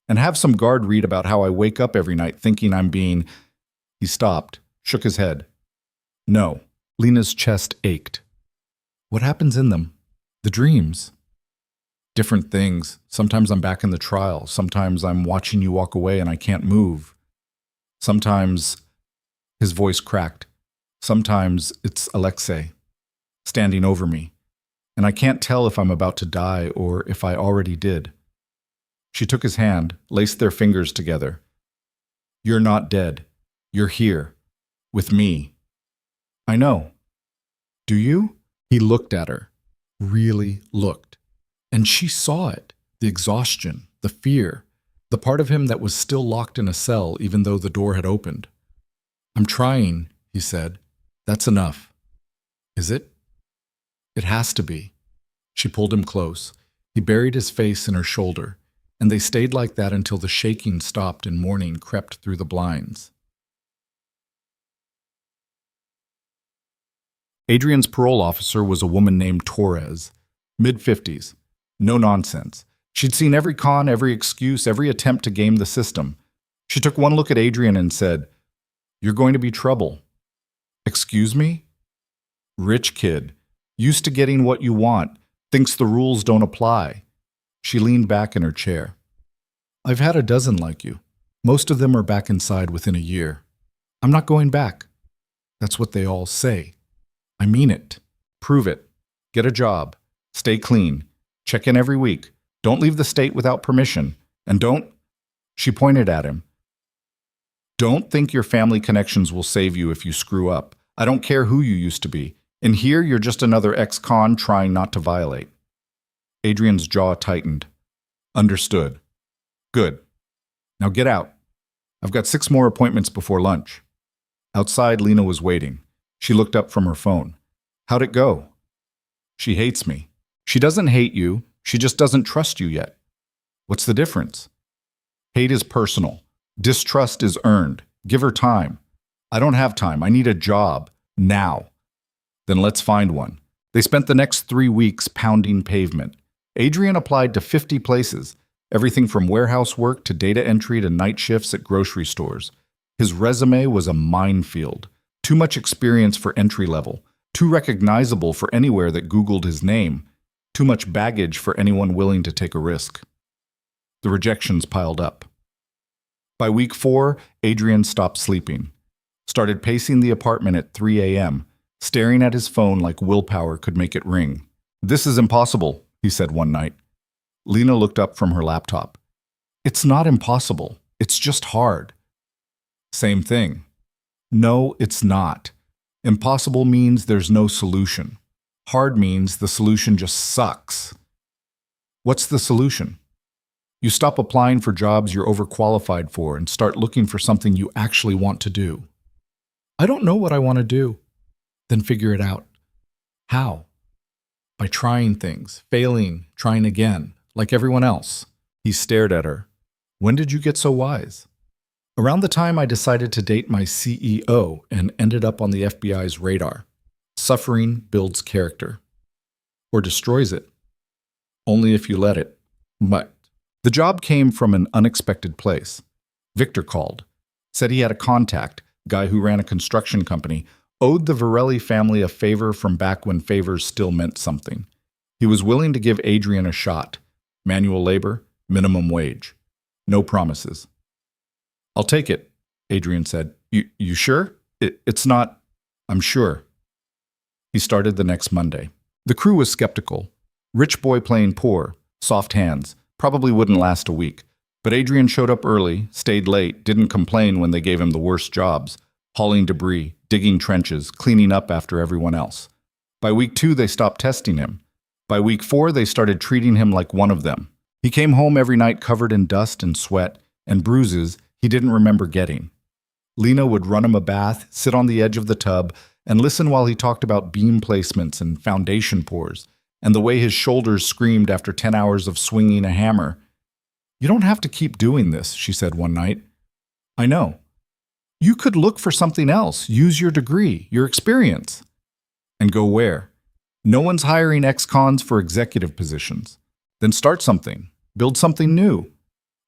And have some guard read about how I wake up every night thinking I'm being... He stopped, shook his head. No. Lena's chest ached. What happens in them? The dreams. Different things. Sometimes I'm back in the trial. Sometimes I'm watching you walk away and I can't move. Sometimes... His voice cracked. Sometimes it's Alexei, standing over me. And I can't tell if I'm about to die or if I already did. She took his hand, laced their fingers together. You're not dead. You're here. With me. I know. Do you? He looked at her. Really looked. And she saw it. The exhaustion, the fear, the part of him that was still locked in a cell even though the door had opened. I'm trying, he said. That's enough. Is it? It has to be. She pulled him close. He buried his face in her shoulder, and they stayed like that until the shaking stopped and morning crept through the blinds. Adrian's parole officer was a woman named Torres, mid-50s. No nonsense. She'd seen every con, every excuse, every attempt to game the system. She took one look at Adrian and said, You're going to be trouble. Excuse me? Rich kid. Used to getting what you want. Thinks the rules don't apply. She leaned back in her chair. I've had a dozen like you. Most of them are back inside within a year. I'm not going back. That's what they all say. I mean it. Prove it. Get a job. Stay clean. Check in every week. Don't leave the state without permission. And don't... She pointed at him. Don't think your family connections will save you if you screw up. I don't care who you used to be. In here, you're just another ex-con trying not to violate. Adrian's jaw tightened. Understood. Good. Now get out. I've got 6 more appointments before lunch. Outside, Lena was waiting. She looked up from her phone. How'd it go? She hates me. She doesn't hate you. She just doesn't trust you yet. What's the difference? Hate is personal. Distrust is earned. Give her time. I don't have time. I need a job. Now. Then let's find one. They spent the next 3 weeks pounding pavement. Adrian applied to 50 places, everything from warehouse work to data entry to night shifts at grocery stores. His resume was a minefield. Too much experience for entry level. Too recognizable for anywhere that Googled his name. Too much baggage for anyone willing to take a risk. The rejections piled up. By week 4, Adrian stopped sleeping. Started pacing the apartment at 3 a.m., staring at his phone like willpower could make it ring. "This is impossible," he said one night. Lena looked up from her laptop. "It's not impossible. It's just hard." Same thing. No, it's not. Impossible means there's no solution. Hard means the solution just sucks. What's the solution? You stop applying for jobs you're overqualified for and start looking for something you actually want to do. I don't know what I want to do. Then figure it out. How? By trying things, failing, trying again, like everyone else. He stared at her. When did you get so wise? Around the time I decided to date my CEO and ended up on the FBI's radar. Suffering builds character. Or destroys it. Only if you let it. But the job came from an unexpected place. Victor called. Said he had a contact, guy who ran a construction company, owed the Varelli family a favor from back when favors still meant something. He was willing to give Adrian a shot. Manual labor, minimum wage. No promises. "I'll take it," Adrian said. You sure? It's not... I'm sure. He started the next Monday. The crew was skeptical. Rich boy playing poor, soft hands, probably wouldn't last a week. But Adrian showed up early, stayed late, didn't complain when they gave him the worst jobs, hauling debris, digging trenches, cleaning up after everyone else. By week 2, they stopped testing him. By week 4, they started treating him like one of them. He came home every night covered in dust and sweat and bruises he didn't remember getting. Lena would run him a bath, sit on the edge of the tub, and listen while he talked about beam placements and foundation pours, and the way his shoulders screamed after 10 hours of swinging a hammer. "You don't have to keep doing this," she said one night. "I know. You could look for something else, use your degree, your experience." "And go where? No one's hiring ex-cons for executive positions. Then start something, build something new."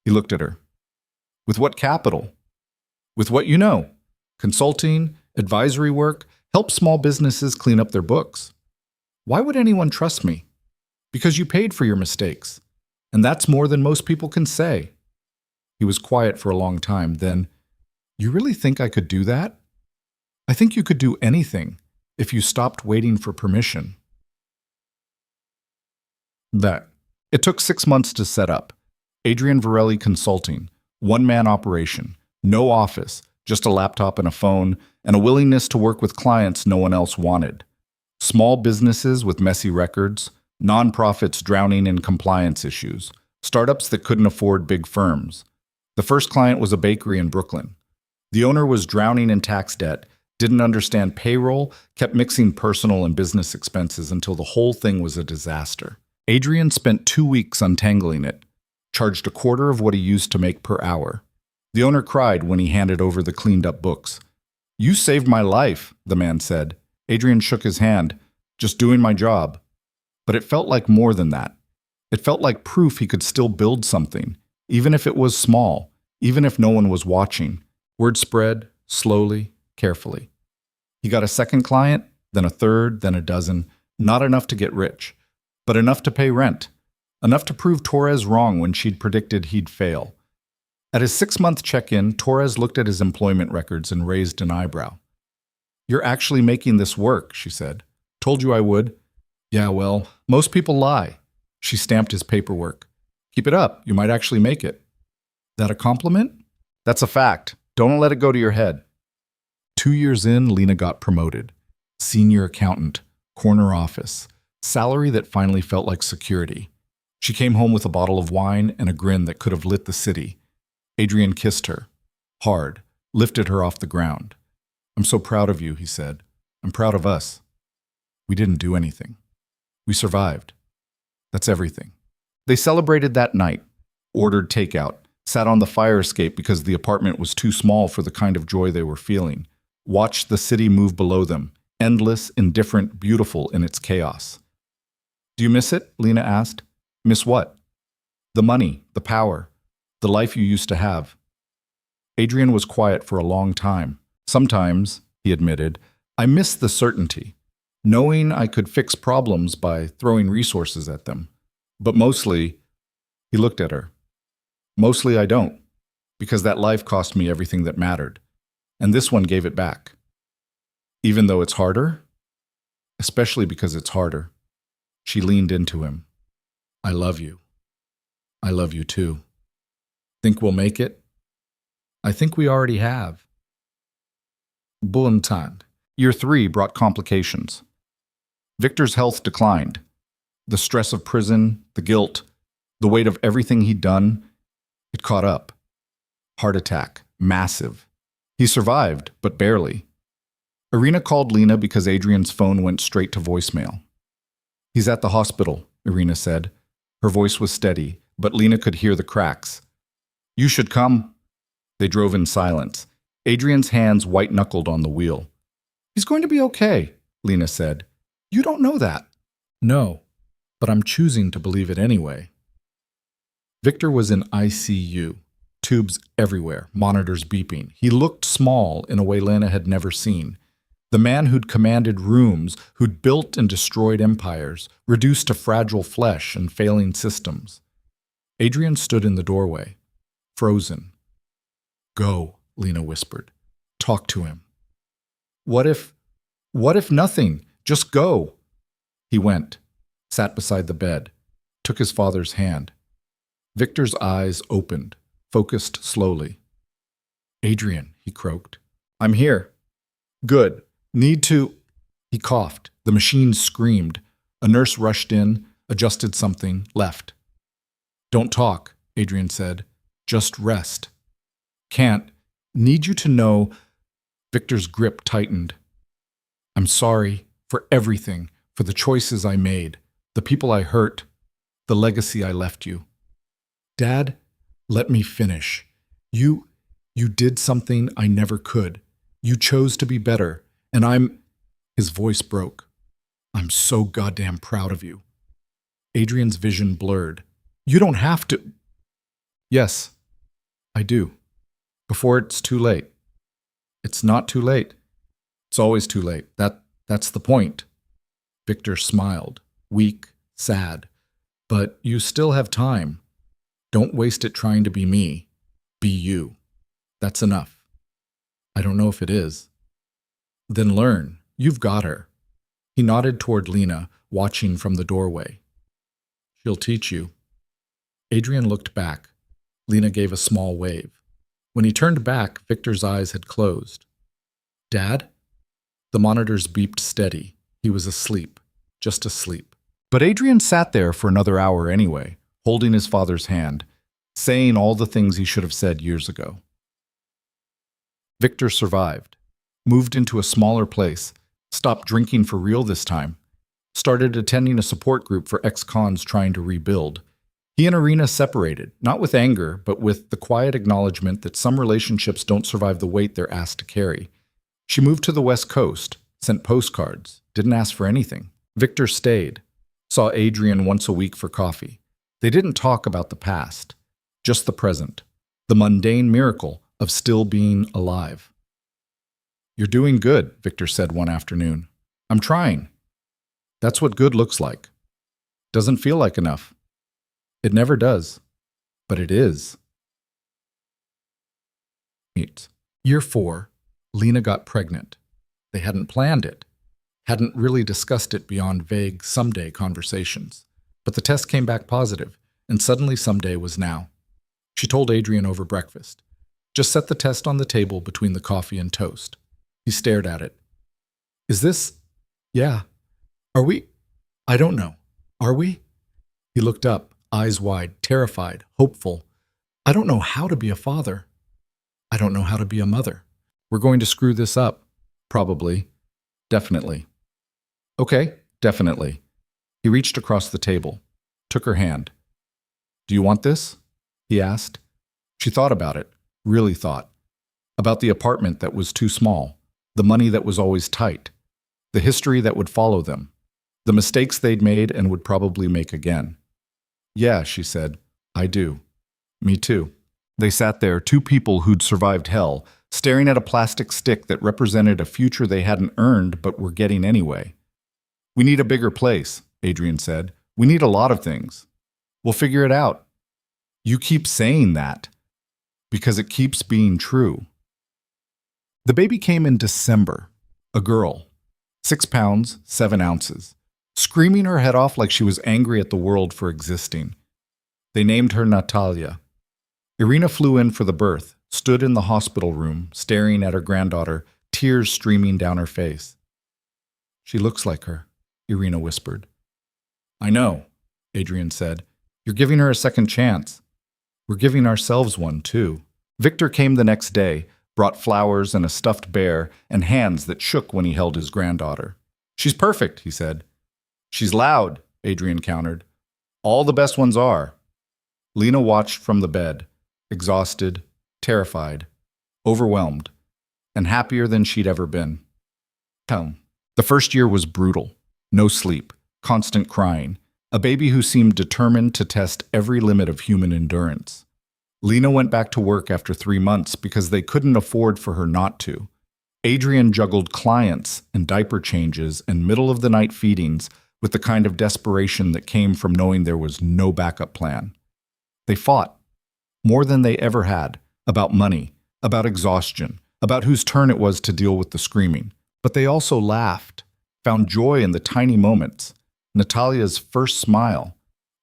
He looked at her. "With what capital?" "With what you know. Consulting, advisory work, help small businesses clean up their books." "Why would anyone trust me?" "Because you paid for your mistakes. And that's more than most people can say." He was quiet for a long time. Then, "You really think I could do that?" "I think you could do anything if you stopped waiting for permission." That. It took 6 months to set up. Adrian Varelli Consulting, one-man operation, no office, just a laptop and a phone, and a willingness to work with clients no one else wanted. Small businesses with messy records, nonprofits drowning in compliance issues, startups that couldn't afford big firms. The first client was a bakery in Brooklyn. The owner was drowning in tax debt, didn't understand payroll, kept mixing personal and business expenses until the whole thing was a disaster. Adrian spent 2 weeks untangling it, charged a quarter of what he used to make per hour. The owner cried when he handed over the cleaned-up books. "You saved my life," the man said. Adrian shook his hand. "Just doing my job." But it felt like more than that. It felt like proof he could still build something, even if it was small, even if no one was watching. Word spread, slowly, carefully. He got a second client, then a third, then a dozen. Not enough to get rich, but enough to pay rent. Enough to prove Torres wrong when she'd predicted he'd fail. At his 6-month check-in, Torres looked at his employment records and raised an eyebrow. "You're actually making this work," she said. "Told you I would." "Yeah, well, most people lie." She stamped his paperwork. "Keep it up. You might actually make it." "That a compliment?" "That's a fact. Don't let it go to your head." 2 years in, Lena got promoted. Senior accountant, corner office, salary that finally felt like security. She came home with a bottle of wine and a grin that could have lit the city. Adrian kissed her, hard, lifted her off the ground. "I'm so proud of you," he said. "I'm proud of us. We didn't do anything. We survived. That's everything." They celebrated that night, ordered takeout, sat on the fire escape because the apartment was too small for the kind of joy they were feeling, watched the city move below them, endless, indifferent, beautiful in its chaos. "Do you miss it?" Lena asked. "Miss what?" "The money, the power, the life you used to have." Adrian was quiet for a long time. "Sometimes," he admitted, "I miss the certainty, knowing I could fix problems by throwing resources at them. But mostly," he looked at her, "mostly I don't, because that life cost me everything that mattered, and this one gave it back. Even though it's harder, especially because it's harder." She leaned into him. I love you. I love you too. Think we'll make it? I think we already have. Buontant. Year 3 brought complications. Victor's health declined. The stress of prison, the guilt, the weight of everything he'd done, it caught up. Heart attack. Massive. He survived, but barely. Irina called Lena because Adrian's phone went straight to voicemail. He's at the hospital, Irina said. Her voice was steady, but Lena could hear the cracks. You should come. They drove in silence. Adrian's hands white-knuckled on the wheel. He's going to be okay, Lena said. You don't know that. No, but I'm choosing to believe it anyway. Victor was in ICU. Tubes everywhere, monitors beeping. He looked small in a way Lena had never seen. The man who'd commanded rooms, who'd built and destroyed empires, reduced to fragile flesh and failing systems. Adrian stood in the doorway, frozen. Go, Lena whispered. Talk to him. What if nothing? Just go. He went, sat beside the bed, took his father's hand. Victor's eyes opened, focused slowly. Adrian, he croaked. I'm here. Good. Need to... He coughed. The machine screamed. A nurse rushed in, adjusted something, left. Don't talk, Adrian said. Just rest. Can't. Need you to know... Victor's grip tightened. I'm sorry for everything, for the choices I made, the people I hurt, the legacy I left you. Dad, let me finish. You did something I never could. You chose to be better, and I'm... His voice broke. I'm so goddamn proud of you. Adrian's vision blurred. You don't have to... Yes, I do. Before it's too late. It's not too late. It's always too late. That's the point. Victor smiled, weak, sad. But you still have time. Don't waste it trying to be me. Be you. That's enough. I don't know if it is. Then learn. You've got her. He nodded toward Lena, watching from the doorway. She'll teach you. Adrian looked back. Lena gave a small wave. When he turned back, Victor's eyes had closed. Dad? The monitors beeped steady. He was asleep. Just asleep. But Adrian sat there for another hour anyway, holding his father's hand, saying all the things he should have said years ago. Victor survived, moved into a smaller place, stopped drinking for real this time, started attending a support group for ex-cons trying to rebuild. He and Irina separated, not with anger, but with the quiet acknowledgement that some relationships don't survive the weight they're asked to carry. She moved to the West Coast, sent postcards, didn't ask for anything. Victor stayed, saw Adrian once a week for coffee. They didn't talk about the past, just the present, the mundane miracle of still being alive. You're doing good, Victor said one afternoon. I'm trying. That's what good looks like. Doesn't feel like enough. It never does, but it is. Year 4, Lena got pregnant. They hadn't planned it, hadn't really discussed it beyond vague someday conversations. But the test came back positive, and suddenly someday was now. She told Adrian over breakfast. Just set the test on the table between the coffee and toast. He stared at it. Is this? Yeah. Are we? I don't know. Are we? He looked up, eyes wide, terrified, hopeful. I don't know how to be a father. I don't know how to be a mother. We're going to screw this up. Probably. Definitely. Okay, definitely. He reached across the table, took her hand. Do you want this? He asked. She thought about it, really thought. About the apartment that was too small, the money that was always tight, the history that would follow them, the mistakes they'd made and would probably make again. Yeah, she said, I do. Me too. They sat there, two people who'd survived hell, staring at a plastic stick that represented a future they hadn't earned but were getting anyway. We need a bigger place, Adrian said. We need a lot of things. We'll figure it out. You keep saying that because it keeps being true. The baby came in December. A girl. 6 pounds, 7 ounces. screaming her head off like she was angry at the world for existing. They named her Natalia. Irina flew in for the birth, stood in the hospital room, staring at her granddaughter, tears streaming down her face. She looks like her, Irina whispered. I know, Adrian said. You're giving her a second chance. We're giving ourselves one, too. Victor came the next day, brought flowers and a stuffed bear and hands that shook when he held his granddaughter. She's perfect, he said. She's loud, Adrian countered. All the best ones are. Lena watched from the bed, exhausted, terrified, overwhelmed, and happier than she'd ever been. The first year was brutal. No sleep, constant crying, a baby who seemed determined to test every limit of human endurance. Lena went back to work after 3 months because they couldn't afford for her not to. Adrian juggled clients and diaper changes and middle-of-the-night feedings with the kind of desperation that came from knowing there was no backup plan. They fought, more than they ever had, about money, about exhaustion, about whose turn it was to deal with the screaming. But they also laughed, found joy in the tiny moments. Natalia's first smile,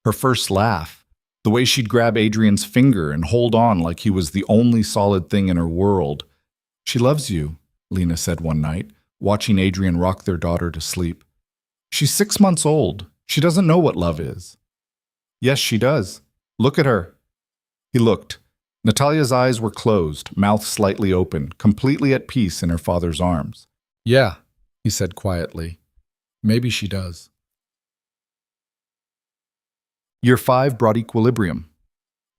her first laugh, the way she'd grab Adrian's finger and hold on like he was the only solid thing in her world. She loves you, Lena said one night, watching Adrian rock their daughter to sleep. She's 6 months old. She doesn't know what love is. Yes, she does. Look at her. He looked. Natalia's eyes were closed, mouth slightly open, completely at peace in her father's arms. Yeah, he said quietly. Maybe she does. Year 5 brought equilibrium.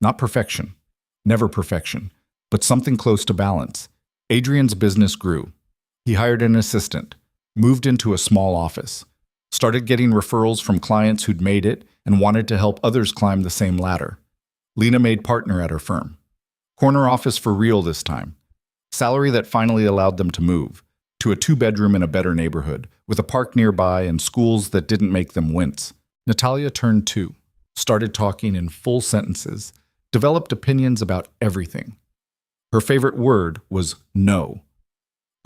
Not perfection, never perfection, but something close to balance. Adrian's business grew. He hired an assistant, moved into a small office, started getting referrals from clients who'd made it and wanted to help others climb the same ladder. Lena made partner at her firm. Corner office for real this time. Salary that finally allowed them to move to a 2-bedroom in a better neighborhood, with a park nearby and schools that didn't make them wince. Natalia turned 2, started talking in full sentences, developed opinions about everything. Her favorite word was no.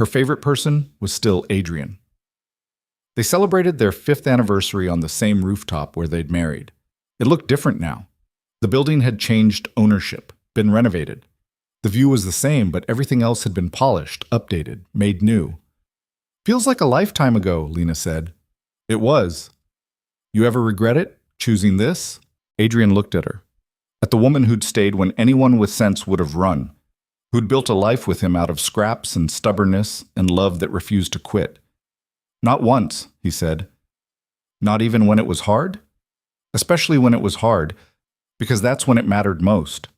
Her favorite person was still Adrian. They celebrated their 5th anniversary on the same rooftop where they'd married. It looked different now. The building had changed ownership, been renovated. The view was the same, but everything else had been polished, updated, made new. Feels like a lifetime ago, Lena said. It was. You ever regret it, choosing this? Adrian looked at her. At the woman who'd stayed when anyone with sense would have run, who'd built a life with him out of scraps and stubbornness and love that refused to quit. Not once, he said. Not even when it was hard? Especially when it was hard, because that's when it mattered most.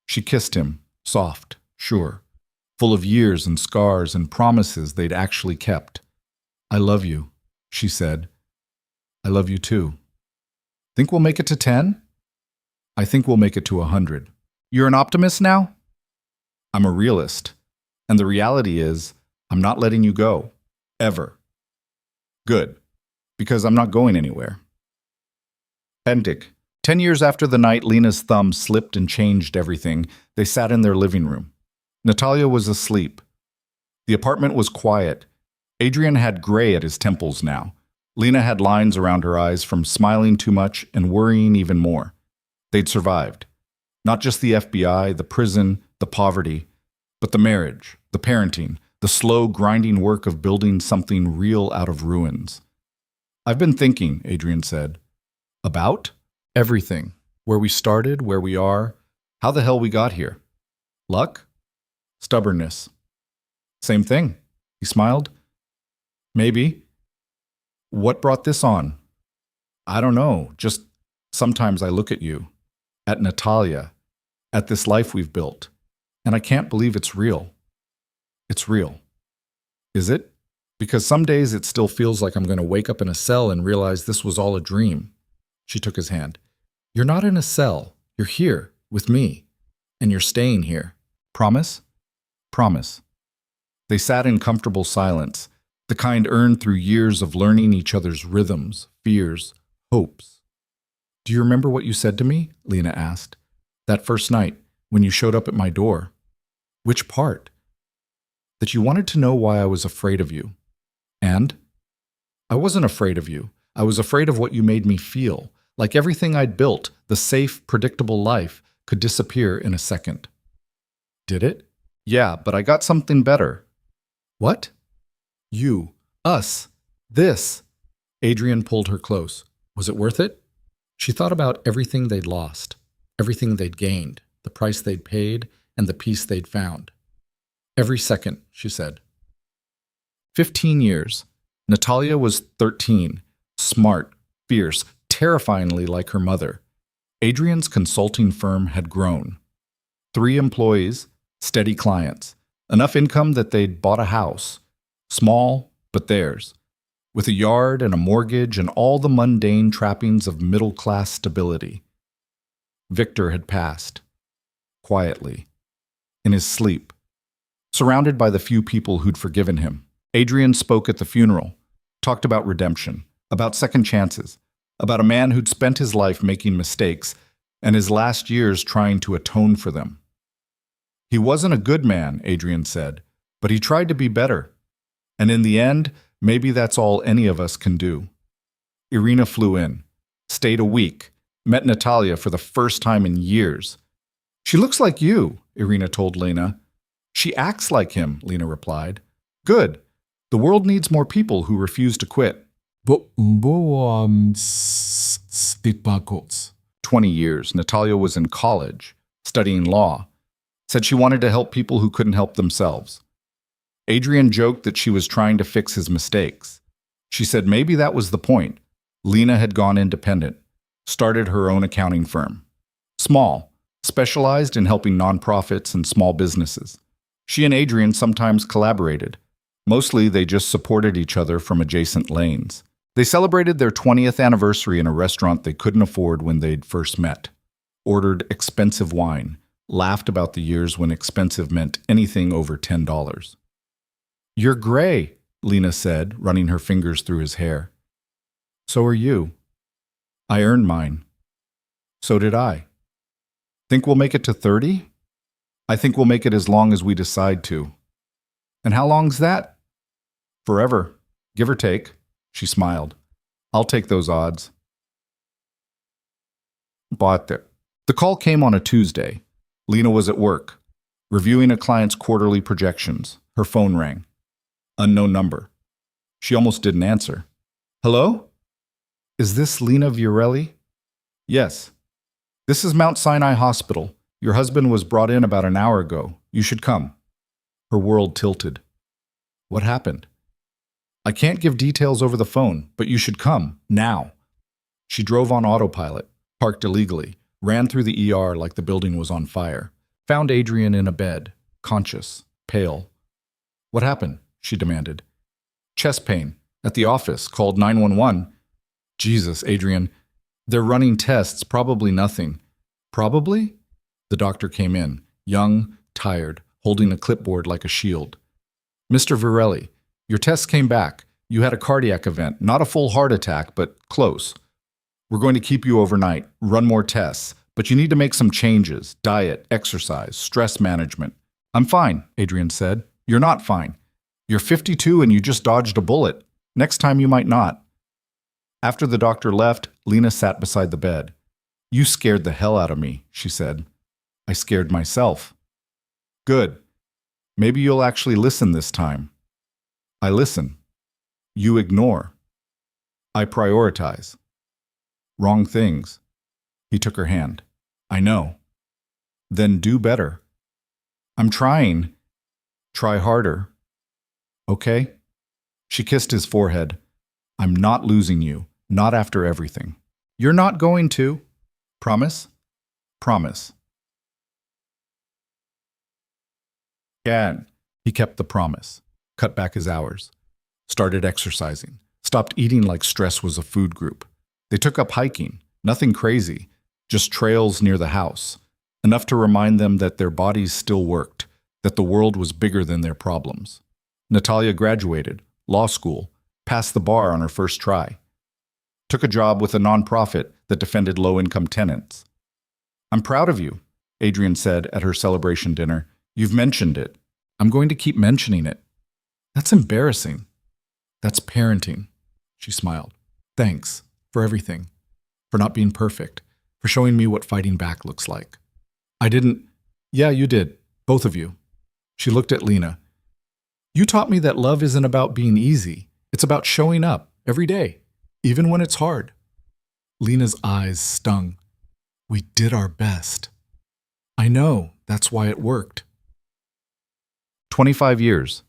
She kissed him, soft, sure, full of years and scars and promises they'd actually kept. I love you, she said. I love you too. Think we'll make it to 10? I think we'll make it to 100. You're an optimist now? I'm a realist. And the reality is, I'm not letting you go. Ever. Good. Because I'm not going anywhere. Pendik. 10 years after the night Lena's thumb slipped and changed everything, they sat in their living room. Natalia was asleep. The apartment was quiet. Adrian had gray at his temples now. Lena had lines around her eyes from smiling too much and worrying even more. They'd survived. Not just the FBI, the prison, the poverty, but the marriage, the parenting, the slow, grinding work of building something real out of ruins. I've been thinking, Adrian said. About? Everything. Where we started, where we are, how the hell we got here. Luck? Stubbornness. Same thing. He smiled. Maybe. What brought this on? I don't know. Just sometimes I look at you, at Natalia, at this life we've built, and I can't believe it's real. It's real. Is it? Because some days it still feels like I'm going to wake up in a cell and realize this was all a dream. She took his hand. You're not in a cell. You're here, with me. And you're staying here. Promise? Promise. They sat in comfortable silence, the kind earned through years of learning each other's rhythms, fears, hopes. Do you remember what you said to me? Lena asked. That first night, when you showed up at my door. Which part? That you wanted to know why I was afraid of you. And? I wasn't afraid of you. I was afraid of what you made me feel. Like everything I'd built, the safe, predictable life, could disappear in a second. Did it? Yeah, but I got something better. What? You. Us. This. Adrian pulled her close. Was it worth it? She thought about everything they'd lost, everything they'd gained, the price they'd paid, and the peace they'd found. Every second, she said. 15 years. Natalia was 13, smart, fierce, terrifyingly like her mother. Adrian's consulting firm had grown. 3 employees, steady clients, enough income that they'd bought a house, small but theirs, with a yard and a mortgage and all the mundane trappings of middle-class stability. Victor had passed, quietly, in his sleep, surrounded by the few people who'd forgiven him. Adrian spoke at the funeral, talked about redemption, about second chances, about a man who'd spent his life making mistakes and his last years trying to atone for them. He wasn't a good man, Adrian said, but he tried to be better. And in the end, maybe that's all any of us can do. Irina flew in, stayed a week, met Natalia for the first time in years. She looks like you, Irina told Lena. She acts like him, Lena replied. Good. The world needs more people who refuse to quit. 20 years, Natalia was in college, studying law. Said she wanted to help people who couldn't help themselves. Adrian joked that she was trying to fix his mistakes. She said maybe that was the point. Lena had gone independent, started her own accounting firm. Small, specialized in helping nonprofits and small businesses. She and Adrian sometimes collaborated. Mostly they just supported each other from adjacent lanes. They celebrated their 20th anniversary in a restaurant they couldn't afford when they'd first met. Ordered expensive wine. Laughed about the years when expensive meant anything over $10. You're gray, Lena said, running her fingers through his hair. So are you. I earned mine. So did I. Think we'll make it to 30? I think we'll make it as long as we decide to. And how long's that? Forever, give or take. She smiled. I'll take those odds. Bought it. The call came on a Tuesday. Lena was at work, reviewing a client's quarterly projections. Her phone rang. Unknown number. She almost didn't answer. Hello? Is this Lena Varelli? Yes. This is Mount Sinai Hospital. Your husband was brought in about an hour ago. You should come. Her world tilted. What happened? I can't give details over the phone, but you should come, now. She drove on autopilot, parked illegally, ran through the ER like the building was on fire, found Adrian in a bed, conscious, pale. What happened? She demanded. Chest pain. At the office, called 911. Jesus, Adrian. They're running tests, probably nothing. Probably? The doctor came in, young, tired, holding a clipboard like a shield. Mr. Varelli, your tests came back. You had a cardiac event, not a full heart attack, but close. We're going to keep you overnight, run more tests, but you need to make some changes, diet, exercise, stress management. I'm fine, Adrian said. You're not fine. You're 52 and you just dodged a bullet. Next time you might not. After the doctor left, Lena sat beside the bed. You scared the hell out of me, she said. I scared myself. Good. Maybe you'll actually listen this time. I listen. You ignore. I prioritize. Wrong things. He took her hand. I know. Then do better. I'm trying. Try harder. Okay? She kissed his forehead. I'm not losing you. Not after everything. You're not going to. Promise? Promise. Can. He kept the promise. Cut back his hours. Started exercising. Stopped eating like stress was a food group. They took up hiking. Nothing crazy. Just trails near the house. Enough to remind them that their bodies still worked. That the world was bigger than their problems. Natalia graduated. Law school. Passed the bar on her first try. Took a job with a nonprofit that defended low-income tenants. I'm proud of you, Adrian said at her celebration dinner. You've mentioned it. I'm going to keep mentioning it. That's embarrassing. That's parenting, she smiled. Thanks for everything, for not being perfect, for showing me what fighting back looks like. I didn't. Yeah, you did. Both of you. She looked at Lena. You taught me that love isn't about being easy. It's about showing up every day, even when it's hard. Lena's eyes stung. We did our best. I know, that's why it worked. 25 years.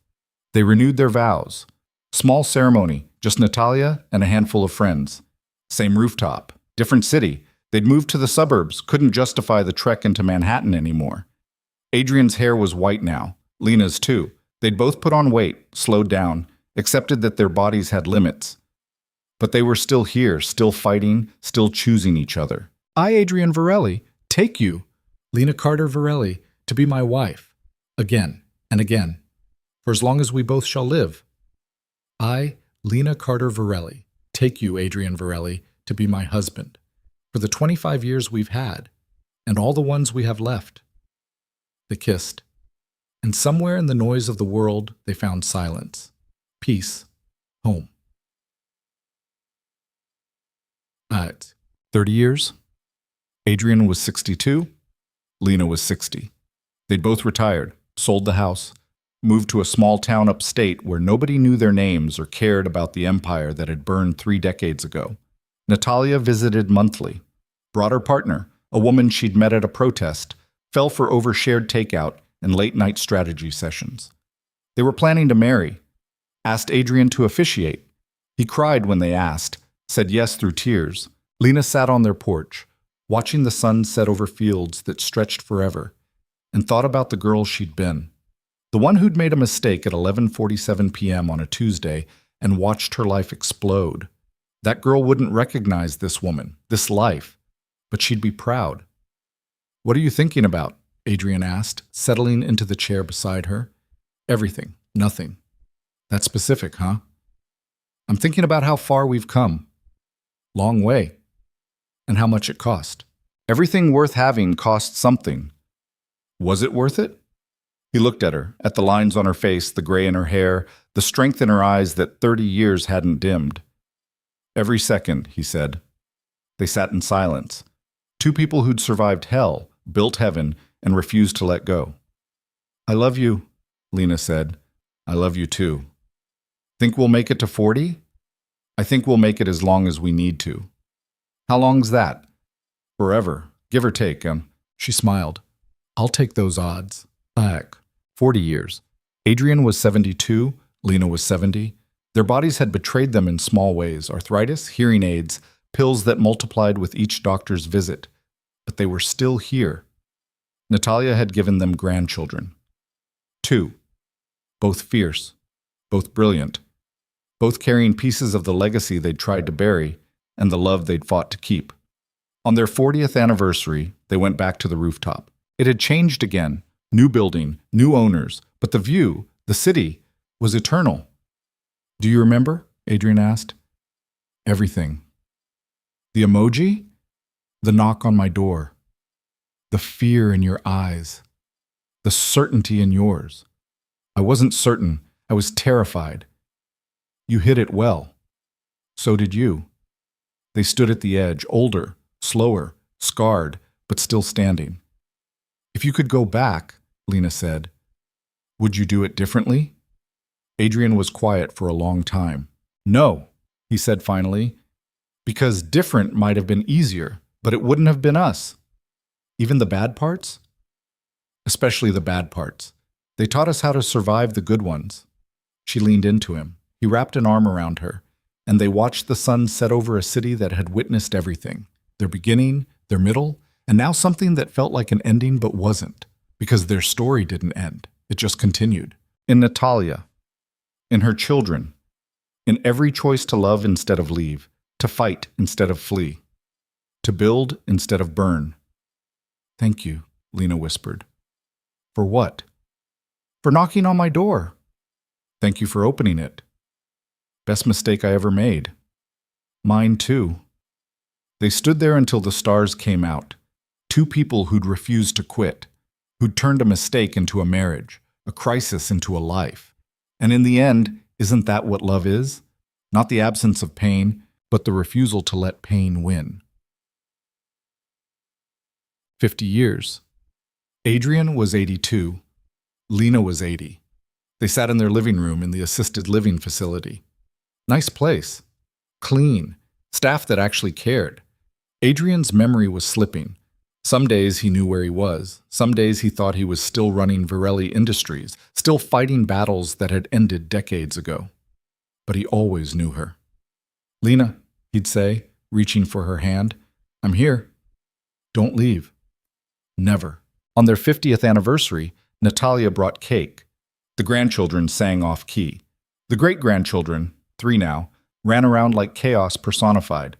They renewed their vows. Small ceremony, just Natalia and a handful of friends. Same rooftop, different city. They'd moved to the suburbs, couldn't justify the trek into Manhattan anymore. Adrian's hair was white now, Lena's too. They'd both put on weight, slowed down, accepted that their bodies had limits. But they were still here, still fighting, still choosing each other. I, Adrian Varelli, take you, Lena Carter Varelli, to be my wife, again and again, for as long as we both shall live. I, Lena Carter Varelli, take you, Adrian Varelli, to be my husband, for the 25 years we've had, and all the ones we have left. They kissed, and somewhere in the noise of the world they found silence, peace, home. 30 years. Adrian was 62, Lena was 60. They'd both retired, sold the house, moved to a small town upstate where nobody knew their names or cared about the empire that had burned 3 decades ago. Natalia visited monthly, brought her partner, a woman she'd met at a protest, fell for overshared takeout and late-night strategy sessions. They were planning to marry, asked Adrian to officiate. He cried when they asked, said yes through tears. Lena sat on their porch, watching the sun set over fields that stretched forever, and thought about the girl she'd been. The one who'd made a mistake at 11:47 p.m. on a Tuesday and watched her life explode. That girl wouldn't recognize this woman, this life, but she'd be proud. What are you thinking about? Adrian asked, settling into the chair beside her. Everything, nothing. That's specific, huh? I'm thinking about how far we've come. Long way. And how much it cost. Everything worth having costs something. Was it worth it? He looked at her, at the lines on her face, the gray in her hair, the strength in her eyes that 30 years hadn't dimmed. Every second, he said. They sat in silence. Two people who'd survived hell, built heaven, and refused to let go. I love you, Lena said. I love you too. Think we'll make it to 40? I think we'll make it as long as we need to. How long's that? Forever, give or take. She smiled. I'll take those odds. 40 years. Adrian was 72, Lena was 70. Their bodies had betrayed them in small ways, arthritis, hearing aids, pills that multiplied with each doctor's visit. But they were still here. Natalia had given them grandchildren. 2. Both fierce, both brilliant, both carrying pieces of the legacy they'd tried to bury and the love they'd fought to keep. On their 40th anniversary, they went back to the rooftop. It had changed again. New building, new owners, but the view, the city, was eternal. Do you remember? Adrian asked. Everything. The emoji? The knock on my door. The fear in your eyes. The certainty in yours. I wasn't certain. I was terrified. You hid it well. So did you. They stood at the edge, older, slower, scarred, but still standing. If you could go back, Lena said, would you do it differently? Adrian was quiet for a long time. No, he said finally, because different might have been easier, but it wouldn't have been us. Even the bad parts? Especially the bad parts. They taught us how to survive the good ones. She leaned into him. He wrapped an arm around her, and they watched the sun set over a city that had witnessed everything. Their beginning, their middle, and now something that felt like an ending but wasn't, because their story didn't end. It just continued. In Natalia, in her children, in every choice to love instead of leave, to fight instead of flee, to build instead of burn. Thank you, Lena whispered. For what? For knocking on my door. Thank you for opening it. Best mistake I ever made. Mine too. They stood there until the stars came out. Two people who'd refused to quit, who'd turned a mistake into a marriage, a crisis into a life. And in the end, isn't that what love is? Not the absence of pain, but the refusal to let pain win. 50 years. Adrian was 82. Lena was 80. They sat in their living room in the assisted living facility. Nice place. Clean. Staff that actually cared. Adrian's memory was slipping. Some days he knew where he was. Some days he thought he was still running Varelli Industries, still fighting battles that had ended decades ago. But he always knew her. "Lena," he'd say, reaching for her hand, "I'm here. Don't leave." Never. On their 50th anniversary, Natalia brought cake. The grandchildren sang off-key. The great-grandchildren, 3 now, ran around like chaos personified.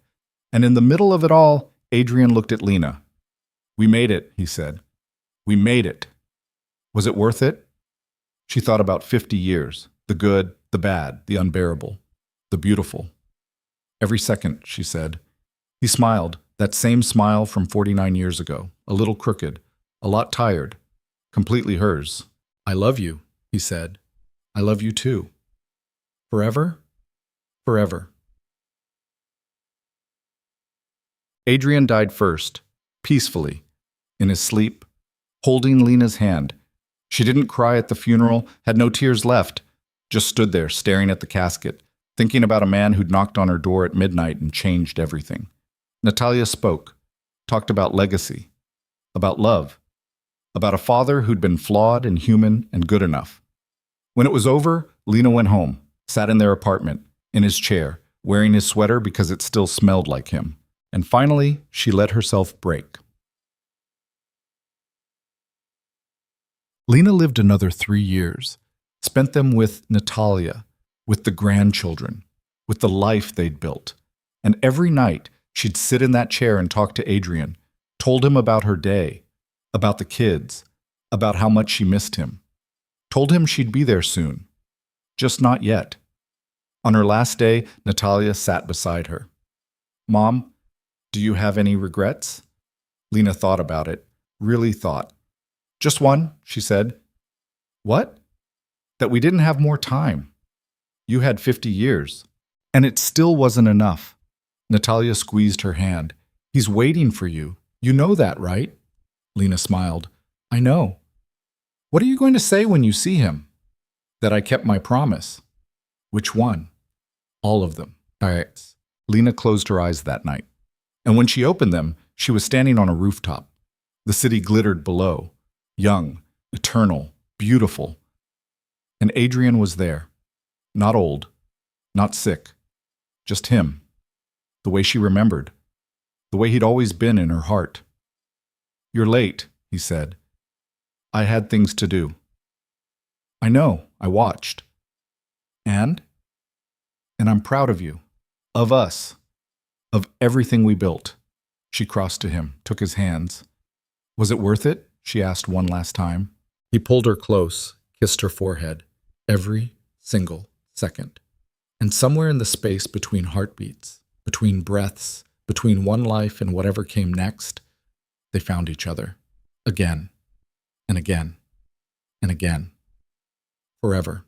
And in the middle of it all, Adrian looked at Lena. "We made it," he said. "We made it." Was it worth it? She thought about 50 years. The good, the bad, the unbearable, the beautiful. "Every second," she said. He smiled, that same smile from 49 years ago, a little crooked, a lot tired, completely hers. "I love you," he said. "I love you too. Forever? Forever." Adrian died first, peacefully, in his sleep, holding Lena's hand. She didn't cry at the funeral, had no tears left, just stood there staring at the casket, thinking about a man who'd knocked on her door at midnight and changed everything. Natalia spoke, talked about legacy, about love, about a father who'd been flawed and human and good enough. When it was over, Lena went home, sat in their apartment, in his chair, wearing his sweater because it still smelled like him. And finally, she let herself break. Lena lived another 3 years, spent them with Natalia, with the grandchildren, with the life they'd built. And every night, she'd sit in that chair and talk to Adrian, told him about her day, about the kids, about how much she missed him. Told him she'd be there soon, just not yet. On her last day, Natalia sat beside her. "Mom, do you have any regrets?" Lena thought about it, really thought. "Just one," she said. "What?" "That we didn't have more time. You had 50 years. And it still wasn't enough." Natalia squeezed her hand. "He's waiting for you. You know that, right?" Lena smiled. "I know. What are you going to say when you see him?" "That I kept my promise." "Which one?" "All of them." "Thanks." Lena closed her eyes that night. And when she opened them, she was standing on a rooftop. The city glittered below, young, eternal, beautiful. And Adrian was there. Not old, not sick, just him. The way she remembered. The way he'd always been in her heart. "You're late," he said. "I had things to do." "I know, I watched." And I'm proud of you. Of us. Of everything we built." She crossed to him, took his hands. "Was it worth it?" she asked one last time. He pulled her close, kissed her forehead. Every single second. And somewhere in the space between heartbeats, between breaths, between one life and whatever came next, they found each other. Again, and again, and again. Forever.